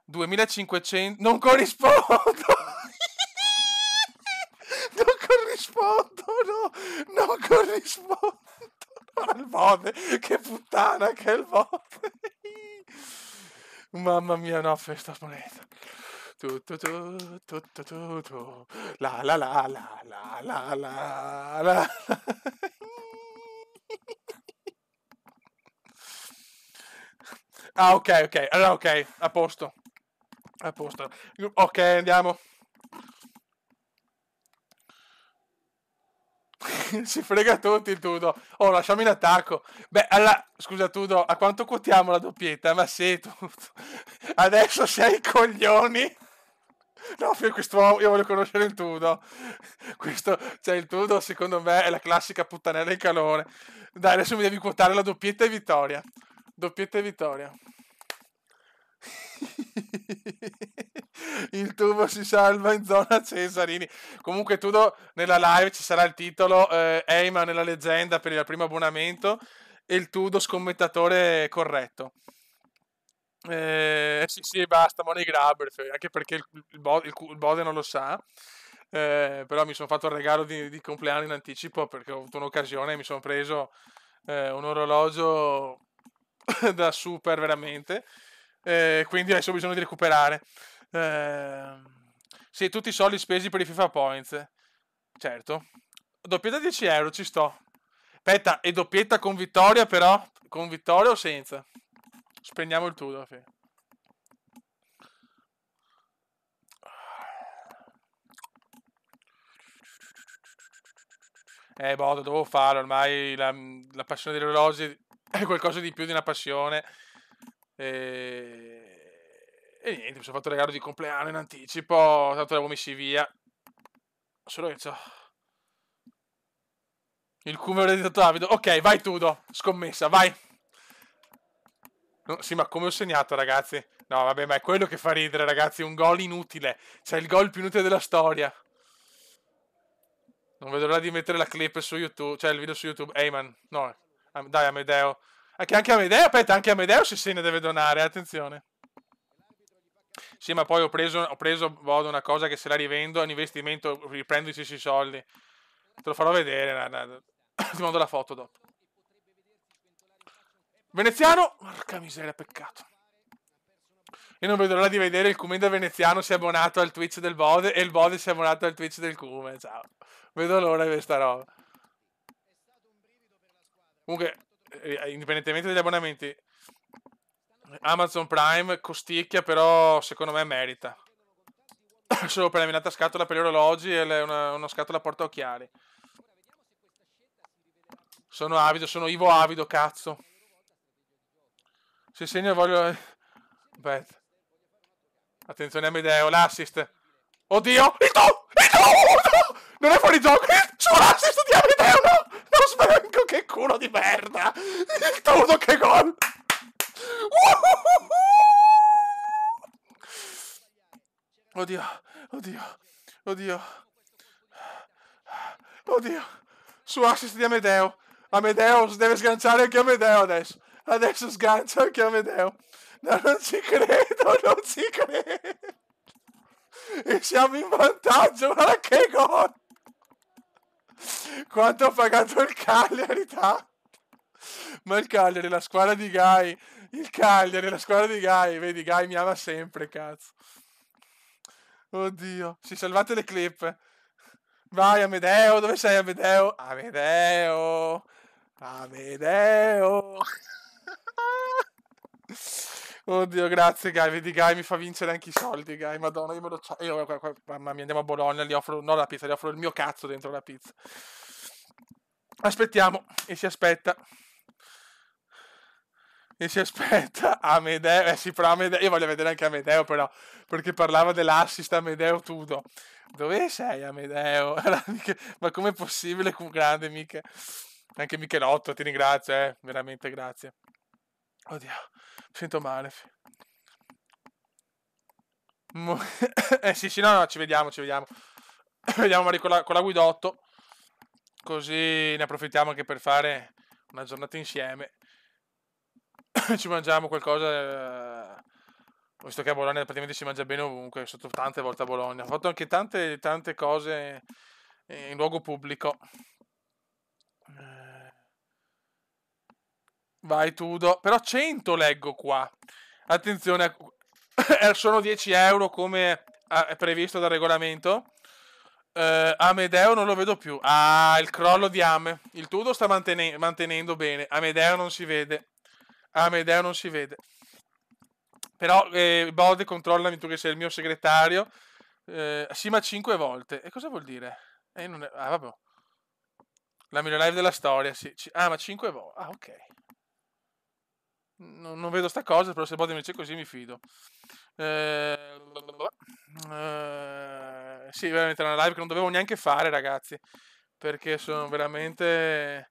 2500, non corrispondo. Non corrispondo al Bode, che puttana che è il Bode. Mamma mia, no, sto morendo. Tu. La. Ah, ok, allora ok, a posto. Ok, andiamo. Si frega tutti il Tudo. Oh, lasciami in attacco. Beh, allora, scusa Tudo, a quanto quotiamo la doppietta? Ma sì, adesso sei i coglioni. No, quest'uomo, io voglio conoscere il Tudo. Cioè, il Tudo, secondo me, è la classica puttanella in calore. Dai, adesso mi devi quotare la doppietta e vittoria. Il Tubo si salva in zona Cesarini. Comunque, Tudo, nella live ci sarà il titolo Eyman nella leggenda per il primo abbonamento e il Tudo scommettatore corretto. Sì, sì, basta, money grabber, anche perché il Bode non lo sa. Però mi sono fatto il regalo di compleanno in anticipo perché ho avuto un'occasione e mi sono preso un orologio da super veramente. Quindi adesso ho bisogno di recuperare. Eh, sì, tutti i soldi spesi per i FIFA Points. Certo. Doppietta 10 euro, ci sto. Aspetta, e doppietta con vittoria però? Con vittoria o senza? Spegniamo il tutto. Boh, dovevo farlo, ormai la passione degli orologi è qualcosa di più di una passione. E niente, mi sono fatto il regalo di compleanno in anticipo, tanto l'avevo messi via. Solo che c'ho il cumero di Avido. Ok, vai Tudo, scommessa, vai. Sì, ma come ho segnato, ragazzi? No, vabbè, ma è quello che fa ridere, ragazzi, un gol inutile. Cioè, il gol più inutile della storia. Non vedo l'ora di mettere la clip su YouTube, cioè il video su YouTube. Eyman, no, dai Amedeo. Anche Amedeo, aspetta, anche Amedeo se ne deve donare, attenzione. Sì, ma poi ho preso boh, una cosa che se la rivendo è un investimento, riprendo i stessi soldi. Te lo farò vedere, ti mando la foto dopo. Veneziano, porca miseria, peccato. Io non vedo l'ora di vedere il Cume da Veneziano si è abbonato al Twitch del Bode e il Bode si è abbonato al Twitch del Cume. Ciao. Vedo l'ora di questa roba. Comunque, indipendentemente dagli abbonamenti, Amazon Prime costicchia, però secondo me merita. Solo per la minata scatola per gli orologi e una scatola portaocchiali. Sono avido, sono Ivo avido, cazzo. Se segno voglio... Aspetta. Attenzione a Medeo, l'assist. Oddio! Il tu! Il tu! Non è fuori gioco! C'ho l'assist di Amedeo, no! Non smenco, che culo di merda! Il turno, che gol! Oddio, oddio, oddio, oddio. Su assist di Amedeo. Amedeo deve sganciare anche Amedeo adesso. Adesso sgancia anche Amedeo. No, non ci credo, non ci credo. E siamo in vantaggio, guarda che gol! Quanto ha pagato il Cagliari, ma il Cagliari, la squadra di Gai. Il Cagliari, la squadra di Gai. Vedi, Gai mi ama sempre, cazzo. Oddio. Si, salvate le clip. Vai, Amedeo. Dove sei, Amedeo? Amedeo. Amedeo. Oddio, grazie, Gai. Vedi, Gai mi fa vincere anche i soldi, Gai. Madonna, io me lo... mamma mia, andiamo a Bologna, gli offro... No, la pizza, gli offro il mio cazzo dentro la pizza. Aspettiamo. E si aspetta. E si aspetta Amedeo, sì, però Amedeo, io voglio vedere anche Amedeo però, perché parlava dell'assist Amedeo Tudo. Dove sei Amedeo? Ma com'è possibile? Grande Miche. Anche Michelotto, ti ringrazio, veramente grazie. Oddio, mi sento male. Sì, sì, no, ci vediamo, ci vediamo. Vediamo magari con la Guidotto, così ne approfittiamo anche per fare una giornata insieme. Ci mangiamo qualcosa. Visto che a Bologna praticamente si mangia bene ovunque, sono stato tante volte a Bologna. Ho fatto anche tante, tante cose in luogo pubblico. Vai Tudo. Però 100 leggo qua. Attenzione, sono 10 euro come è previsto dal regolamento. Amedeo non lo vedo più. Ah, il crollo di Ame. Il Tudo sta mantenendo bene. Amedeo non si vede. Amedeo non si vede. Però Bode, controllami tu che sei il mio segretario. Sì, ma 5 volte. E cosa vuol dire? Vabbè. La miglior live della storia, sì. Ma 5 volte. Ah, ok. Non vedo sta cosa, però se Bode mi dice così mi fido. Sì, veramente è una live che non dovevo neanche fare, ragazzi. Perché sono veramente...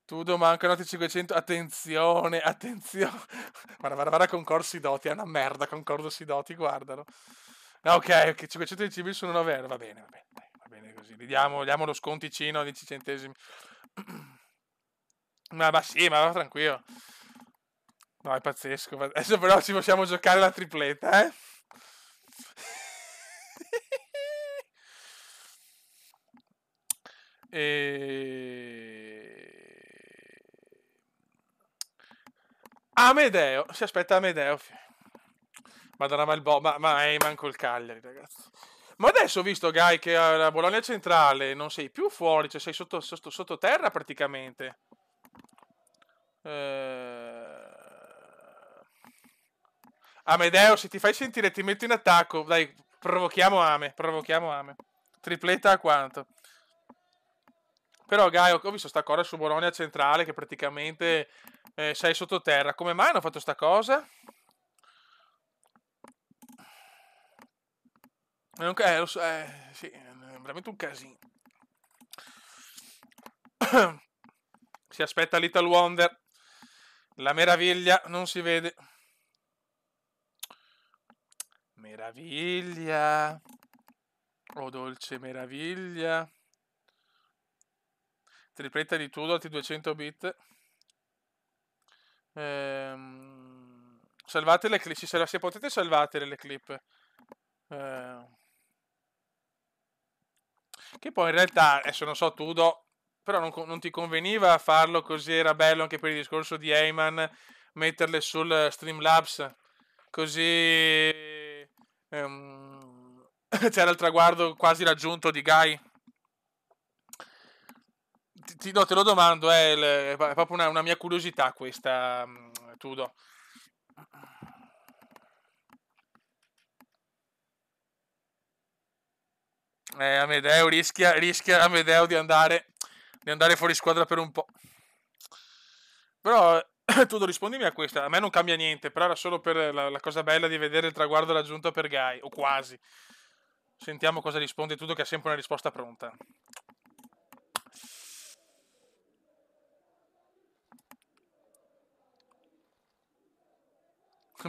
Tudo, mancano altri 500. Attenzione, attenzione. Guarda, concorsi doti. È una merda, concorsi doti, guardalo. Ok, 500 di cibi sono 9 euro. Va bene, va bene così. Gli diamo lo sconticino a 10 centesimi. Ma sì, ma va tranquillo. No, è pazzesco. Adesso però ci possiamo giocare la tripletta, eh? E... Amedeo. Si aspetta Amedeo. Madonna, ma manco il Cagliari, ragazzi. Ma adesso ho visto, Guy, che alla Bologna Centrale non sei più fuori, cioè sei sottoterra praticamente. Eh... Amedeo, se ti fai sentire ti metto in attacco. Dai, provochiamo Ame. Tripletta a quanto? Però, Guy, ho visto sta cosa su Bologna Centrale che praticamente sei sottoterra. Come mai hanno fatto sta cosa? Lo so, sì, è veramente un casino. Si aspetta Little Wonder. La meraviglia non si vede. Meraviglia. Oh, dolce meraviglia. Tripletta di Tudor, 200 bit. Salvate le clip. Se potete salvatele le clip. Che poi in realtà, adesso non so Tudo, però non ti conveniva farlo così, era bello anche per il discorso di Heyman, metterle sul Streamlabs, così c'era il traguardo quasi raggiunto di Guy. No, te lo domando, è proprio una mia curiosità questa, Tudo. Amedeo rischia Amedeo di andare fuori squadra per un po'. Però tu rispondimi a questa. A me non cambia niente, però era solo per la cosa bella di vedere il traguardo raggiunto per Guy, o quasi. Sentiamo cosa risponde Tudo, che ha sempre una risposta pronta.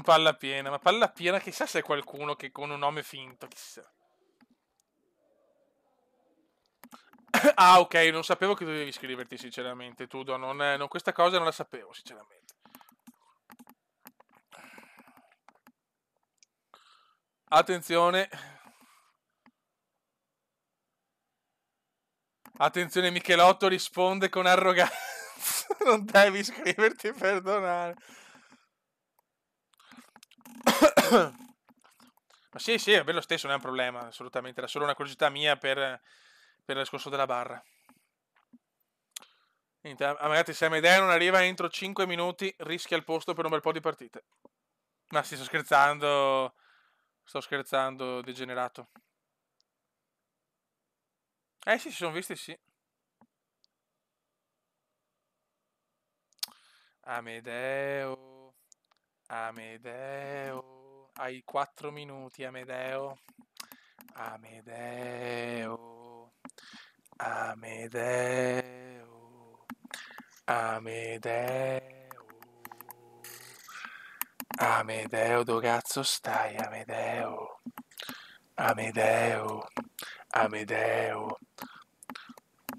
Palla piena, ma palla piena, chissà se è qualcuno che con un nome finto, chissà. Ah, ok, non sapevo che dovevi iscriverti, sinceramente, Tudo. Questa cosa non la sapevo, sinceramente. Attenzione. Attenzione, Michelotto risponde con arroganza. Non devi iscriverti, perdonare. Ma sì, sì, è bello stesso, non è un problema, assolutamente. Era solo una curiosità mia per il discorso della barra. Niente, magari se Amedeo non arriva entro 5 minuti, rischia il posto per un bel po' di partite. Ma sì, sto scherzando. Sto scherzando, degenerato. Sì, si sono visti, sì. Amedeo. Amedeo. Hai 4 minuti, Amedeo. Amedeo. Amedeo. Amedeo. Amedeo, dove cazzo stai, Amedeo? Amedeo. Amedeo.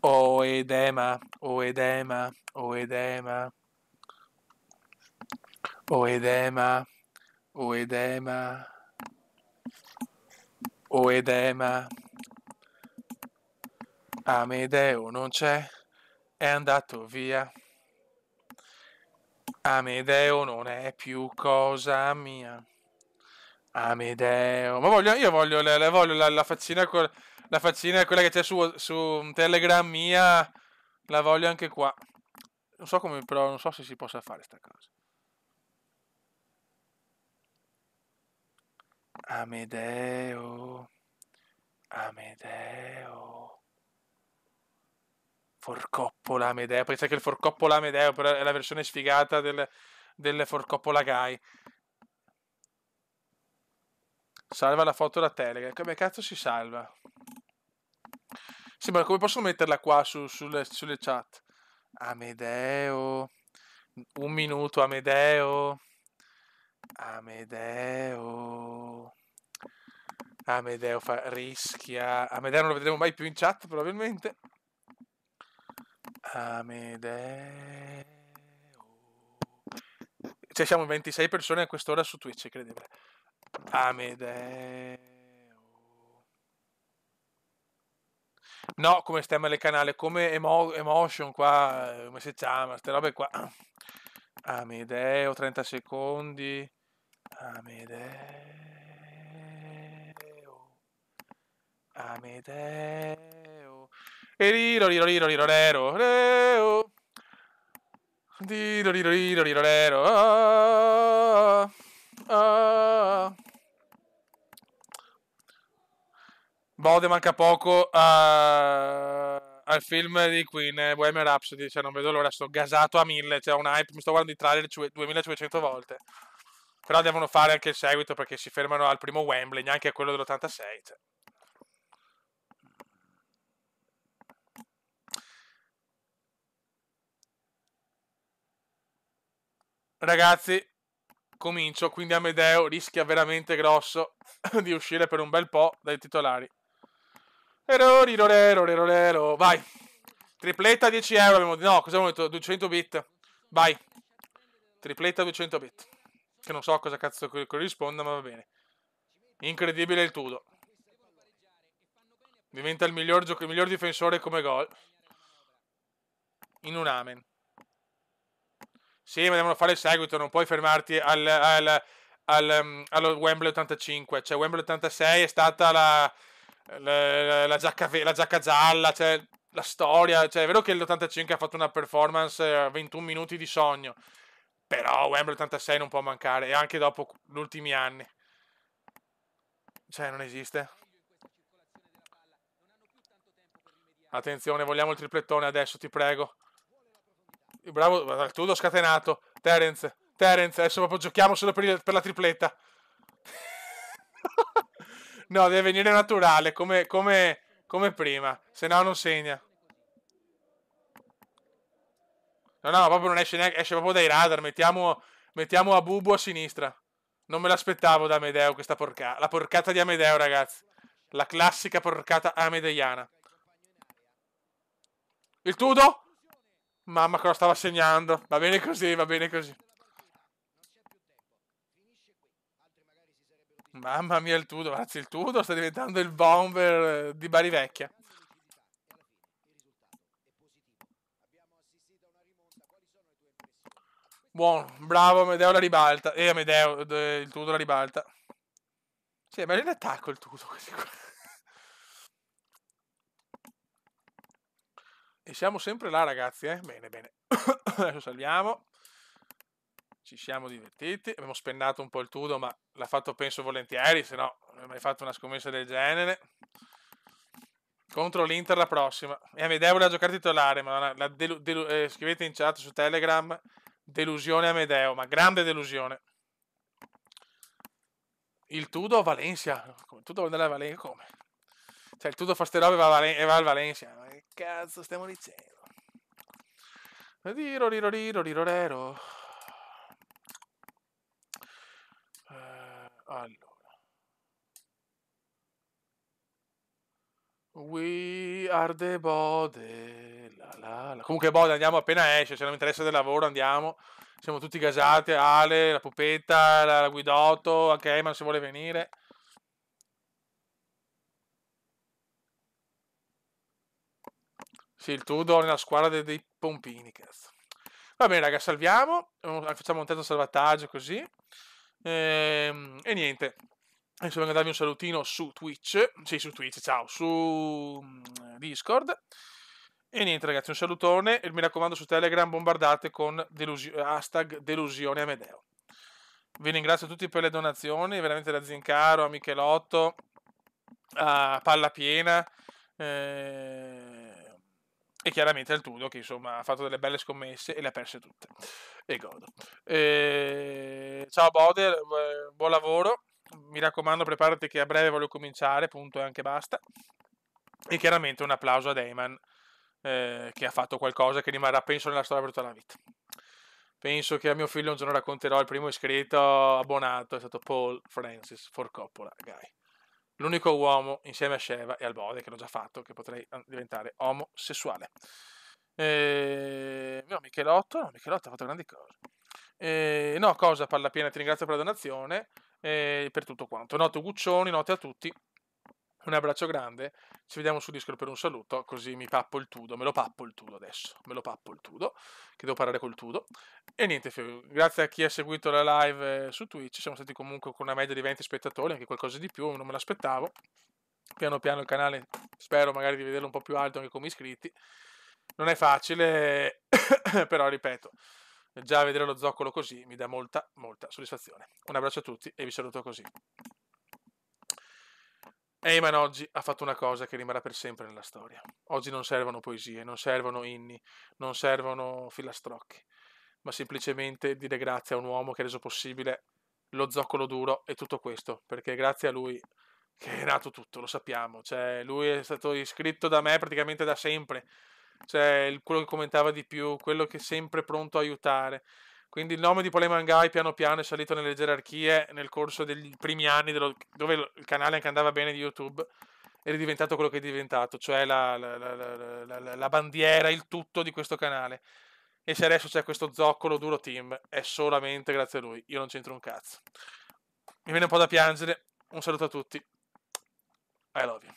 O edema, o edema, o edema. O edema, o edema. O edema. Amedeo non c'è, è andato via. Amedeo non è più cosa mia. Amedeo. Io voglio, voglio la faccina, la faccina quella che c'è su Telegram mia, la voglio anche qua. Non so come, però non so se si possa fare sta cosa. Amedeo. Amedeo. Forcoppola Amedeo. Pensa che il Forcoppola Amedeo però è la versione sfigata del Forcoppola Guy. Salva la foto da Telegram. Come cazzo si salva? Sì, ma come posso metterla qua sulle chat? Amedeo. Un minuto, Amedeo. Amedeo. Rischia. Amedeo non lo vedremo mai più in chat, probabilmente. Amedeo. Cioè siamo 26 persone a quest'ora su Twitch, incredibile. Amedeo. No, come stemma del canale, come emotion qua, come si chiama, ste robe qua. Amedeo, 30 secondi. Amedeo. Amedeo. E riro riro riro riro rero. Reo. Riro riro riro riro rero. Ah, ah. Bode manca poco al film di Queen, Bohemian Rhapsody, cioè non vedo l'ora, sto gasato a 1000, cioè un hype, mi sto guardando i trailer 2500 volte. Però devono fare anche il seguito perché si fermano al primo Wembley, neanche a quello dell'86. Cioè. Ragazzi, comincio, quindi Amedeo rischia veramente grosso di uscire per un bel po' dai titolari. Vai. Tripletta 10 euro. No, cosa abbiamo detto? 200 bit. Vai. Tripletta 200 bit. Che non so cosa cazzo corrisponda, ma va bene. Incredibile il Tudo. Diventa il miglior difensore come gol. In un amen. Sì, ma devono fare il seguito, non puoi fermarti allo Wembley 85. Cioè, Wembley 86 è stata la giacca gialla, cioè, la storia. Cioè, è vero che l'85 ha fatto una performance 21 minuti di sogno, però Wembley 86 non può mancare, e anche dopo gli ultimi anni. Cioè, non esiste. Attenzione, vogliamo il triplettone adesso, ti prego. Bravo, il Tudo scatenato. Terence, adesso proprio giochiamo solo per la tripletta. No, deve venire naturale, come prima, se no non segna. No, proprio non esce neanche, esce proprio dai radar, mettiamo a Bubu a sinistra. Non me l'aspettavo da Amedeo questa porcata. La porcata di Amedeo, ragazzi. La classica porcata amedeiana. Il Tudo? Mamma che lo stava segnando. Va bene così, va bene così. Mamma mia il Tudo, ragazzi, il Tudo sta diventando il bomber di Bari Vecchia. Buono, bravo Amedeo la ribalta. E Amedeo, il Tudo la ribalta. Sì, è bello in attacco il Tudo così qua. E siamo sempre là, ragazzi, eh? Bene, bene. Adesso salviamo. Ci siamo divertiti. Abbiamo spennato un po' il Tudo, ma l'ha fatto penso volentieri, se no non avrei mai fatto una scommessa del genere. Contro l'Inter la prossima. E Amedeo voleva giocare titolare, ma scrivete in chat su Telegram. Delusione Amedeo, ma grande delusione. Il Tudo a Valencia. Come Tudo vuole andare a Valencia? Come? Cioè il Tudo fa ste robe e va al Valencia. Ma che cazzo stiamo dicendo? Riro riro riro riro rero. Allora. We are the Bode. Comunque Bode andiamo appena esce, se non mi interessa del lavoro andiamo. Siamo tutti gasati, Ale, la Pupetta, la Guidotto, anche Eman se vuole venire. Sì, il Tudor nella squadra dei pompini, cazzo. Va bene, raga, salviamo. Facciamo un terzo salvataggio così. E niente. Adesso vengo a darvi un salutino su Twitch. Sì, su Twitch, ciao. Su Discord. E niente, ragazzi, un salutone. E mi raccomando, su Telegram bombardate con hashtag delusione Amedeo. Vi ringrazio tutti per le donazioni, veramente da Zincaro, a Michelotto, a Palla Piena. E chiaramente al Tudo che insomma ha fatto delle belle scommesse e le ha perse tutte. E godo. Ciao Bode, buon lavoro. Mi raccomando, preparati che a breve voglio cominciare, punto e anche basta. E chiaramente un applauso a Damon che ha fatto qualcosa che rimarrà penso nella storia per tutta la vita. Penso che a mio figlio un giorno racconterò il primo iscritto abbonato, è stato Paul Francis Ford Coppola, guy. L'unico uomo insieme a Sheva e al Bode che l'ho già fatto che potrei diventare omosessuale. No, Michelotto ha fatto grandi cose. No, cosa, Pallapiena, ti ringrazio per la donazione e per tutto quanto. Notte Guccioni, notte a tutti. Un abbraccio grande, ci vediamo su Discord per un saluto, così mi pappo il tudo, me lo pappo il tudo adesso, me lo pappo il tudo, che devo parlare col tudo. E niente, grazie a chi ha seguito la live su Twitch, siamo stati comunque con una media di 20 spettatori, anche qualcosa di più, non me l'aspettavo. Piano piano il canale, spero magari di vederlo un po' più alto anche come iscritti. Non è facile, però ripeto, già vedere lo zoccolo così mi dà molta, molta soddisfazione. Un abbraccio a tutti e vi saluto così. Eyman oggi ha fatto una cosa che rimarrà per sempre nella storia. Oggi non servono poesie, non servono inni, non servono filastrocchi, ma semplicemente dire grazie a un uomo che ha reso possibile lo zoccolo duro e tutto questo, perché grazie a lui che è nato tutto, lo sappiamo. Cioè, lui è stato iscritto da me praticamente da sempre. Cioè, quello che commentava di più, quello che è sempre pronto a aiutare. Quindi il nome di Polemangai piano piano è salito nelle gerarchie nel corso degli primi anni dove il canale anche andava bene di YouTube ed è diventato quello che è diventato, cioè la bandiera, il tutto di questo canale. E se adesso c'è questo zoccolo duro team è solamente grazie a lui, io non c'entro un cazzo. Mi viene un po' da piangere, un saluto a tutti, I love you.